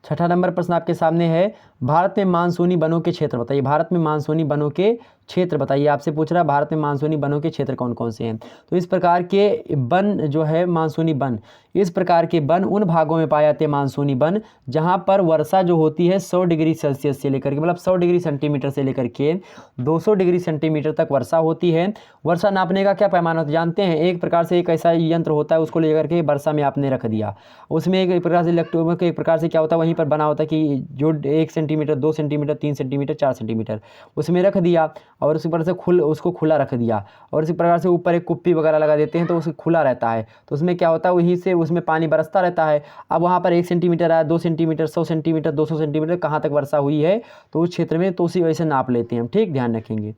छठा नंबर प्रश्न आपके सामने है, भारत में मानसूनी वनों के क्षेत्र बताइए। भारत में मानसूनी वनों के क्षेत्र बताइए। आपसे पूछ रहा है भारत में मानसूनी वनों के क्षेत्र कौन कौन से हैं। तो इस प्रकार के वन जो है मानसूनी वन, इस प्रकार के वन उन भागों में पाए जाते हैं मानसूनी वन जहाँ पर वर्षा जो होती है 100 डिग्री सेल्सियस से लेकर के, मतलब 100 डिग्री सेंटीमीटर से लेकर के 200 डिग्री सेंटीमीटर तक वर्षा होती है। वर्षा नापने का क्या पैमाना होता है जानते हैं? एक प्रकार से एक ऐसा यंत्र होता है, उसको लेकर के वर्षा में आपने रख दिया, उसमें एक प्रकार से इलेक्ट्रो एक प्रकार से क्या होता है, वहीं पर बना होता है कि जो 1 सेंटीमीटर, 2 सेंटीमीटर, 3 सेंटीमीटर, 4 सेंटीमीटर उसमें रख दिया, और उसी प्रकार से उसको खुला रख दिया, और इसी प्रकार से ऊपर एक कुप्पी वगैरह लगा देते हैं तो उसे खुला रहता है। तो उसमें क्या होता है, वहीं से उसमें पानी बरसता रहता है। अब वहाँ पर 1 सेंटीमीटर आया, 2 सेंटीमीटर, 100 सेंटीमीटर, 200 सेंटीमीटर, कहाँ तक वर्षा हुई है तो उस क्षेत्र में, तो उसी वजह से नाप लेते हैं हम, ठीक, ध्यान रखेंगे।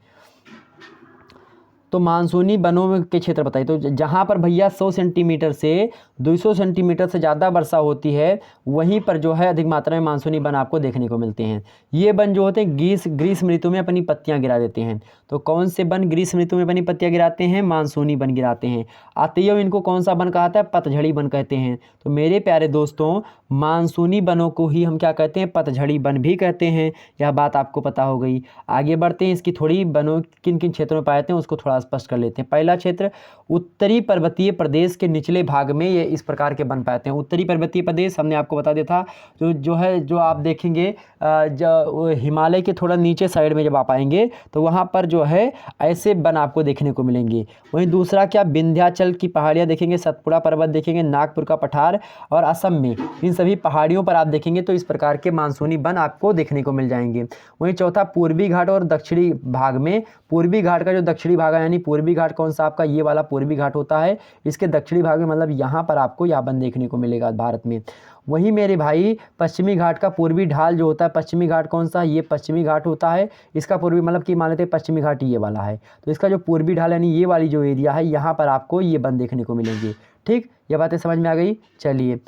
तो मानसूनी वनों के क्षेत्र बताइए। तो जहाँ पर भैया 100 सेंटीमीटर से 200 सेंटीमीटर से ज़्यादा वर्षा होती है, वहीं पर जो है अधिक मात्रा में मानसूनी वन आपको देखने को मिलते हैं। ये वन जो होते हैं ग्रीष्म ऋतु में अपनी पत्तियाँ गिरा देते हैं। तो कौन से वन ग्रीष्म ऋतु में अपनी पत्तियाँ गिराते हैं? मानसूनी वन गिराते हैं। आतियों इनको कौन सा वन कहता है? पतझड़ी वन कहते हैं। तो मेरे प्यारे दोस्तों, मानसूनी वनों को ही हम क्या कहते हैं? पतझड़ी वन भी कहते हैं। यह बात आपको पता हो गई। आगे बढ़ते हैं, इसकी थोड़ी वनों किन किन क्षेत्रों में पाए जाते हैं उसको थोड़ा स्पष्ट कर लेते हैं। पहला क्षेत्र, उत्तरी पर्वतीय प्रदेश के निचले भाग में ये इस प्रकार के वन पाते हैं। उत्तरी पर्वतीय प्रदेश हमने आपको बता दिया था, जो आप देखेंगे जो हिमालय के थोड़ा नीचे साइड में जब आप आएंगे तो वहाँ पर जो है ऐसे वन आपको देखने को मिलेंगे। वहीं दूसरा क्या, विंध्याचल की पहाड़ियाँ देखेंगे, सतपुड़ा पर्वत देखेंगे, नागपुर का पठार और असम में, इन सभी पहाड़ियों पर आप देखेंगे तो इस प्रकार के मानसूनी वन आपको देखने को मिल जाएंगे। वहीं चौथा, पूर्वी घाट और दक्षिणी भाग में, पूर्वी घाट का जो दक्षिणी भाग है, यानी पूर्वी घाट कौन सा आपका? ये वाला पूर्वी घाट होता है। इसके दक्षिणी भाग में मतलब यहाँ पर आपको यह वन देखने को मिलेगा भारत में। वहीं मेरे भाई पश्चिमी घाट का पूर्वी ढाल जो होता है, पश्चिमी घाट कौन सा? ये पश्चिमी घाट होता है। इसका पूर्वी मतलब कि मान लेते हैं पश्चिमी घाट ये वाला है, तो इसका जो पूर्वी ढाल यानी ये वाली जो एरिया है, यहाँ पर आपको ये वन देखने को मिलेंगे, ठीक। ये बातें समझ में आ गई? चलिए,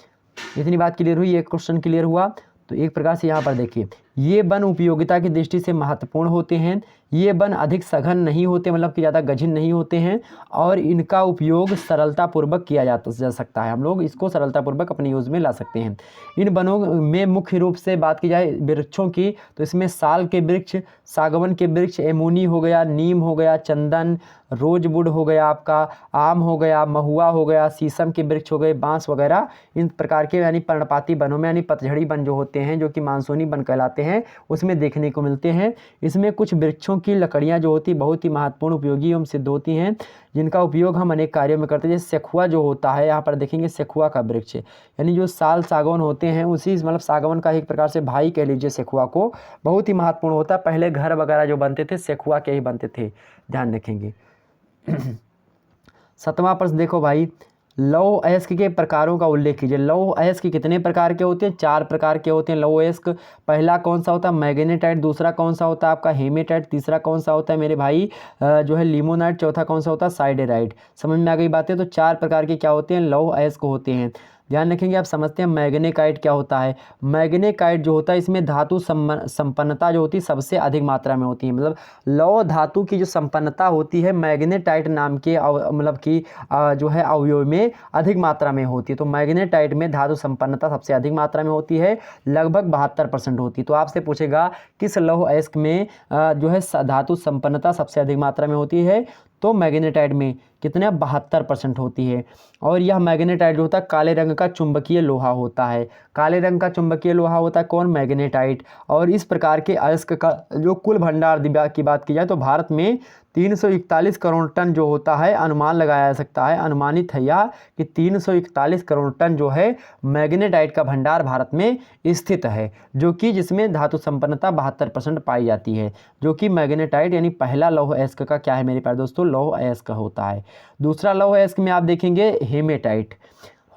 इतनी बात क्लियर हुई, एक क्वेश्चन क्लियर हुआ। तो एक प्रकार से यहाँ पर देखिए, ये वन उपयोगिता की दृष्टि से महत्वपूर्ण होते हैं। ये वन अधिक सघन नहीं होते, मतलब कि ज़्यादा गहन नहीं होते हैं, और इनका उपयोग सरलतापूर्वक किया जा सकता है। हम लोग इसको सरलतापूर्वक अपने यूज़ में ला सकते हैं। इन वनों में मुख्य रूप से बात की जाए वृक्षों की, तो इसमें साल के वृक्ष, सागवन के वृक्ष, एमोनी हो गया, नीम हो गया, चंदन, रोजवुड हो गया, आपका आम हो गया, महुआ हो गया, शीशम के वृक्ष हो गए, बांस वगैरह, इन प्रकार के यानी पर्णपाती वनों में, यानी पतझड़ी वन जो होते हैं, जो कि मानसूनी वन कहलाते हैं, उसमें देखने को मिलते हैं। इसमें कुछ वृक्षों की लकड़ियां जो होती बहुत ही महत्वपूर्ण उपयोगी एवं सिद्ध होती हैं, जिनका उपयोग हम अनेक कार्यों में करते हैं। जैसे सेखुआ जो होता है, यहाँ पर देखेंगे सेखुआ का वृक्ष, यानी जो साल सागवन होते हैं, उसी मतलब सागवन का एक प्रकार से भाई कह लीजिए सेखुआ को, बहुत ही महत्वपूर्ण होता है। पहले घर वगैरह जो बनते थे सेखुआ के ही बनते थे, ध्यान रखेंगे। 7वां प्रश्न देखो भाई, लौह अयस्क के प्रकारों का उल्लेख कीजिए। लौह अयस्क कितने प्रकार के होते हैं? 4 प्रकार के होते हैं लौह अयस्क। पहला कौन सा होता है? मैग्नेटाइट। दूसरा कौन सा होता है आपका? हेमेटाइट। तीसरा कौन सा होता है मेरे भाई? जो है लिमोनाइट। चौथा कौन सा होता है? साइडेराइट। समझ में आ गई बातें? तो 4 प्रकार के क्या होते हैं? लौह अयस्क होते हैं। ध्यान रखेंगे। आप समझते हैं मैग्नेटाइट क्या होता है। मैग्नेटाइट जो होता है इसमें धातु संपन्नता जो होती है सबसे अधिक मात्रा में होती है, मतलब लौह धातु की जो संपन्नता होती है मैग्नेटाइट नाम के मतलब कि जो है अवयव में अधिक मात्रा में होती है। तो मैग्नेटाइट में धातु संपन्नता सबसे अधिक मात्रा में होती है, लगभग 72% होती है। तो आपसे पूछेगा किस लौह अयस्क में जो है धातु संपन्नता सबसे अधिक मात्रा में होती है, तो मैग्नेटाइट में कितने 72% होती है। और यह मैग्नेटाइट जो होता है काले रंग का चुंबकीय लोहा होता है। काले रंग का चुंबकीय लोहा होता है कौन, मैग्नेटाइट। और इस प्रकार के अयस्क का जो कुल भंडार की बात की जाए तो भारत में 341 करोड़ टन जो होता है अनुमान लगाया जा सकता है, अनुमानित है यह कि 341 करोड़ टन जो है मैग्नेटाइट का भंडार भारत में स्थित है, जो कि जिसमें धातु संपन्नता 72% पाई जाती है, जो कि मैग्नेटाइट यानी पहला लौह अयस्क का क्या है मेरे प्यारे दोस्तों, लौह अयस्क होता है। दूसरा लौह अयस्क में आप देखेंगे haematite.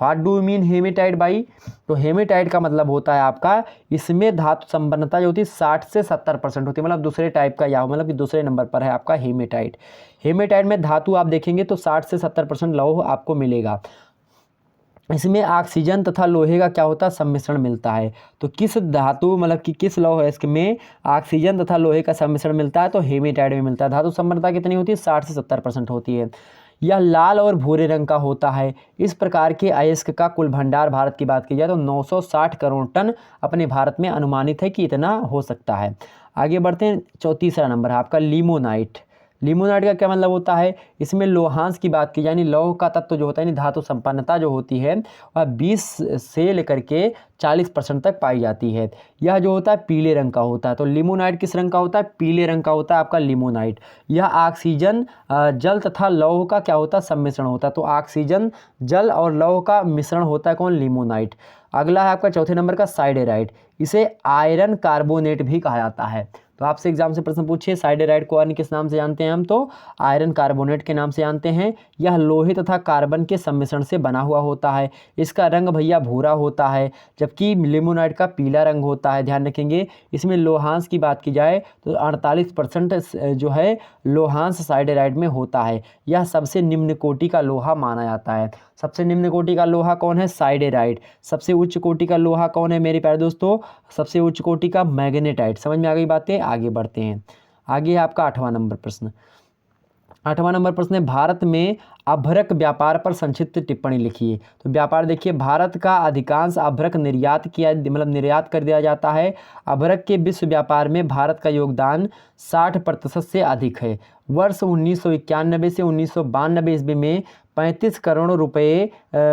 What do you mean haematite भाई, तो हेमेटाइट का मतलब होता है आपका इसमें धातु संपन्नता जो होती है 60 से 70% होती है, मतलब दूसरे टाइप का या मतलब कि दूसरे नंबर पर है आपका हेमेटाइट। हेमेटाइट में धातु आप देखेंगे तो 60 से 70% लौह आपको मिलेगा। इसमें ऑक्सीजन तथा लोहे का क्या होता है सम्मिश्रण मिलता है। तो किस धातु मतलब कि किस लौह अयस्क में ऑक्सीजन तथा लोहे का सम्मिश्रण मिलता है, तो हेमेटाइट में मिलता है। धातु संपन्नता कितनी होती है, 60 से 70% होती है। यह लाल और भूरे रंग का होता है। इस प्रकार के अयस्क का कुल भंडार भारत की बात की जाए तो 960 करोड़ टन अपने भारत में अनुमानित है कि इतना हो सकता है। आगे बढ़ते हैं, तीसरा नंबर है आपका लिमोनाइट। लिमोनाइट का क्या मतलब होता है, इसमें लोहांश की बात की यानी लौह का तत्व जो होता है यानी धातु संपन्नता जो होती है वह 20 से लेकर के 40% तक पाई जाती है। यह जो होता है पीले रंग का होता है। तो लिमोनाइट किस रंग का होता है, पीले रंग का होता है आपका लिमोनाइट। यह ऑक्सीजन जल तथा लौह का क्या होता है सम्मिश्रण होता है। तो ऑक्सीजन जल और लौह का मिश्रण होता है कौन, लिमोनाइट। अगला है आपका चौथे नंबर का साइडेराइट। इसे आयरन कार्बोनेट भी कहा जाता है। तो आपसे एग्जाम से प्रश्न पूछिए साइडेराइट को अन्य किस नाम से जानते हैं हम, तो आयरन कार्बोनेट के नाम से जानते हैं। यह लोहे तथा कार्बन के सम्मिश्रण से बना हुआ होता है। इसका रंग भैया भूरा होता है, जबकि लिमोनाइट का पीला रंग होता है। ध्यान रखेंगे। इसमें लोहांश की बात की जाए तो 48% जो है लोहांश साइडेराइट में होता है। यह सबसे निम्न कोटि का लोहा माना जाता है। सबसे निम्न कोटि का लोहा कौन है, साइडेराइट। सबसे उच्च कोटि का लोहा कौन है मेरे प्यारे दोस्तों, सबसे उच्च कोटि का मैग्नेटाइट। समझ में आ गई बातें, आगे बढ़ते हैं। आगे है आपका 8वां नंबर प्रश्न। 8वां नंबर प्रश्न है, भारत में अभ्रक व्यापार पर संक्षिप्त टिप्पणी लिखिए। तो व्यापार देखिए, भारत का अधिकांश अभ्रक निर्यात कर दिया जाता है। अभ्रक के विश्व व्यापार में भारत का योगदान 60% से अधिक है। वर्ष 1991 से 1992 ईस्वी में 35 करोड़ रुपए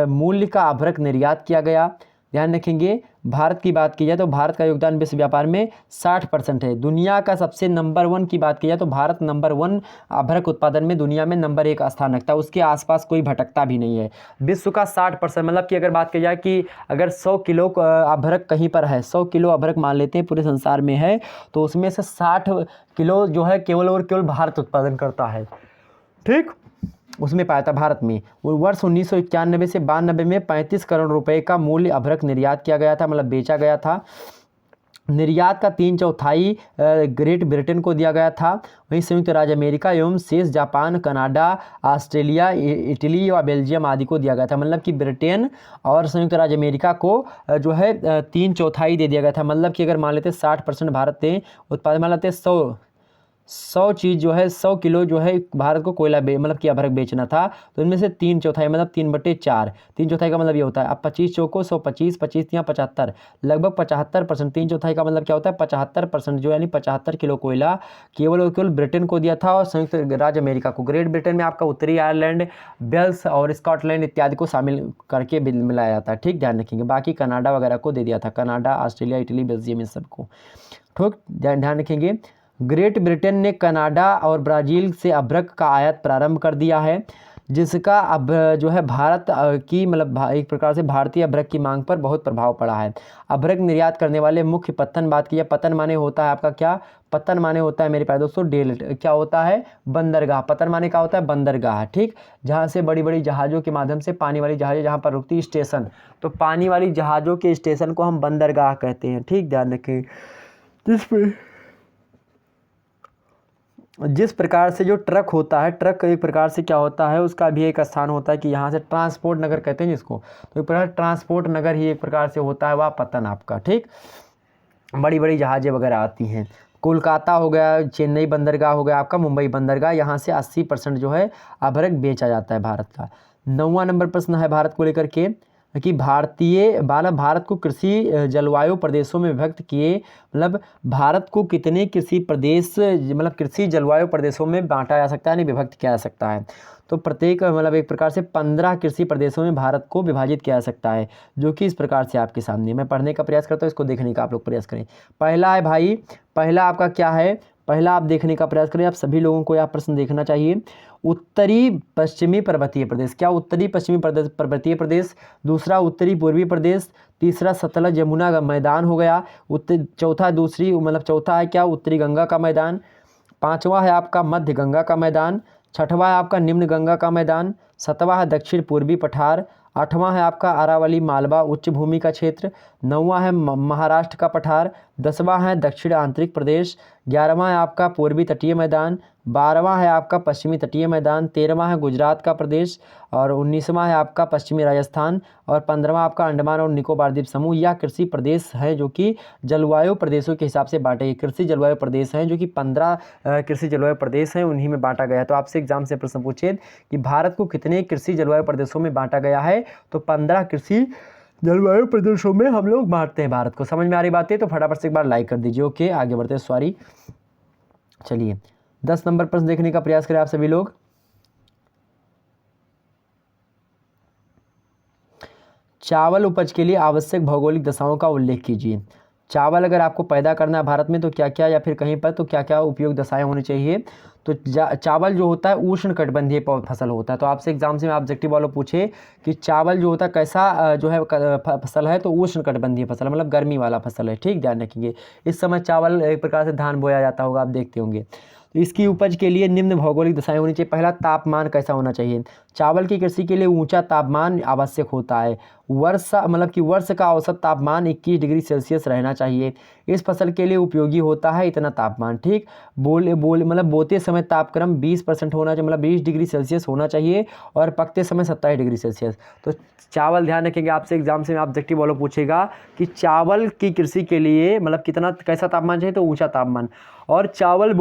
मूल्य का अभ्रक निर्यात किया गया। ध्यान रखेंगे। भारत की बात की जाए तो भारत का योगदान विश्व व्यापार में 60% है। दुनिया का सबसे नंबर 1 की बात की जाए तो भारत नंबर 1 अभ्रक उत्पादन में दुनिया में नंबर 1 स्थान रखता है। उसके आसपास कोई भटकता भी नहीं है। विश्व का 60% मतलब कि अगर बात की जाए कि अगर 100 किलो अभ्रक कहीं पर है, 100 किलो अभ्रक मान लेते हैं पूरे संसार में है, तो उसमें से 60 किलो जो है केवल और केवल भारत उत्पादन करता है। ठीक, उसमें पाया था भारत में। वर्ष 1991 से 92 में 35 करोड़ रुपए का मूल्य अभ्रक निर्यात किया गया था, मतलब बेचा गया था। निर्यात का 3/4 ग्रेट ब्रिटेन को दिया गया था। वहीं संयुक्त राज्य अमेरिका एवं शेष जापान, कनाडा, ऑस्ट्रेलिया, इटली और बेल्जियम आदि को दिया गया था। मतलब कि ब्रिटेन और संयुक्त राज्य अमेरिका को जो है 3/4 दे दिया गया था। मतलब कि अगर मान लेते 60% भारत थे उत्पादन, मान लेते 100 चीज़ जो है 100 किलो जो है भारत को कोयला मतलब कि अभ्रक बेचना था, तो इनमें से 3/4 मतलब 3/4, 3/4 का मतलब ये होता है। अब 25 चौको 125, 25 या 75, लगभग 75%। 3/4 का मतलब क्या होता है 75% जो यानी 75 किलो कोयला केवल और केवल ब्रिटेन को दिया था और संयुक्त राज्य अमेरिका को। ग्रेट ब्रिटेन में आपका उत्तरी आयरलैंड, वेल्स और स्कॉटलैंड इत्यादि को शामिल करके मिलाया जाता है। ठीक, ध्यान रखेंगे। बाकी कनाडा वगैरह को दे दिया था, कनाडा, ऑस्ट्रेलिया, इटली, बेल्जियम इन सबको। ठीक, ध्यान रखेंगे। ग्रेट ब्रिटेन ने कनाडा और ब्राज़ील से अभ्रक का आयात प्रारंभ कर दिया है, जिसका अब जो है भारत की मतलब एक प्रकार से भारतीय अभ्रक की मांग पर बहुत प्रभाव पड़ा है। अभ्रक निर्यात करने वाले मुख्य पत्तन बात की है, पत्तन माने होता है आपका क्या, पत्तन माने होता है मेरे प्यारे दोस्तों डेल क्या होता है, बंदरगाह। पत्तन माने क्या होता है, बंदरगाह। ठीक, जहाँ से बड़ी बड़ी जहाज़ों के माध्यम से पानी वाली जहाज़ें जहाँ पर रुकती, स्टेशन। तो पानी वाली जहाज़ों के स्टेशन को हम बंदरगाह कहते हैं। ठीक, ध्यान रखें। जिस पे जिस प्रकार से जो ट्रक होता है, ट्रक एक प्रकार से क्या होता है, उसका भी एक स्थान होता है कि यहाँ से ट्रांसपोर्ट नगर कहते हैं जिसको, तो एक प्रकार ट्रांसपोर्ट नगर ही एक प्रकार से होता है वह पतन आपका। ठीक, बड़ी बड़ी जहाज़ें वगैरह आती हैं। कोलकाता हो गया, चेन्नई बंदरगाह हो गया आपका, मुंबई बंदरगाह, यहाँ से 80% जो है अभ्रक बेचा जाता है भारत का। 9वां नंबर प्रश्न है भारत को लेकर के कि भारत को कृषि जलवायु प्रदेशों में विभक्त किए, मतलब भारत को कितने कृषि प्रदेश, मतलब कृषि जलवायु प्रदेशों में बांटा जा सकता है, नहीं विभक्त किया जा सकता है। तो प्रत्येक मतलब एक प्रकार से 15 कृषि प्रदेशों में भारत को विभाजित किया जा सकता है, जो कि इस प्रकार से आपके सामने मैं पढ़ने का प्रयास करता हूँ, इसको देखने का आप लोग प्रयास करें। पहला है भाई, पहला आपका क्या है, पहला आप देखने का प्रयास करें, आप सभी लोगों को यह प्रश्न देखना चाहिए। उत्तरी पश्चिमी पर्वतीय प्रदेश, क्या उत्तरी पश्चिमी पर्वतीय प्रदेश, दूसरा उत्तरी पूर्वी प्रदेश, तीसरा सतलज यमुना का मैदान हो गया, चौथा है क्या उत्तरी गंगा का मैदान, पांचवा है आपका मध्य गंगा का मैदान, छठवां है आपका निम्न गंगा का मैदान, सातवां है दक्षिण पूर्वी पठार, आठवां है आपका अरावली मालवा उच्च भूमि का क्षेत्र, नौवां है महाराष्ट्र का पठार, 10वां है दक्षिण आंतरिक प्रदेश, 11वां है आपका पूर्वी तटीय मैदान, 12वां है आपका पश्चिमी तटीय मैदान, 13वां है गुजरात का प्रदेश, और 19वां है आपका पश्चिमी राजस्थान, और 15वां आपका अंडमान और निकोबार द्वीप समूह। यह कृषि प्रदेश है जो कि जलवायु प्रदेशों के हिसाब से बांटे गए कृषि जलवायु प्रदेश हैं, जो कि 15 कृषि जलवायु प्रदेश हैं, उन्हीं में बांटा गया है। तो आपसे एग्जाम से प्रश्न पूछे कि भारत को कितने कृषि जलवायु प्रदेशों में बांटा गया है, तो 15 कृषि जलवायु प्रदेशों में हम लोग बांटते हैं भारत को। समझ में आ रही बात है तो फटाफट से एक बार लाइक कर दीजिए। ओके, आगे बढ़ते हैं, सॉरी। चलिए 10 नंबर प्रश्न देखने का प्रयास करें आप सभी लोग। चावल उपज के लिए आवश्यक भौगोलिक दशाओं का उल्लेख कीजिए। चावल अगर आपको पैदा करना है भारत में तो क्या क्या, या फिर कहीं पर तो क्या क्या उपयोग दशाएं होनी चाहिए। तो चावल जो होता है उष्ण कटिबंधीय फसल होता है। तो आपसे एग्जाम से ऑब्जेक्टिव वालों पूछे कि चावल जो होता है कैसा जो है फसल है, तो उष्ण कटिबंधीय फसल, मतलब गर्मी वाला फसल है। ठीक, ध्यान रखेंगे। इस समय चावल एक प्रकार से धान बोया जाता होगा, आप देखते होंगे। तो इसकी उपज के लिए निम्न भौगोलिक दशाएं होनी चाहिए। पहला, तापमान कैसा होना चाहिए। चावल की कृषि के लिए ऊंचा तापमान आवश्यक होता है। वर्ष का औसत तापमान 21 डिग्री सेल्सियस रहना चाहिए। इस फसल के लिए उपयोगी होता है इतना तापमान। ठीक, बोते समय तापक्रम 20% होना चाहिए, मतलब 20 डिग्री सेल्सियस होना चाहिए, और पकते समय 27 डिग्री सेल्सियस। तो चावल ध्यान रखेंगे, आपसे एग्जाम से ऑब्जेक्टिव वालों पूछेगा कि चावल की कृषि के लिए मतलब कितना कैसा तापमान चाहिए, तो ऊंचा तापमान। और चावल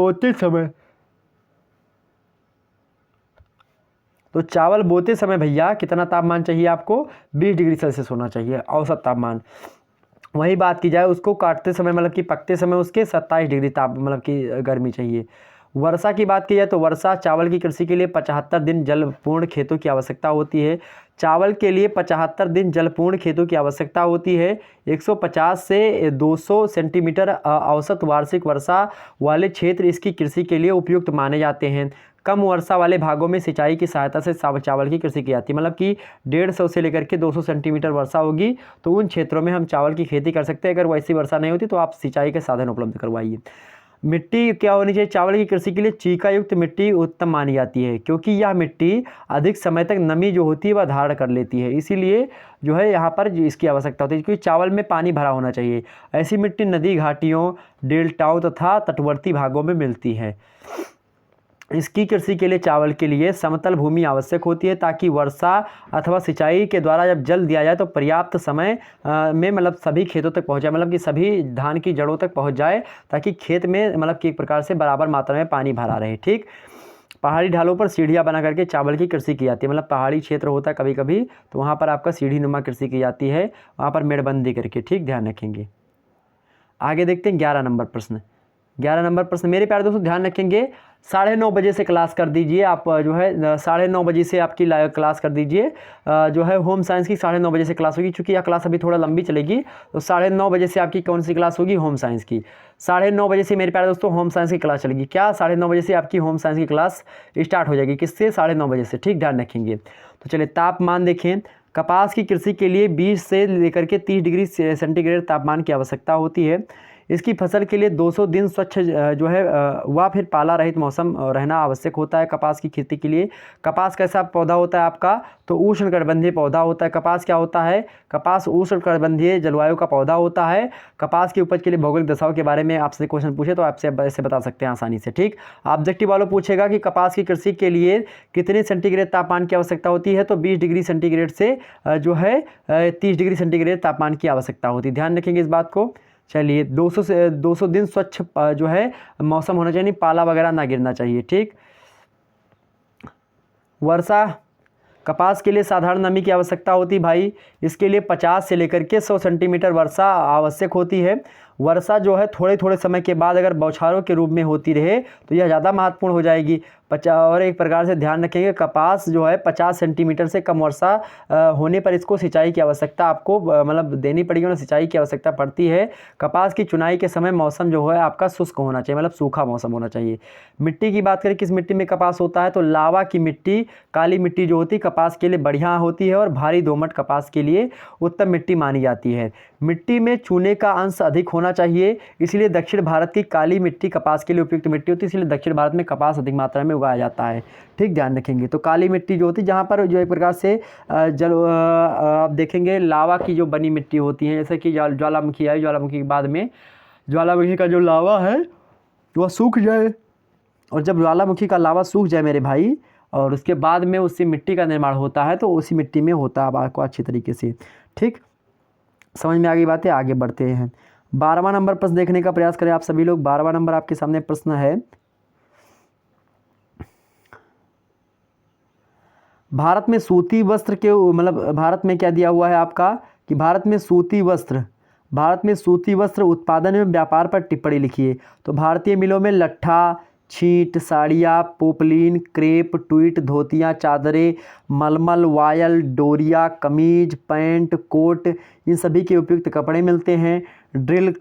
बोते समय भैया कितना तापमान चाहिए आपको, 20 डिग्री सेल्सियस होना चाहिए औसत तापमान। वही बात की जाए उसको काटते समय मतलब कि पकते समय उसके 27 डिग्री मतलब कि गर्मी चाहिए। वर्षा की बात की जाए तो वर्षा चावल की कृषि के लिए 75 दिन जलपूर्ण खेतों की आवश्यकता होती है। चावल के लिए 75 दिन जलपूर्ण खेतों की आवश्यकता होती है। 150 से 200 सेंटीमीटर औसत वार्षिक वर्षा वाले क्षेत्र इसकी कृषि के लिए उपयुक्त माने जाते हैं। कम वर्षा वाले भागों में सिंचाई की सहायता से चावल की कृषि की जाती है, मतलब कि 150 से लेकर के 200 सेंटीमीटर वर्षा होगी तो उन क्षेत्रों में हम चावल की खेती कर सकते हैं। अगर वैसी वर्षा नहीं होती तो आप सिंचाई के साधन उपलब्ध करवाइए। मिट्टी क्या होनी चाहिए चावल की कृषि के लिए, चीका युक्त मिट्टी उत्तम मानी जाती है, क्योंकि यह मिट्टी अधिक समय तक नमी जो होती है वह धारण कर लेती है, इसीलिए जो है यहाँ पर इसकी आवश्यकता होती है, क्योंकि चावल में पानी भरा होना चाहिए। ऐसी मिट्टी नदी घाटियों, डेल्टाओं तथा तटवर्ती भागों में मिलती है। इसकी कृषि के लिए चावल के लिए समतल भूमि आवश्यक होती है, ताकि वर्षा अथवा सिंचाई के द्वारा जब जल दिया जाए तो पर्याप्त समय में मतलब सभी खेतों तक पहुंच जाए, मतलब कि सभी धान की जड़ों तक पहुंच जाए, ताकि खेत में मतलब कि एक प्रकार से बराबर मात्रा में पानी भरा रहे। ठीक, पहाड़ी ढालों पर सीढ़ियाँ बना करके चावल की कृषि की जाती है, मतलब पहाड़ी क्षेत्र होता है कभी कभी तो वहाँ पर आपका सीढ़ी नुमा कृषि की जाती है, वहाँ पर मेड़बंदी करके। ठीक, ध्यान रखेंगे। आगे देखते हैं 11 नंबर प्रश्न। 11 नंबर प्रश्न मेरे प्यारे दोस्तों ध्यान रखेंगे, 9:30 बजे से क्लास कर दीजिए आप, जो है 9:30 बजे से आपकी लाइव क्लास कर दीजिए, जो है होम साइंस की 9:30 बजे से क्लास होगी। चूँकि यह क्लास अभी थोड़ा लंबी चलेगी तो 9:30 बजे से आपकी कौन सी क्लास होगी, होम साइंस की। 9:30 बजे से मेरे प्यारे दोस्तों होम साइंस की क्लास चलेगी। क्या 9:30 बजे से आपकी होम साइंस की क्लास स्टार्ट हो जाएगी, किससे, 9:30 बजे से। ठीक, ध्यान रखेंगे। तो चलिए तापमान देखें, कपास की कृषि के लिए 20 से लेकर के 30 डिग्री सेंटीग्रेड तापमान की आवश्यकता होती है। इसकी फसल के लिए 200 दिन स्वच्छ जो है व फिर पाला रहित मौसम रहना आवश्यक होता है कपास की खेती के लिए। कपास कैसा पौधा होता है आपका, तो उष्णकटिबंधीय पौधा होता है। कपास क्या होता है, कपास उष्णकटिबंधीय जलवायु का पौधा होता है। कपास की उपज के लिए भौगोलिक दशाओं के बारे में आपसे क्वेश्चन पूछे तो आपसे ऐसे बता सकते हैं आसानी से। ठीक, ऑब्जेक्टिव वालों पूछेगा कि कपास की कृषि के लिए कितने सेंटीग्रेड तापमान की आवश्यकता होती है, तो 20 डिग्री सेंटीग्रेड से जो है 30 डिग्री सेंटीग्रेड तापमान की आवश्यकता होती है। ध्यान रखेंगे इस बात को। चलिए 200 दिन स्वच्छ जो है मौसम होना चाहिए, पाला वगैरह ना गिरना चाहिए। ठीक, वर्षा, कपास के लिए साधारण नमी की आवश्यकता होती भाई। इसके लिए 50 से लेकर के 100 सेंटीमीटर वर्षा आवश्यक होती है। वर्षा जो है थोड़े थोड़े समय के बाद अगर बौछारों के रूप में होती रहे तो यह ज़्यादा महत्वपूर्ण हो जाएगी। और एक प्रकार से ध्यान रखेंगे कपास जो है 50 सेंटीमीटर से कम वर्षा होने पर इसको सिंचाई की आवश्यकता आपको मतलब देनी पड़ेगी, और सिंचाई की आवश्यकता पड़ती है। कपास की चुनाई के समय मौसम जो है आपका शुष्क होना चाहिए, मतलब सूखा मौसम होना चाहिए। मिट्टी की बात करें, किस मिट्टी में कपास होता है, तो लावा की मिट्टी, काली मिट्टी जो होती है कपास के लिए बढ़िया होती है, और भारी दोमट कपास के लिए उत्तम मिट्टी मानी जाती है। मिट्टी में चूने का अंश अधिक होना चाहिए, इसलिए दक्षिण भारत की काली मिट्टी कपास के लिए उपयुक्त मिट्टी होती है, इसलिए दक्षिण भारत में कपास अधिक मात्रा में उगाया जाता है। ठीक, ध्यान रखेंगे। तो काली मिट्टी जो होती है जहाँ पर जो एक प्रकार से आप देखेंगे लावा की जो बनी मिट्टी होती है, जैसे कि ज्वालामुखी है, ज्वालामुखी के बाद में ज्वालामुखी का जो लावा है वह सूख जाए, और जब ज्वालामुखी का लावा सूख जाए मेरे भाई, और उसके बाद में उससे मिट्टी का निर्माण होता है, तो उसी मिट्टी में होता है आपको अच्छी तरीके से। ठीक, समझ में आ गई बातें, आगे बढ़ते हैं। 12वां नंबर प्रश्न देखने का प्रयास करें आप सभी लोग। 12वां नंबर आपके सामने प्रश्न है, भारत में सूती वस्त्र के मतलब भारत में क्या दिया हुआ है आपका कि भारत में सूती वस्त्र उत्पादन एवं व्यापार पर टिप्पणी लिखिए। तो भारतीय मिलों में लट्ठा, छींट, साड़ियाँ, पोपलीन, क्रेप, ट्वीट, धोतियाँ, चादरें, मलमल, वायल, डोरिया, कमीज, पैंट, कोट, इन सभी के उपयुक्त कपड़े मिलते हैं। ड्रिल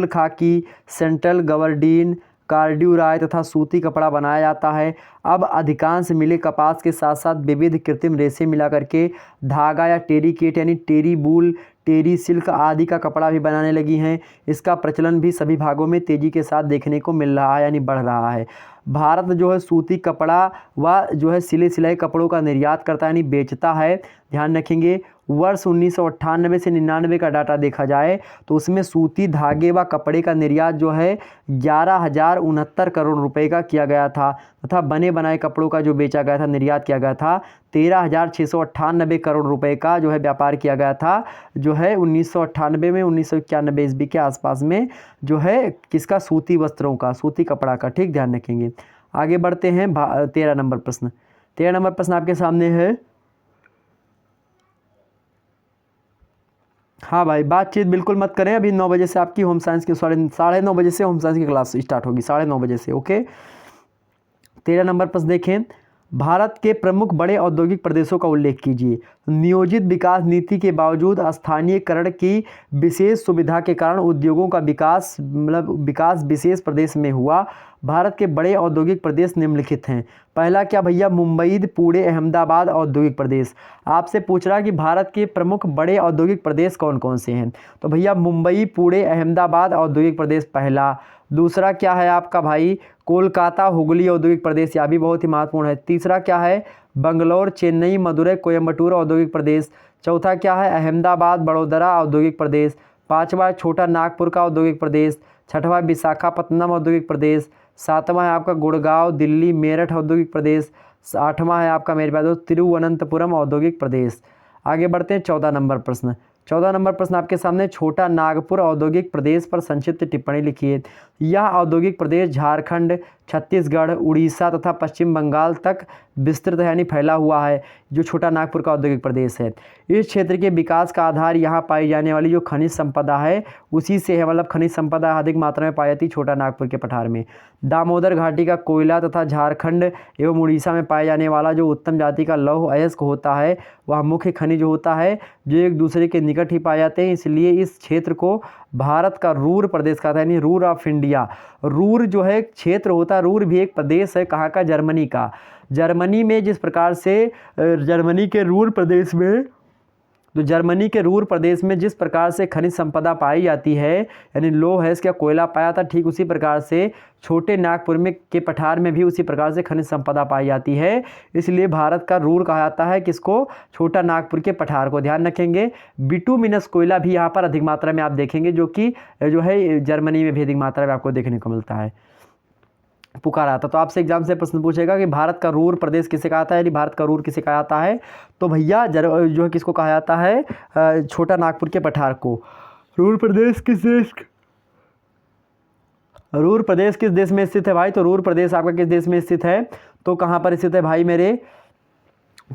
खाकी, सेंट्रल गवर्डीन, कार्ड्यूराय तथा सूती कपड़ा बनाया जाता है। अब अधिकांश मिलें कपास के साथ साथ विविध कृत्रिम रेशे मिला करके धागा या टेरिकेट यानी टेरी बूल, टेरी सिल्क आदि का कपड़ा भी बनाने लगी हैं। इसका प्रचलन भी सभी भागों में तेज़ी के साथ देखने को मिल रहा है, यानी बढ़ रहा है। भारत जो है सूती कपड़ा व जो है सिले सिलाई कपड़ों का निर्यात करता है, यानी बेचता है। ध्यान रखेंगे, वर्ष 1998 से 99 का डाटा देखा जाए तो उसमें सूती धागे व कपड़े का निर्यात जो है 11,069 करोड़ रुपए का किया गया था, तथा बने बनाए कपड़ों का जो बेचा गया था, निर्यात किया गया था 13,698 करोड़ रुपए का जो है व्यापार किया गया था, जो है 1998 में 1991 ईस्वी के आसपास में, जो है किसका, सूती वस्त्रों का, सूती कपड़ा का। ठीक, ध्यान रखेंगे। आगे बढ़ते हैं। 13 नंबर प्रश्न। 13 नंबर प्रश्न आपके सामने है, हाँ भाई बातचीत बिल्कुल मत करें, अभी 9 बजे से आपकी होम साइंस की 9:30 बजे से होम साइंस की क्लास स्टार्ट होगी, 9:30 बजे से। ओके, 13 नंबर प्रश्न देखें, भारत के प्रमुख बड़े औद्योगिक प्रदेशों का उल्लेख कीजिए। नियोजित विकास नीति के बावजूद स्थानीयकरण की विशेष सुविधा के कारण उद्योगों का विकास विशेष प्रदेश में हुआ। भारत के बड़े औद्योगिक प्रदेश निम्नलिखित हैं। पहला क्या भैया, मुंबई, पुणे, अहमदाबाद औद्योगिक प्रदेश। आपसे पूछ रहा है कि भारत के प्रमुख बड़े औद्योगिक प्रदेश कौन कौन से हैं, तो भैया मुंबई, पुणे, अहमदाबाद औद्योगिक प्रदेश पहला। दूसरा क्या है आपका भाई, कोलकाता, हुगली औद्योगिक प्रदेश, यह भी बहुत ही महत्वपूर्ण है। तीसरा क्या है, बंगलौर, चेन्नई, मदुरई, कोयम्बटूर औद्योगिक प्रदेश। चौथा क्या है, अहमदाबाद, बड़ोदरा औद्योगिक प्रदेश। पाँचवा छोटा नागपुर का औद्योगिक प्रदेश। छठवां विशाखापत्तनम औद्योगिक प्रदेश। सातवां है आपका गुड़गांव, दिल्ली, मेरठ औद्योगिक प्रदेश। आठवां है आपका मेरे पास तिरुवनंतपुरम औद्योगिक प्रदेश। आगे बढ़ते हैं 14 नंबर प्रश्न। 14 नंबर प्रश्न आपके सामने, छोटा नागपुर औद्योगिक प्रदेश पर संक्षिप्त टिप्पणी लिखिए। यह औद्योगिक प्रदेश झारखंड, छत्तीसगढ़, उड़ीसा तथा पश्चिम बंगाल तक विस्तृत यानी फैला हुआ है, जो छोटा नागपुर का औद्योगिक प्रदेश है। इस क्षेत्र के विकास का आधार यहाँ पाई जाने वाली जो खनिज संपदा है उसी से है, मतलब खनिज संपदा अधिक मात्रा में पाई जाती है छोटा नागपुर के पठार में। दामोदर घाटी का कोयला तथा झारखंड एवं उड़ीसा में पाए जाने वाला जो उत्तम जाति का लौह अयस्क होता है वह मुख्य खनिज होता है, जो एक दूसरे के निकट ही पाए जाते हैं। इसलिए इस क्षेत्र को भारत का रूर प्रदेश कहा था, यानी रूर ऑफ इंडिया। रूर जो है क्षेत्र होता है, रूर भी एक प्रदेश है, कहाँ का, जर्मनी का। जर्मनी में जिस प्रकार से जर्मनी के रूर प्रदेश में तो जर्मनी के रूर प्रदेश में जिस प्रकार से खनिज संपदा पाई जाती है, यानी लो हैश का कोयला पाया था, ठीक उसी प्रकार से छोटे नागपुर में के पठार में भी उसी प्रकार से खनिज संपदा पाई जाती है। इसलिए भारत का रूर कहा जाता है किसको? छोटा नागपुर के पठार को। ध्यान रखेंगे। बिटुमिनस कोयला भी यहाँ पर अधिक मात्रा में आप देखेंगे, जो कि जो है जर्मनी में भी अधिक मात्रा में आपको देखने को मिलता है, पुकारा था। तो आपसे एग्जाम से प्रश्न पूछेगा कि भारत का रूर प्रदेश किसे कहा जाता है, यानी भारत का रूर किसे कहा जाता है? तो भैया जो है किसको कहा जाता है? छोटा नागपुर के पठार को। रूर प्रदेश किस देश में स्थित है भाई? तो रूर प्रदेश आपका किस देश में स्थित है? तो कहाँ पर स्थित है भाई मेरे?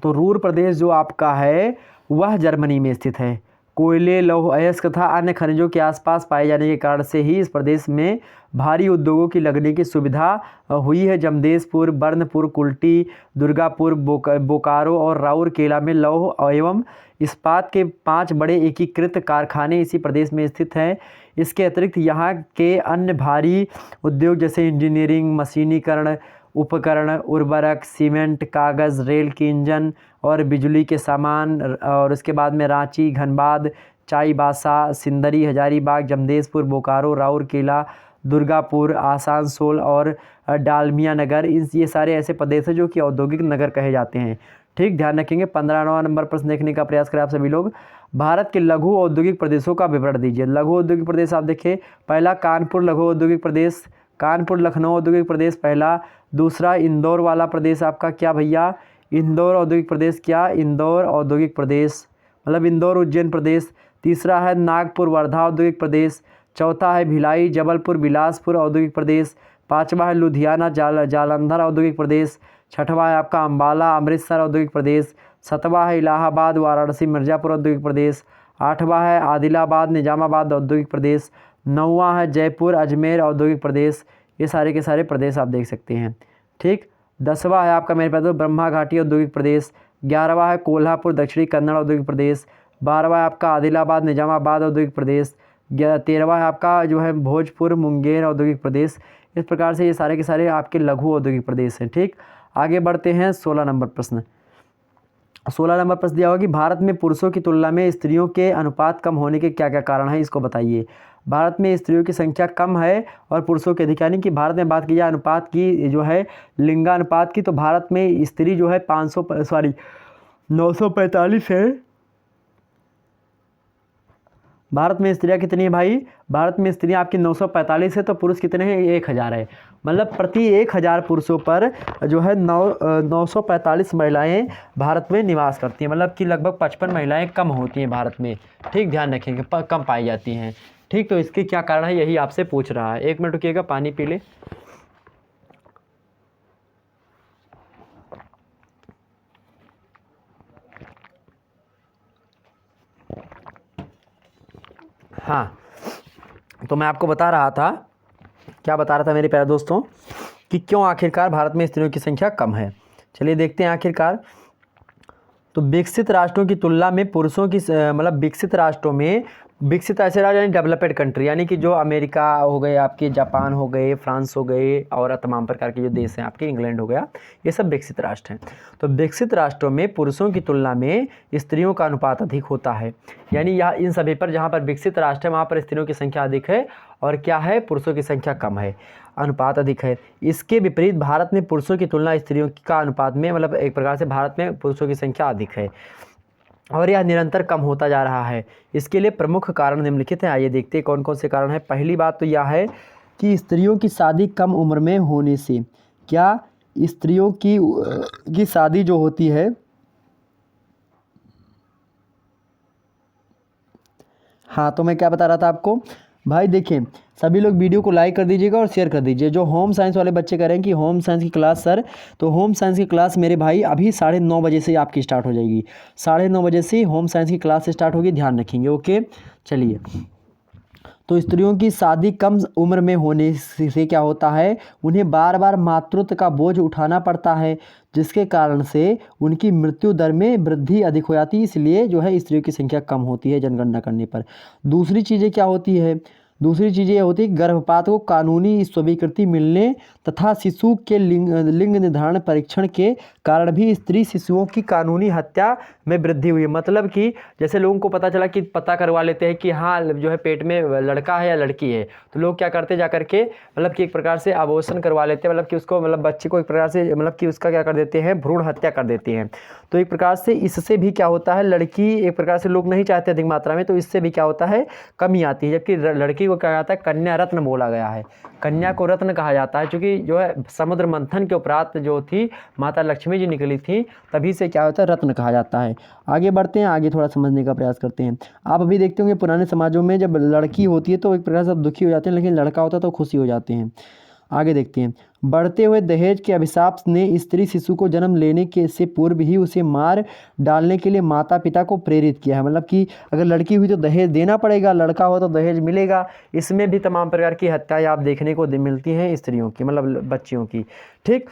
तो रूर प्रदेश जो आपका है वह जर्मनी में स्थित है। कोयले, लौह अयस्क तथा अन्य खनिजों के आसपास पाए जाने के कारण से ही इस प्रदेश में भारी उद्योगों की लगने की सुविधा हुई है। जमशेदपुर, बर्नपुर, कुल्टी, दुर्गापुर, बोकारो और राउरकेला में लौह एवं इस्पात के 5 बड़े एकीकृत कारखाने इसी प्रदेश में स्थित हैं। इसके अतिरिक्त यहाँ के अन्य भारी उद्योग जैसे इंजीनियरिंग, मशीनीकरण उपकरण, उर्वरक, सीमेंट, कागज़, रेल के इंजन और बिजली के सामान, और उसके बाद में रांची, धनबाद, चाईबासा, सिंदरी, हजारीबाग, जमशेदपुर, बोकारो, राउरकेला, दुर्गापुर, आसनसोल और डालमिया नगर, ये सारे ऐसे प्रदेश हैं जो कि औद्योगिक नगर कहे जाते हैं। ठीक, ध्यान रखेंगे। 15वां नंबर प्रश्न देखने का प्रयास करें आप सभी लोग। भारत के लघु औद्योगिक प्रदेशों का विवरण दीजिए। लघु औद्योगिक प्रदेश आप देखिए, पहला कानपुर लघु औद्योगिक प्रदेश, कानपुर लखनऊ औद्योगिक प्रदेश पहला। दूसरा इंदौर वाला प्रदेश आपका क्या भैया? इंदौर औद्योगिक प्रदेश, क्या? इंदौर औद्योगिक प्रदेश मतलब इंदौर उज्जैन प्रदेश। तीसरा है नागपुर वर्धा औद्योगिक प्रदेश। चौथा है भिलाई जबलपुर बिलासपुर औद्योगिक प्रदेश। पाँचवा है लुधियाना जालंधर औद्योगिक प्रदेश। छठवां है आपका अम्बाला अमृतसर औद्योगिक प्रदेश। सातवां है इलाहाबाद वाराणसी मिर्ज़ापुर औद्योगिक प्रदेश। आठवां है आदिलाबाद निजामाबाद औद्योगिक प्रदेश। नौवां है जयपुर अजमेर औद्योगिक प्रदेश। ये सारे के सारे प्रदेश आप देख सकते हैं। ठीक, 10वां है आपका मेरे पास ब्रह्मा घाटी औद्योगिक प्रदेश। 11वां है कोल्हापुर दक्षिणी कन्नड़ औद्योगिक प्रदेश। 12वां है आपका आदिलाबाद निजामाबाद औद्योगिक प्रदेश। 13वां है आपका जो है भोजपुर मुंगेर औद्योगिक प्रदेश। इस प्रकार से ये सारे के सारे आपके लघु औद्योगिक प्रदेश हैं। ठीक, आगे बढ़ते हैं। 16 नंबर प्रश्न। 16 नंबर प्रश्न दिया होगा कि भारत में पुरुषों की तुलना में स्त्रियों के अनुपात कम होने के क्या क्या कारण हैं, इसको बताइए। भारत में स्त्रियों की संख्या कम है और पुरुषों की अधिक, यानी कि भारत में बात की जाए अनुपात की जो है लिंगानुपात की, तो भारत में स्त्री जो है 945 है। भारत में स्त्रियाँ कितनी है भाई? भारत में स्त्रियाँ आपकी 945 है, तो पुरुष कितने हैं? 1000 है। मतलब प्रति 1000 पुरुषों पर जो है 945 महिलाएं भारत में निवास करती हैं। मतलब कि लगभग 55 महिलाएं कम होती हैं भारत में। ठीक, ध्यान रखेंगे, कम पाई जाती हैं। ठीक, तो इसके क्या कारण है यही आपसे पूछ रहा है। 1 मिनट रुकिएगा, पानी पी ले। हाँ, तो मैं आपको बता रहा था, क्या बता रहा था मेरे प्यारे दोस्तों, कि क्यों आखिरकार भारत में स्त्रियों की संख्या कम है। चलिए देखते हैं आखिरकार। तो विकसित राष्ट्रों की तुलना में पुरुषों की मतलब विकसित राष्ट्रों में, विकसित ऐसे राज्य यानी डेवलप्ड कंट्री, यानी कि जो अमेरिका हो गए आपके, जापान हो गए, फ्रांस हो गए और तमाम प्रकार के जो देश हैं आपके, इंग्लैंड हो गया, ये सब विकसित राष्ट्र हैं। तो विकसित राष्ट्रों में पुरुषों की तुलना में स्त्रियों का अनुपात अधिक होता है। यानी यह इन सभी पर जहाँ पर विकसित राष्ट्र है वहाँ पर स्त्रियों की संख्या अधिक है और क्या है, पुरुषों की संख्या कम है, अनुपात अधिक है। इसके विपरीत भारत में पुरुषों की तुलना स्त्रियों का अनुपात में, मतलब एक प्रकार से भारत में पुरुषों की संख्या अधिक है और यह निरंतर कम होता जा रहा है। इसके लिए प्रमुख कारण निम्नलिखित हैं। आइए देखते हैं कौन कौन से कारण हैं। पहली बात तो यह है कि स्त्रियों की शादी कम उम्र में होने से, क्या स्त्रियों की शादी जो होती है, हाँ, तो मैं क्या बता रहा था आपको भाई, देखिए सभी लोग वीडियो को लाइक कर दीजिएगा और शेयर कर दीजिए। जो होम साइंस वाले बच्चे कह रहे हैं कि होम साइंस की क्लास सर, तो होम साइंस की क्लास मेरे भाई अभी 9:30 बजे से आपकी स्टार्ट हो जाएगी। 9:30 बजे से होम साइंस की क्लास स्टार्ट होगी, ध्यान रखेंगे। ओके, चलिए। तो स्त्रियों की शादी कम उम्र में होने से क्या होता है, उन्हें बार बार मातृत्व का बोझ उठाना पड़ता है, जिसके कारण से उनकी मृत्यु दर में वृद्धि अधिक हो जाती है। इसलिए जो है स्त्रियों की संख्या कम होती है जनगणना करने पर। दूसरी चीज़ें क्या होती है, दूसरी चीज़ ये होती है गर्भपात को कानूनी स्वीकृति मिलने तथा शिशु के लिंग निर्धारण परीक्षण के कारण भी स्त्री शिशुओं की कानूनी हत्या में वृद्धि हुई है। मतलब कि जैसे लोगों को पता चला कि पता करवा लेते हैं कि हाँ जो है पेट में लड़का है या लड़की है, तो लोग क्या करते जा करके मतलब कि एक प्रकार से अबॉर्शन करवा लेते हैं, मतलब कि उसको मतलब बच्चे को एक प्रकार से मतलब कि उसका क्या कर देते हैं, भ्रूण हत्या कर देते हैं। तो एक प्रकार से इससे भी क्या होता है, लड़की एक प्रकार से लोग नहीं चाहते अधिक मात्रा में, तो इससे भी क्या होता है, कमी आती है। जबकि लड़की को क्या जाता है, कन्या रत्न बोला गया है, कन्या को रत्न कहा जाता है, क्योंकि जो है समुद्र मंथन के उपरांत जो थी माता लक्ष्मी जी निकली थी, तभी से क्या होता है, रत्न कहा जाता है। आगे बढ़ते हैं, आगे थोड़ा समझने का प्रयास करते हैं। आप अभी देखते होंगे पुराने समाजों में जब लड़की होती है तो एक प्रकार से दुखी हो जाते हैं, लेकिन लड़का होता है तो खुशी हो जाते हैं। आगे देखते हैं, बढ़ते हुए दहेज के अभिशाप ने स्त्री शिशु को जन्म लेने के से पूर्व ही उसे मार डालने के लिए माता पिता को प्रेरित किया है। मतलब कि अगर लड़की हुई तो दहेज देना पड़ेगा, लड़का हो तो दहेज मिलेगा। इसमें भी तमाम प्रकार की हत्याएं आप देखने को मिलती हैं स्त्रियों की, मतलब बच्चियों की। ठीक,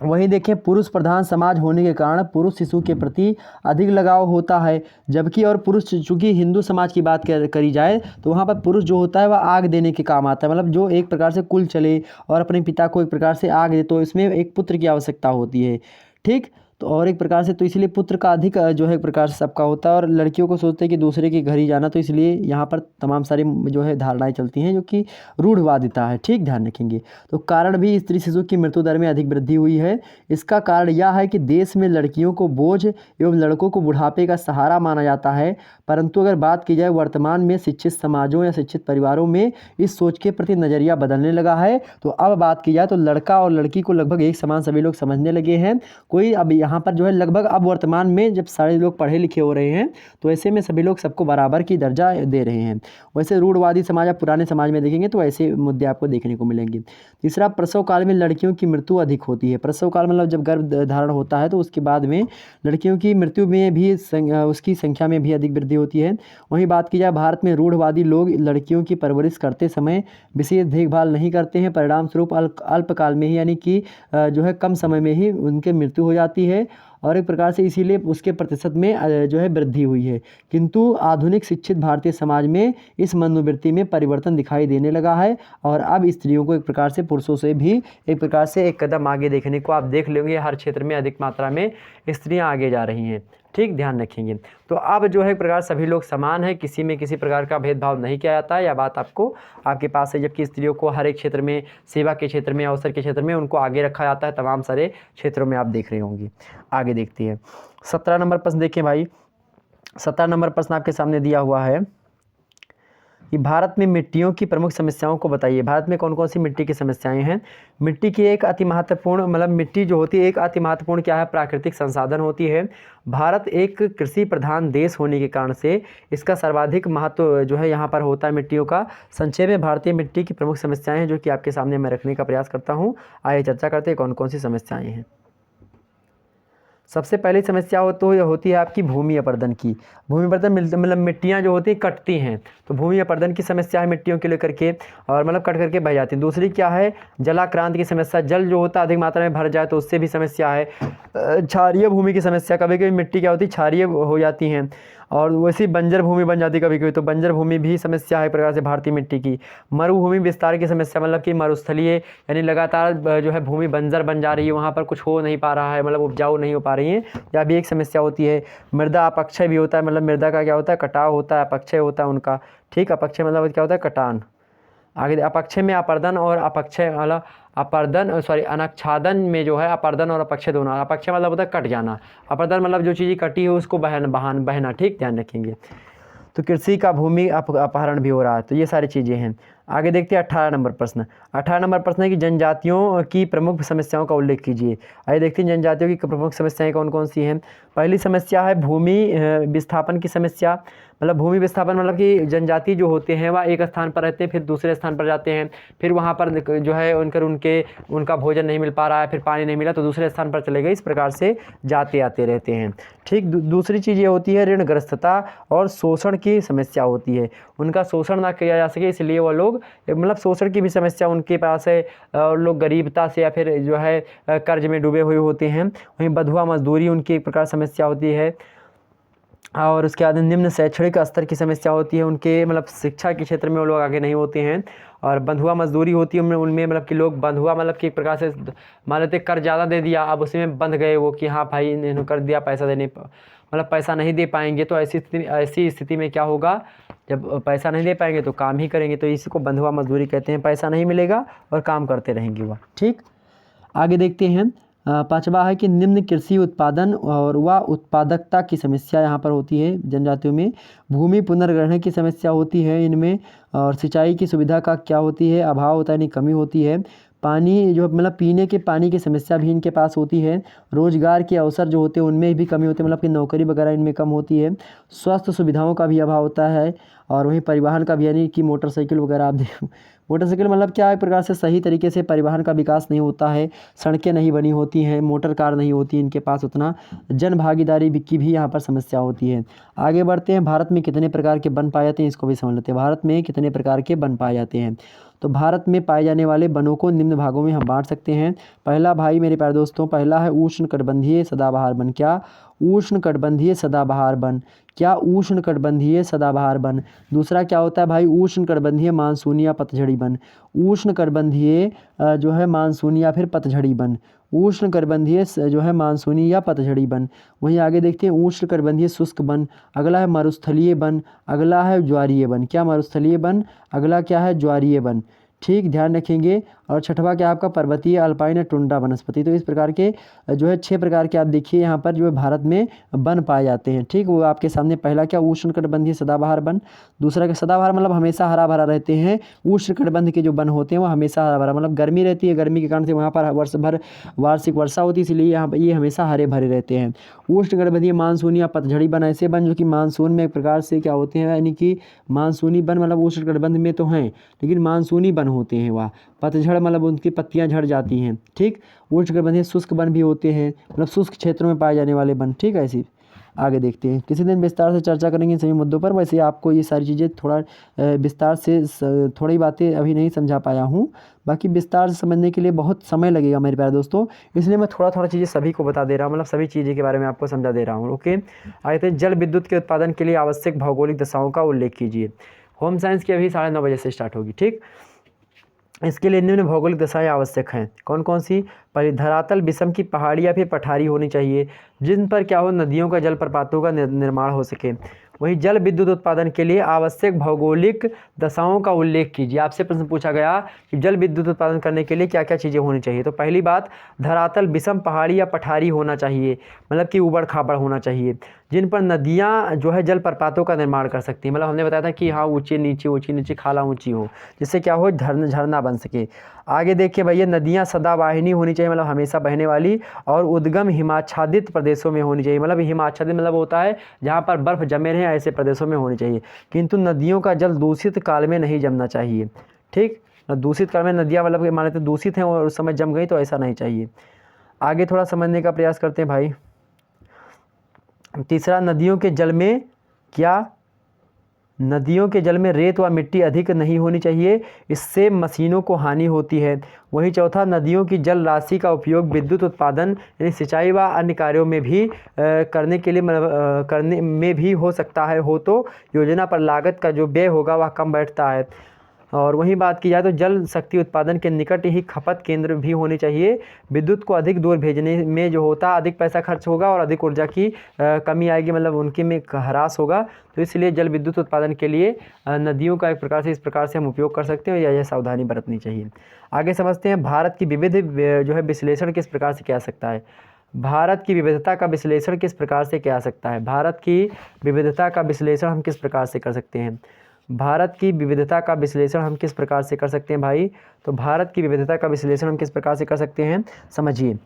वहीं देखें, पुरुष प्रधान समाज होने के कारण पुरुष शिशु के प्रति अधिक लगाव होता है, जबकि और पुरुष, चूँकि हिंदू समाज की बात करी जाए तो वहाँ पर पुरुष जो होता है वह आग देने के काम आता है। मतलब जो एक प्रकार से कुल चले और अपने पिता को एक प्रकार से आग दे, तो इसमें एक पुत्र की आवश्यकता होती है। ठीक, तो और एक प्रकार से तो इसलिए पुत्र का अधिक जो है एक प्रकार से सबका होता है, और लड़कियों को सोचते हैं कि दूसरे के घर ही जाना, तो इसलिए यहाँ पर तमाम सारी जो है धारणाएं चलती हैं जो कि रूढ़वादिता है। ठीक, ध्यान रखेंगे। तो कारण भी स्त्री शिशु की मृत्यु दर में अधिक वृद्धि हुई है। इसका कारण यह है कि देश में लड़कियों को बोझ एवं लड़कों को बुढ़ापे का सहारा माना जाता है। परंतु अगर बात की जाए वर्तमान में शिक्षित समाजों या शिक्षित परिवारों में इस सोच के प्रति नज़रिया बदलने लगा है। तो अब बात की जाए तो लड़का और लड़की को लगभग एक समान सभी लोग समझने लगे हैं। कोई अब यहाँ पर जो है लगभग अब वर्तमान में जब सारे लोग पढ़े लिखे हो रहे हैं, तो ऐसे में सभी लोग सबको बराबर की दर्जा दे रहे हैं। वैसे रूढ़वादी समाज, आप पुराने समाज में देखेंगे तो ऐसे मुद्दे आपको देखने को मिलेंगे। तीसरा, प्रसव काल में लड़कियों की मृत्यु अधिक होती है। प्रसव काल मतलब जब गर्भ धारण होता है तो उसके बाद में लड़कियों की मृत्यु में भी उसकी संख्या में भी अधिक वृद्धि होती है। वहीं बात की जाए, भारत में रूढ़वादी लोग लड़कियों की परवरिश करते समय विशेष देखभाल नहीं करते हैं। परिणाम स्वरूप अल्पकाल में ही, यानी कि जो है कम समय में ही उनकी मृत्यु हो जाती है, और एक प्रकार से इसीलिए उसके प्रतिशत में जो है वृद्धि हुई है। किंतु आधुनिक शिक्षित भारतीय समाज में इस मनोवृत्ति में परिवर्तन दिखाई देने लगा है, और अब स्त्रियों को एक प्रकार से पुरुषों से भी एक प्रकार से एक कदम आगे देखने को आप देख लेंगे। हर क्षेत्र में अधिक मात्रा में स्त्रियां आगे जा रही हैं। ठीक, ध्यान रखेंगे। तो अब जो है एक प्रकार सभी लोग समान है, किसी में किसी प्रकार का भेदभाव नहीं किया जाता है। यह बात आपको आपके पास है, जबकि स्त्रियों को हर एक क्षेत्र में, सेवा के क्षेत्र में, अवसर के क्षेत्र में उनको आगे रखा जाता है। तमाम सारे क्षेत्रों में आप देख रहे होंगे। आगे देखते हैं 17 नंबर प्रश्न। देखें भाई, 17 नंबर प्रश्न आपके सामने दिया हुआ है कि भारत में मिट्टियों की प्रमुख समस्याओं को बताइए। भारत में कौन कौन सी मिट्टी की समस्याएं हैं। मिट्टी की एक अति महत्वपूर्ण, मतलब मिट्टी जो होती है एक अति महत्वपूर्ण क्या है, प्राकृतिक संसाधन होती है। भारत एक कृषि प्रधान देश होने के कारण से इसका सर्वाधिक महत्व जो है यहाँ पर होता है मिट्टियों का। संक्षेप में भारतीय मिट्टी की प्रमुख समस्याएं हैं जो कि आपके सामने मैं रखने का प्रयास करता हूँ। आइए चर्चा करते हैं कौन कौन सी समस्याएँ हैं। सबसे पहली समस्या होती है आपकी भूमि अपरदन की। भूमि अपरदन मतलब मिट्टियाँ जो होती हैं कटती हैं, तो भूमि अपरदन की समस्या है मिट्टियों के लेकर के, और मतलब कट करके बह जाती है। दूसरी क्या है, जलाक्रांति की समस्या, जल जो होता है अधिक मात्रा में भर जाए तो उससे भी समस्या है। क्षारीय भूमि की समस्या, कभी कभी मिट्टी क्या होती है, क्षारीय हो जाती हैं और वैसी बंजर भूमि बन जाती है कभी कभी, तो बंजर भूमि भी समस्या है एक प्रकार से भारतीय मिट्टी की। मरुभूमि विस्तार की समस्या, मतलब कि मरुस्थलीय यानी लगातार जो है भूमि बंजर बन जा रही है, वहाँ पर कुछ हो नहीं पा रहा है, मतलब उपजाऊ नहीं हो पा रही है, यह भी एक समस्या होती है। मृदा अपक्षय भी होता है, मतलब मृदा का क्या होता है, कटाव होता है, अपक्षय होता है उनका। ठीक, अपक्षय मतलब क्या होता है, कटान। आगे अपक्षय में अपर्दन और अपक्षय मतलब अनच्छादन में जो है अपर्दन और अपक्षय दोनों। अपक्षय मतलब होता है कट जाना, अपर्दन मतलब जो चीज़ कटी है उसको बहना। ठीक, ध्यान रखेंगे। तो कृषि का भूमि अपहरण भी हो रहा है, तो ये सारी चीज़ें हैं। आगे देखते हैं 18 नंबर प्रश्न। 18 नंबर प्रश्न है कि जनजातियों की प्रमुख समस्याओं का उल्लेख कीजिए। आइए देखते हैं जनजातियों की प्रमुख समस्याएं कौन कौन सी हैं। पहली समस्या है भूमि विस्थापन की समस्या। मतलब भूमि विस्थापन मतलब कि जनजाति जो होते हैं वह एक स्थान पर रहते हैं, फिर दूसरे स्थान पर जाते हैं, फिर वहाँ पर जो है उनका भोजन नहीं मिल पा रहा है, फिर पानी नहीं मिला तो दूसरे स्थान पर चले गए, इस प्रकार से जाते आते रहते हैं। ठीक, दूसरी चीज़ ये होती है ऋणग्रस्तता और शोषण की समस्या होती है। उनका शोषण ना किया जा सके इसलिए वो लोग मतलब शोषण की भी समस्या उनके पास है, लोग गरीबता से या फिर जो है कर्ज में डूबे हुए होते हैं। वहीं बंधुआ मजदूरी उनकी एक प्रकार समस्या होती है। और उसके बाद निम्न शैक्षणिक स्तर की समस्या होती है, उनके मतलब शिक्षा के क्षेत्र में वो लोग आगे नहीं होते हैं। और बंधुआ मजदूरी होती है उनमें मतलब कि लोग बंधुआ मतलब कि एक प्रकार से मान लेते कर ज़्यादा दे दिया, अब उसी में बंध गए वो कि हाँ भाई इन्होंने कर दिया, पैसा देने मतलब पैसा नहीं दे पाएंगे, तो ऐसी स्थिति में क्या होगा, जब पैसा नहीं दे पाएंगे तो काम ही करेंगे, तो इसी को बंधुआ मजदूरी कहते हैं। पैसा नहीं मिलेगा और काम करते रहेंगे वह। ठीक, आगे देखते हैं। पांचवा है कि निम्न कृषि उत्पादन और व उत्पादकता की समस्या यहाँ पर होती है जनजातियों में। भूमि पुनर्ग्रहण की समस्या होती है इनमें, और सिंचाई की सुविधा का क्या होती है, अभाव होता है, यानी कमी होती है। पानी जो मतलब पीने के पानी की समस्या भी इनके पास होती है। रोजगार के अवसर जो होते हैं उनमें भी कमी होती है, मतलब कि नौकरी वगैरह इनमें कम होती है। स्वास्थ्य सुविधाओं का भी अभाव होता है, और वहीं परिवहन का भी, यानी कि मोटरसाइकिल वगैरह आप देख मोटरसाइकिल मतलब क्या, एक प्रकार से सही तरीके से परिवहन का विकास नहीं होता है, सड़कें नहीं बनी होती हैं, मोटर कार नहीं होती इनके पास उतना, जन भागीदारी की भी यहाँ पर समस्या होती है। आगे बढ़ते हैं। भारत में कितने प्रकार के वन पाए जाते हैं, इसको भी समझ लेते हैं। भारत में कितने प्रकार के वन पाए जाते हैं, तो भारत में पाए जाने वाले वनों को निम्न भागों में हम बांट सकते हैं। पहला भाई मेरे प्यारे दोस्तों, पहला है उष्णकटिबंधीय सदाबहार वन। क्या? उष्णकटिबंधीय सदाबहार वन। क्या? उष्णकटिबंधीय सदाबहार वन। दूसरा क्या होता है भाई? उष्णकटिबंधीय मानसूनी या पतझड़ी वन। उष्णकटिबंधीय जो है मानसूनी या फिर पतझड़ी वन। उष्णकटिबंधीय जो है मानसूनी या पतझड़ी वन। वहीं आगे देखते हैं उष्णकटिबंधीय शुष्क वन। अगला है मरुस्थलीय वन। अगला है ज्वारीय वन। क्या? मरुस्थलीय वन। अगला क्या है? ज्वारीय वन। ठीक, ध्यान रखेंगे। और छठवा क्या आपका? पर्वतीय अल्पाइन या टुंड्रा वनस्पति। तो इस प्रकार के जो है 6 प्रकार के आप देखिए यहाँ पर जो है भारत में वन पाए जाते हैं। ठीक, वो आपके सामने पहला क्या? उष्णकटिबंधीय सदाबहार वन। दूसरा क्या? सदाबहार मतलब हमेशा हरा भरा रहते हैं। उष्णकटिबंध के जो वन होते हैं वो हमेशा हरा भरा, मतलब गर्मी रहती है, गर्मी के कारण से वहाँ पर वर्ष भर वार्षिक वर्षा होती है, इसलिए यहाँ पर ये हमेशा हरे भरे रहते हैं। उष्णकटिबंधीय मानसूनी या पतझड़ी वन ऐसे वन जो कि मानसून में एक प्रकार से क्या होते हैं, यानी कि मानसूनी वन मतलब उष्णकटिबंध में तो हैं लेकिन मानसूनी वन होते हैं वह। पतझड़ मतलब उनकी पत्तियां झड़ जाती हैं। ठीक, उष्णकटिबंधीय शुष्क वन भी होते हैं, मतलब शुष्क क्षेत्रों में पाए जाने वाले वन। ठीक है, ऐसी आगे देखते हैं। किसी दिन विस्तार से चर्चा करेंगे इन सभी मुद्दों पर। वैसे आपको ये सारी चीज़ें थोड़ा विस्तार से थोड़ी बातें अभी नहीं समझा पाया हूँ, बाकी विस्तार से समझने के लिए बहुत समय लगेगा मेरे प्यारे दोस्तों, इसलिए मैं थोड़ा थोड़ा चीज़ें सभी को बता दे रहा हूँ, मतलब सभी चीज़ें के बारे में आपको समझा दे रहा हूँ। ओके, आगे थे जल विद्युत के उत्पादन के लिए आवश्यक भौगोलिक दशाओं का उल्लेख कीजिए। होम साइंस की अभी 9:30 बजे से स्टार्ट होगी। ठीक, इसके लिए निम्न भौगोलिक दशाएं आवश्यक हैं। कौन कौन सी? पहली, धरातल विषम की पहाड़ी या फिर पठारी होनी चाहिए जिन पर क्या हो, नदियों का जल प्रपातों का निर्माण हो सके। वहीं जल विद्युत उत्पादन के लिए आवश्यक भौगोलिक दशाओं का उल्लेख कीजिए। आपसे प्रश्न पूछा गया कि जल विद्युत उत्पादन करने के लिए क्या क्या चीज़ें होनी चाहिए, तो पहली बात, धरातल विषम पहाड़ी या पठारी होना चाहिए, मतलब कि ऊबड़ खाबड़ होना चाहिए, जिन पर नदियाँ जो है जल प्रपातों का निर्माण कर सकती हैं। मतलब हमने बताया था कि हाँ ऊँची नीचे खाला ऊँची हो, जिससे क्या हो, झरना बन सके। आगे देखिए भैया, नदियाँ सदावाहिनी होनी चाहिए, मतलब हमेशा बहने वाली, और उद्गम हिमाच्छादित प्रदेशों में होनी चाहिए। मतलब हिमाच्छादित मतलब होता है जहाँ पर बर्फ़ जमे रहे, ऐसे प्रदेशों में होनी चाहिए। किंतु नदियों का जल दूषित काल में नहीं जमना चाहिए। ठीक, दूषित काल में नदियाँ मतलब मान लेते दूषित हैं और उस समय जम गई, तो ऐसा नहीं चाहिए। आगे थोड़ा समझने का प्रयास करते हैं भाई। तीसरा, नदियों के जल में क्या? नदियों के जल में रेत व मिट्टी अधिक नहीं होनी चाहिए, इससे मशीनों को हानि होती है। वहीं चौथा, नदियों की जल राशि का उपयोग विद्युत उत्पादन यानी सिंचाई व अन्य कार्यों में भी करने के लिए करने में भी हो सकता है, हो तो योजना पर लागत का जो व्यय होगा वह कम बैठता है। और वहीं बात की जाए तो जल शक्ति उत्पादन के निकट ही खपत केंद्र भी होने चाहिए। विद्युत को अधिक दूर भेजने में जो होता अधिक पैसा खर्च होगा और अधिक ऊर्जा की कमी आएगी, मतलब उनके में ह्रास होगा। तो इसलिए जल विद्युत उत्पादन के लिए नदियों का एक प्रकार से इस प्रकार से हम उपयोग कर सकते हैं, या यह सावधानी बरतनी चाहिए। आगे समझते हैं, भारत की विविध जो है विश्लेषण किस प्रकार से किया जा सकता है। भारत की विविधता का विश्लेषण किस प्रकार से किया जा सकता है। भारत की विविधता का विश्लेषण हम किस प्रकार से कर सकते हैं। भारत की विविधता का विश्लेषण हम किस प्रकार से कर सकते हैं भाई, तो भारत की विविधता का विश्लेषण हम किस प्रकार से कर सकते हैं, समझिए।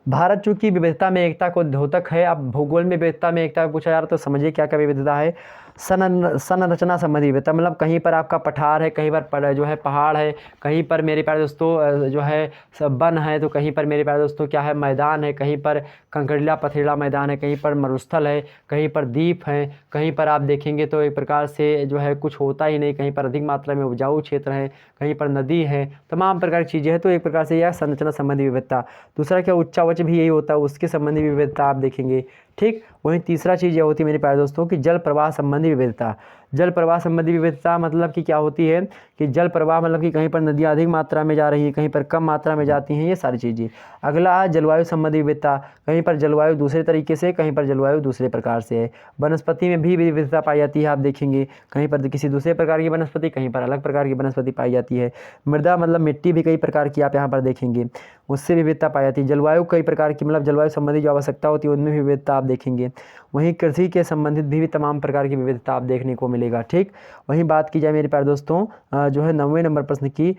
भारत चूंकि विविधता में एकता को द्योतक है। अब भूगोल में विविधता में एकता पूछा जा रहा है, तो समझिए क्या क्या विविधता है। संरचना संबंधी विविधता, मतलब कहीं पर आपका पठार है, कहीं पर जो है पहाड़ है, कहीं पर मेरे प्यारे दोस्तों जो है वन है, तो कहीं पर मेरे प्यारे दोस्तों क्या है, मैदान है, कहीं पर कंकड़ीला पथरीला मैदान है, कहीं पर मरुस्थल है, कहीं पर द्वीप है, कहीं पर आप देखेंगे तो एक प्रकार से जो है कुछ होता ही नहीं, कहीं पर अधिक मात्रा में उपजाऊ क्षेत्र है, कहीं पर नदी है, तमाम प्रकार की चीज़ें हैं। तो एक प्रकार से यह संरचना संबंधी विविधता। दूसरा क्या, उच्चावच भी यही होता है, उसके संबंधी विविधता आप देखेंगे। ठीक। वहीं तीसरा चीज़ यह होती है मेरे प्यारे दोस्तों कि जल प्रवाह संबंधी विविधता। जल प्रवाह संबंधी विविधता मतलब कि क्या होती है कि जल प्रवाह मतलब कि कहीं पर नदियाँ अधिक मात्रा में जा रही हैं, कहीं पर कम मात्रा में जाती हैं, ये सारी चीज़ें। अगला जलवायु संबंधी विविधता, कहीं पर जलवायु दूसरे तरीके से, कहीं पर जलवायु दूसरे प्रकार से है। वनस्पति में भी विविधता पाई जाती है, आप देखेंगे कहीं पर किसी दूसरे प्रकार की वनस्पति, कहीं पर अलग प्रकार की वनस्पति पाई जाती है। मृदा मतलब मिट्टी भी कई प्रकार की आप यहाँ पर देखेंगे, उससे विविधता पाई जाती है। जलवायु कई प्रकार की मतलब जलवायु संबंधी जो आवश्यकता होती है उनमें भी विविधता आप देखेंगे। वहीं कृषि के संबंधित भी तमाम प्रकार की विविधता आप देखने को मिलेगा, ठीक। वहीं बात की जाए मेरे प्यारे दोस्तों जो है 9वें नंबर प्रश्न की,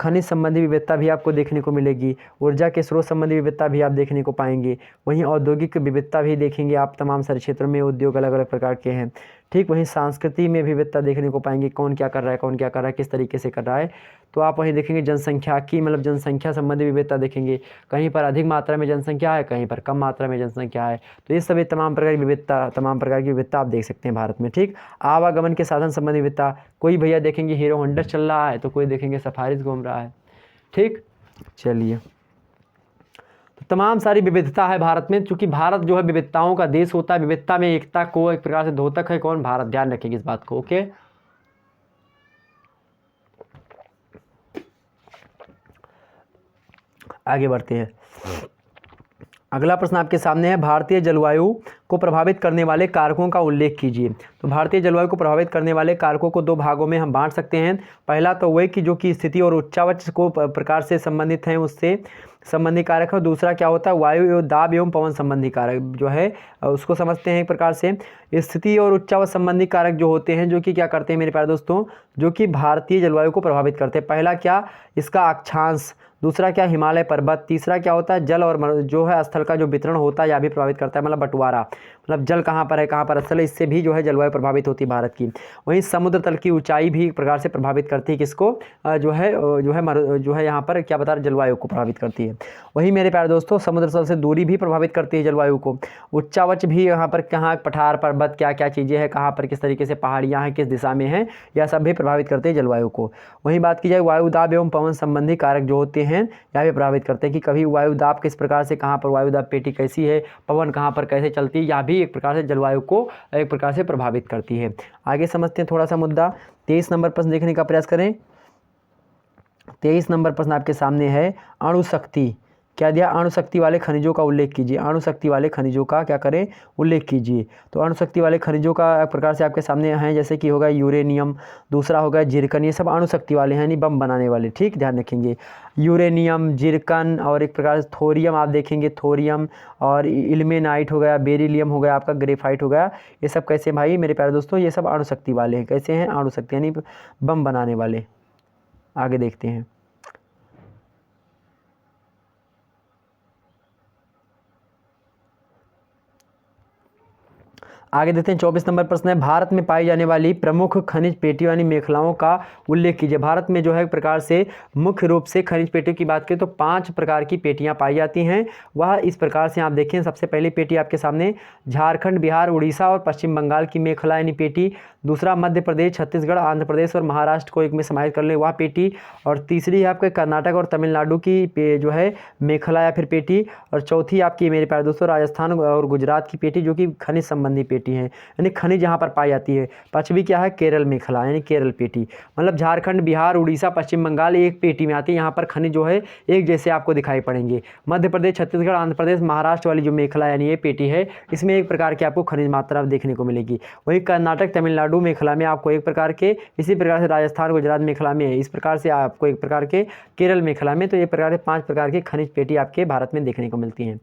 खनिज संबंधी विविधता भी आपको देखने को मिलेगी। ऊर्जा के स्रोत संबंधी विविधता भी आप देखने को पाएंगे। वहीं औद्योगिक विविधता भी देखेंगे आप, तमाम सारे क्षेत्रों में उद्योग अलग अलग प्रकार के हैं, ठीक। वहीं संस्कृति में विविधता देखने को पाएंगे, कौन क्या कर रहा है, कौन क्या कर रहा है, किस तरीके से कर रहा है। तो आप वहीं देखेंगे जनसंख्या की मतलब जनसंख्या संबंधी विविधता देखेंगे, कहीं पर अधिक मात्रा में जनसंख्या है, कहीं पर कम मात्रा में जनसंख्या है। तो ये सभी तमाम प्रकार की विविधता आप देख सकते हैं भारत में, ठीक। आवागमन के साधन संबंधी विविधता, कोई भैया देखेंगे हीरो होंडा चल रहा है, तो कोई देखेंगे सफारी घूम रहा है, ठीक। चलिए, तो तमाम सारी विविधता है भारत में, चूंकि भारत जो है विविधताओं का देश होता है, विविधता में एकता को एक प्रकार से द्योतक है कौन? भारत। ध्यान रखेंगे इस बात को, ओके। आगे बढ़ते हैं। अगला प्रश्न आपके सामने है, भारतीय जलवायु को प्रभावित करने वाले कारकों का उल्लेख कीजिए। तो भारतीय जलवायु को प्रभावित करने वाले कारकों को दो भागों में हम बांट सकते हैं। पहला तो वह कि जो कि स्थिति और उच्चावच को प्रकार से संबंधित हैं, उससे संबंधी कारक है। दूसरा क्या होता है, वायु एवं दाब एवं पवन संबंधी कारक जो है उसको समझते हैं एक प्रकार से। स्थिति और उच्चावच संबंधी कारक जो होते हैं, जो कि क्या करते हैं मेरे प्यारे दोस्तों, जो कि भारतीय जलवायु को प्रभावित करते हैं। पहला क्या, इसका अक्षांश। दूसरा क्या, हिमालय पर्वत। तीसरा क्या होता है, जल और जो है स्थल का जो वितरण होता है, यह भी प्रभावित करता है, मतलब बंटवारा, मतलब जल कहाँ पर है, कहाँ पर स्थल है, इससे भी जो है जलवायु प्रभावित होती है भारत की। वहीं समुद्र तल की ऊंचाई भी एक प्रकार से प्रभावित करती है किसको, जो है यहाँ पर क्या बता रहे, जलवायु को प्रभावित करती है। वहीं मेरे प्यारे दोस्तों समुद्र तल से दूरी भी प्रभावित करती है जलवायु को। उच्चावच भी यहाँ पर कहाँ पठार पर्वत क्या क्या चीज़ें हैं, कहाँ पर किस तरीके से पहाड़ियाँ हैं, किस दिशा में हैं, यह सब भी प्रभावित करते हैं जलवायु को। वहीं बात की जाए वायु दाब एवं पवन संबंधी कारक जो होते हैं, यह भी प्रभावित करते हैं कि कभी वायु दाब किस प्रकार से, कहाँ पर वायु दाब पेटी कैसी है, पवन कहाँ पर कैसे चलती है, यह भी एक प्रकार से जलवायु को एक प्रकार से प्रभावित करती है। आगे समझते हैं थोड़ा सा मुद्दा। 23 नंबर प्रश्न देखने का प्रयास करें। 23 नंबर प्रश्न आपके सामने है, अणुशक्ति। क्या दिया, अणुशक्ति वाले खनिजों का उल्लेख कीजिए। अणुशक्ति वाले खनिजों का क्या करें, उल्लेख कीजिए। तो अणुशक्ति वाले खनिजों का एक प्रकार से आपके सामने हैं, जैसे कि होगा यूरेनियम, दूसरा होगा जिरकन, ये सब अणुशक्ति वाले हैं, यानी बम बनाने वाले, ठीक। ध्यान रखेंगे, यूरेनियम, जिरकन और एक प्रकार से थोरियम आप देखेंगे, थोरियम और इल्मेनाइट हो गया, बेरिलियम हो गया, आपका ग्रेफाइट हो गया, ये सब कैसे भाई मेरे प्यारे दोस्तों, ये सब अणुशक्ति वाले हैं। कैसे हैं, अणुशक्ति यानी बम बनाने वाले। आगे देखते हैं। आगे देखते हैं 24 नंबर प्रश्न है, भारत में पाई जाने वाली प्रमुख खनिज पेटियों यानी मेखलाओं का उल्लेख कीजिए। भारत में जो है एक प्रकार से मुख्य रूप से खनिज पेटियों की बात करें तो 5 प्रकार की पेटियां पाई जाती हैं। वह इस प्रकार से आप देखें, सबसे पहली पेटी आपके सामने झारखंड, बिहार, उड़ीसा और पश्चिम बंगाल की मेखला यानी पेटी। दूसरा मध्य प्रदेश, छत्तीसगढ़, आंध्र प्रदेश और महाराष्ट्र को एक में समाहित कर ले, वह पेटी। और तीसरी है आपके कर्नाटक और तमिलनाडु की जो है मेखला या फिर पेटी। और चौथी आपकी मेरे प्यारे दोस्तों राजस्थान और गुजरात की पेटी, जो कि खनिज संबंधी पेटी है, यानी खनिज यहाँ पर पाई जाती है। पांचवी क्या है, केरल मेखला यानी केरल पेटी। मतलब झारखंड, बिहार, उड़ीसा, पश्चिम बंगाल एक पेटी में आती है। यहाँ पर खनिज जो है एक जैसे आपको दिखाई पड़ेंगे। मध्य प्रदेश, छत्तीसगढ़, आंध्र प्रदेश, महाराष्ट्र वाली जो मेखला यानी ये पेटी है, इसमें एक प्रकार की आपको खनिज मात्रा देखने को मिलेगी। वहीं कर्नाटक, तमिलनाडु मेखला में आपको एक प्रकार के, इसी प्रकार से राजस्थान, गुजरात मेखला में है, इस प्रकार से आपको एक प्रकार के केरल मेखला में, तो ये प्रकार के 5 प्रकार की खनिज पेटी आपके भारत में देखने को मिलती हैं।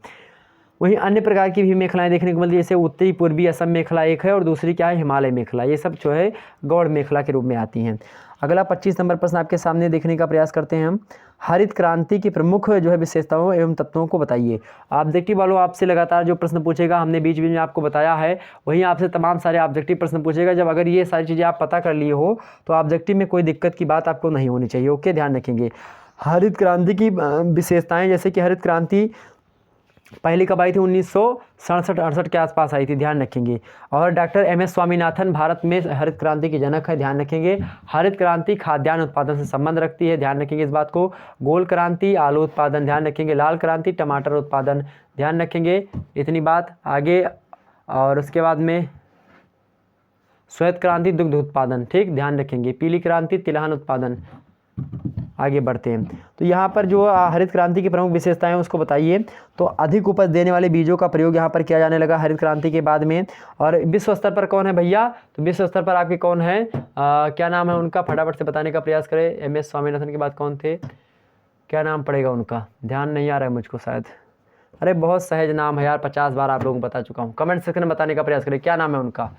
वहीं अन्य प्रकार की भी मेखलाएं देखने को मिलती है, जैसे उत्तरी पूर्वी असम मेखला एक है और दूसरी क्या है, हिमालय मेखला। ये सब जो है गौड़ मेखला के रूप में आती हैं। अगला 25 नंबर प्रश्न आपके सामने देखने का प्रयास करते हैं हम। हरित क्रांति की प्रमुख जो है विशेषताओं एवं तत्वों को बताइए। ऑब्जेक्टिव वालों आपसे लगातार जो प्रश्न पूछेगा, हमने बीच बीच में आपको बताया है, वहीं आपसे तमाम सारे ऑब्जेक्टिव प्रश्न पूछेगा। जब अगर ये सारी चीज़ें आप पता कर लिए हो तो ऑब्जेक्टिव में कोई दिक्कत की बात आपको नहीं होनी चाहिए, ओके। ध्यान रखेंगे। हरित क्रांति की विशेषताएँ, जैसे कि हरित क्रांति पहली कब आई थी, 1967-68 के आसपास आई थी, ध्यान रखेंगे। और डॉक्टर MS स्वामीनाथन भारत में हरित क्रांति के जनक है, ध्यान रखेंगे। हरित क्रांति खाद्यान्न उत्पादन से संबंध रखती है, ध्यान रखेंगे इस बात को। गोल क्रांति आलू उत्पादन, ध्यान रखेंगे। लाल क्रांति टमाटर उत्पादन, ध्यान रखेंगे। इतनी बात। आगे और उसके बाद में श्वेत क्रांति दुग्ध उत्पादन, ठीक, ध्यान रखेंगे। पीली क्रांति तिलहन उत्पादन। आगे बढ़ते हैं, तो यहाँ पर जो हरित क्रांति की प्रमुख विशेषताएं उसको बताइए। तो अधिक उपज देने वाले बीजों का प्रयोग यहाँ पर किया जाने लगा हरित क्रांति के बाद में। और विश्व स्तर पर कौन है भैया, तो विश्व स्तर पर आपके कौन है, क्या नाम है उनका, फटाफट से बताने का प्रयास करें। MS स्वामीनाथन के बाद कौन थे, क्या नाम पड़ेगा उनका, ध्यान नहीं आ रहा है मुझको शायद। अरे बहुत सहज नाम है यार, 50 बार आप लोगों को बता चुका हूँ। कमेंट सेक्शन में बताने का प्रयास करें क्या नाम है उनका,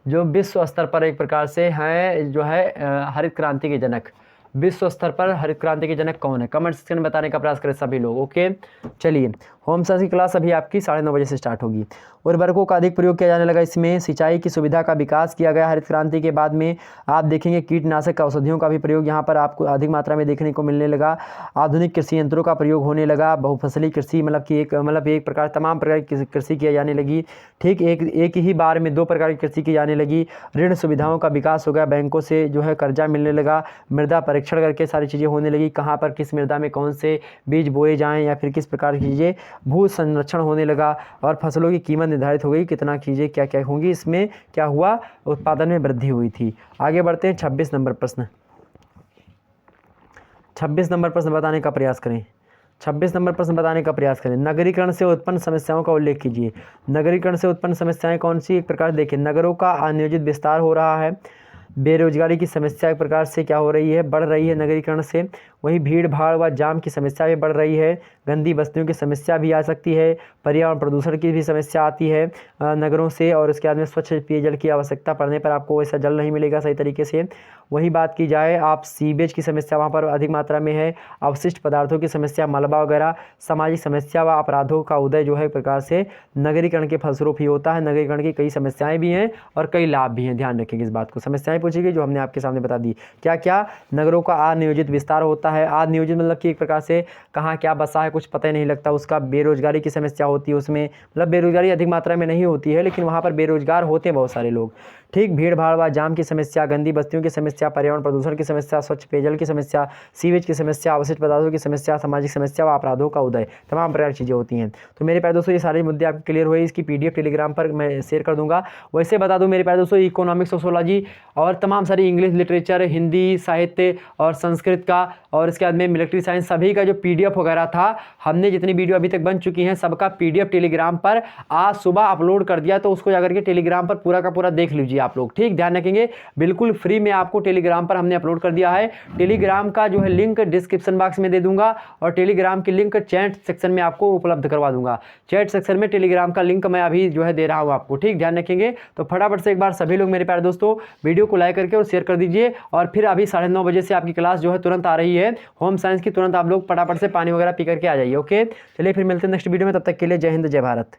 जो विश्व स्तर पर एक प्रकार से हैं, जो है हरित क्रांति के जनक। विश्व स्तर पर हरित क्रांति के जनक कौन है, कमेंट सेक्शन में बताने का प्रयास करें सभी लोग। ओके, चलिए, होम साइंस की क्लास अभी आपकी 9:30 बजे से स्टार्ट होगी। उर्वरकों का अधिक प्रयोग किया जाने लगा इसमें। सिंचाई की सुविधा का विकास किया गया हरित क्रांति के बाद में। आप देखेंगे कीटनाशक औषधियों का भी प्रयोग यहाँ पर आपको अधिक मात्रा में देखने को मिलने लगा। आधुनिक कृषि यंत्रों का प्रयोग होने लगा। बहुफसली कृषि मतलब कि एक प्रकार तमाम प्रकार की कृषि की जाने लगी। ठीक, एक ही बार में 2 प्रकार की कृषि की जाने लगी। ऋण सुविधाओं का विकास हो गया, बैंकों से जो है कर्जा मिलने लगा। मृदा परीक्षण करके सारी चीज़ें होने लगी, कहाँ पर किस मृदा में कौन से बीज बोए जाएँ या फिर किस प्रकार की चीज़ें। भू संरक्षण होने लगा और फसलों की कीमत निर्धारित हो गई, कितना चीज़ें क्या क्या होंगी, इसमें क्या हुआ, उत्पादन में वृद्धि हुई थी। आगे बढ़ते हैं, 26 नंबर प्रश्न। 26 नंबर प्रश्न बताने का प्रयास करें। 26 नंबर प्रश्न बताने का प्रयास करें। नगरीकरण से उत्पन्न समस्याओं का उल्लेख कीजिए। नगरीकरण से उत्पन्न समस्याएं कौन सी, एक प्रकार देखिए, नगरों का अनियोजित विस्तार हो रहा है। बेरोजगारी की समस्या एक प्रकार से क्या हो रही है, बढ़ रही है नगरीकरण से। वहीं भीड़ भाड़ व जाम की समस्या भी बढ़ रही है। गंदी बस्तियों की समस्या भी आ सकती है। पर्यावरण प्रदूषण की भी समस्या आती है नगरों से। और उसके बाद में स्वच्छ पेयजल की आवश्यकता पड़ने पर आपको ऐसा जल नहीं मिलेगा सही तरीके से। वही बात की जाए, आप सीवेज की समस्या वहाँ पर अधिक मात्रा में है। अवशिष्ट पदार्थों की समस्या, मलबा वगैरह। सामाजिक समस्या व अपराधों का उदय जो है एक प्रकार से नगरीकरण के फलस्वरूप ही होता है। नगरीकरण की कई समस्याएं भी हैं और कई लाभ भी हैं, ध्यान रखेंगे इस बात को। समस्याएं पूछेगी जो हमने आपके सामने बता दी। क्या क्या, नगरों का अनियोजित विस्तार होता है। अनियोजित मतलब कि एक प्रकार से कहाँ क्या बसा है कुछ पता ही नहीं लगता उसका। बेरोजगारी की समस्या होती है उसमें, मतलब बेरोजगारी अधिक मात्रा में नहीं होती है लेकिन वहाँ पर बेरोजगार होते हैं बहुत सारे लोग। ठीक, भीड़ भाड़ व जाम की समस्या, गंदी बस्तियों की समस्या, पर्यावरण प्रदूषण की समस्या, स्वच्छ पेयजल की समस्या, सीवेज की समस्या, अवशिष्ट पदार्थों की समस्या, सामाजिक समस्या व अपराधों का उदय, तमाम प्रकार की चीज़ें होती हैं। तो मेरे प्यारे दोस्तों, ये सारे मुद्दे आपके क्लियर हुए। इसकी PDF टेलीग्राम पर मैं शेयर कर दूंगा। वैसे बता दूं मेरे प्यारे दोस्तों, इकोनॉमिक्स, सोशियोलॉजी और तमाम सारी इंग्लिश लिटरेचर, हिंदी साहित्य और संस्कृत का और इसके बाद में मिलिट्री साइंस, सभी का जो PDF वगैरह था, हमने जितनी वीडियो अभी तक बन चुकी हैं सबका PDF टेलीग्राम पर आज सुबह अपलोड कर दिया। तो उसको जाकर के टेलीग्राम पर पूरा का पूरा देख लीजिए आप लोग। ठीक, ध्यान रखेंगे, बिल्कुल फ्री में आपको टेलीग्राम पर हमने अपलोड कर दिया है। टेलीग्राम का जो है लिंक डिस्क्रिप्शन बॉक्स में दे दूंगा और टेलीग्राम की लिंक चैट सेक्शन में आपको उपलब्ध करवा दूंगा। चैट सेक्शन में टेलीग्राम का लिंक मैं अभी जो है दे रहा हूँ आपको। ठीक, ध्यान रखेंगे। तो फटाफट से एक बार सभी लोग मेरे प्यारे दोस्तों वीडियो को लाइक करके और शेयर कर दीजिए। और फिर अभी 9:30 बजे से आपकी क्लास जो है तुरंत आ रही है होम साइंस की। तुरंत आप लोग फटाफट से पानी वगैरह पी करके आ जाइए। ओके, चलिए फिर मिलते हैं नेक्स्ट वीडियो में। तब तक के लिए जय हिंद, जय भारत।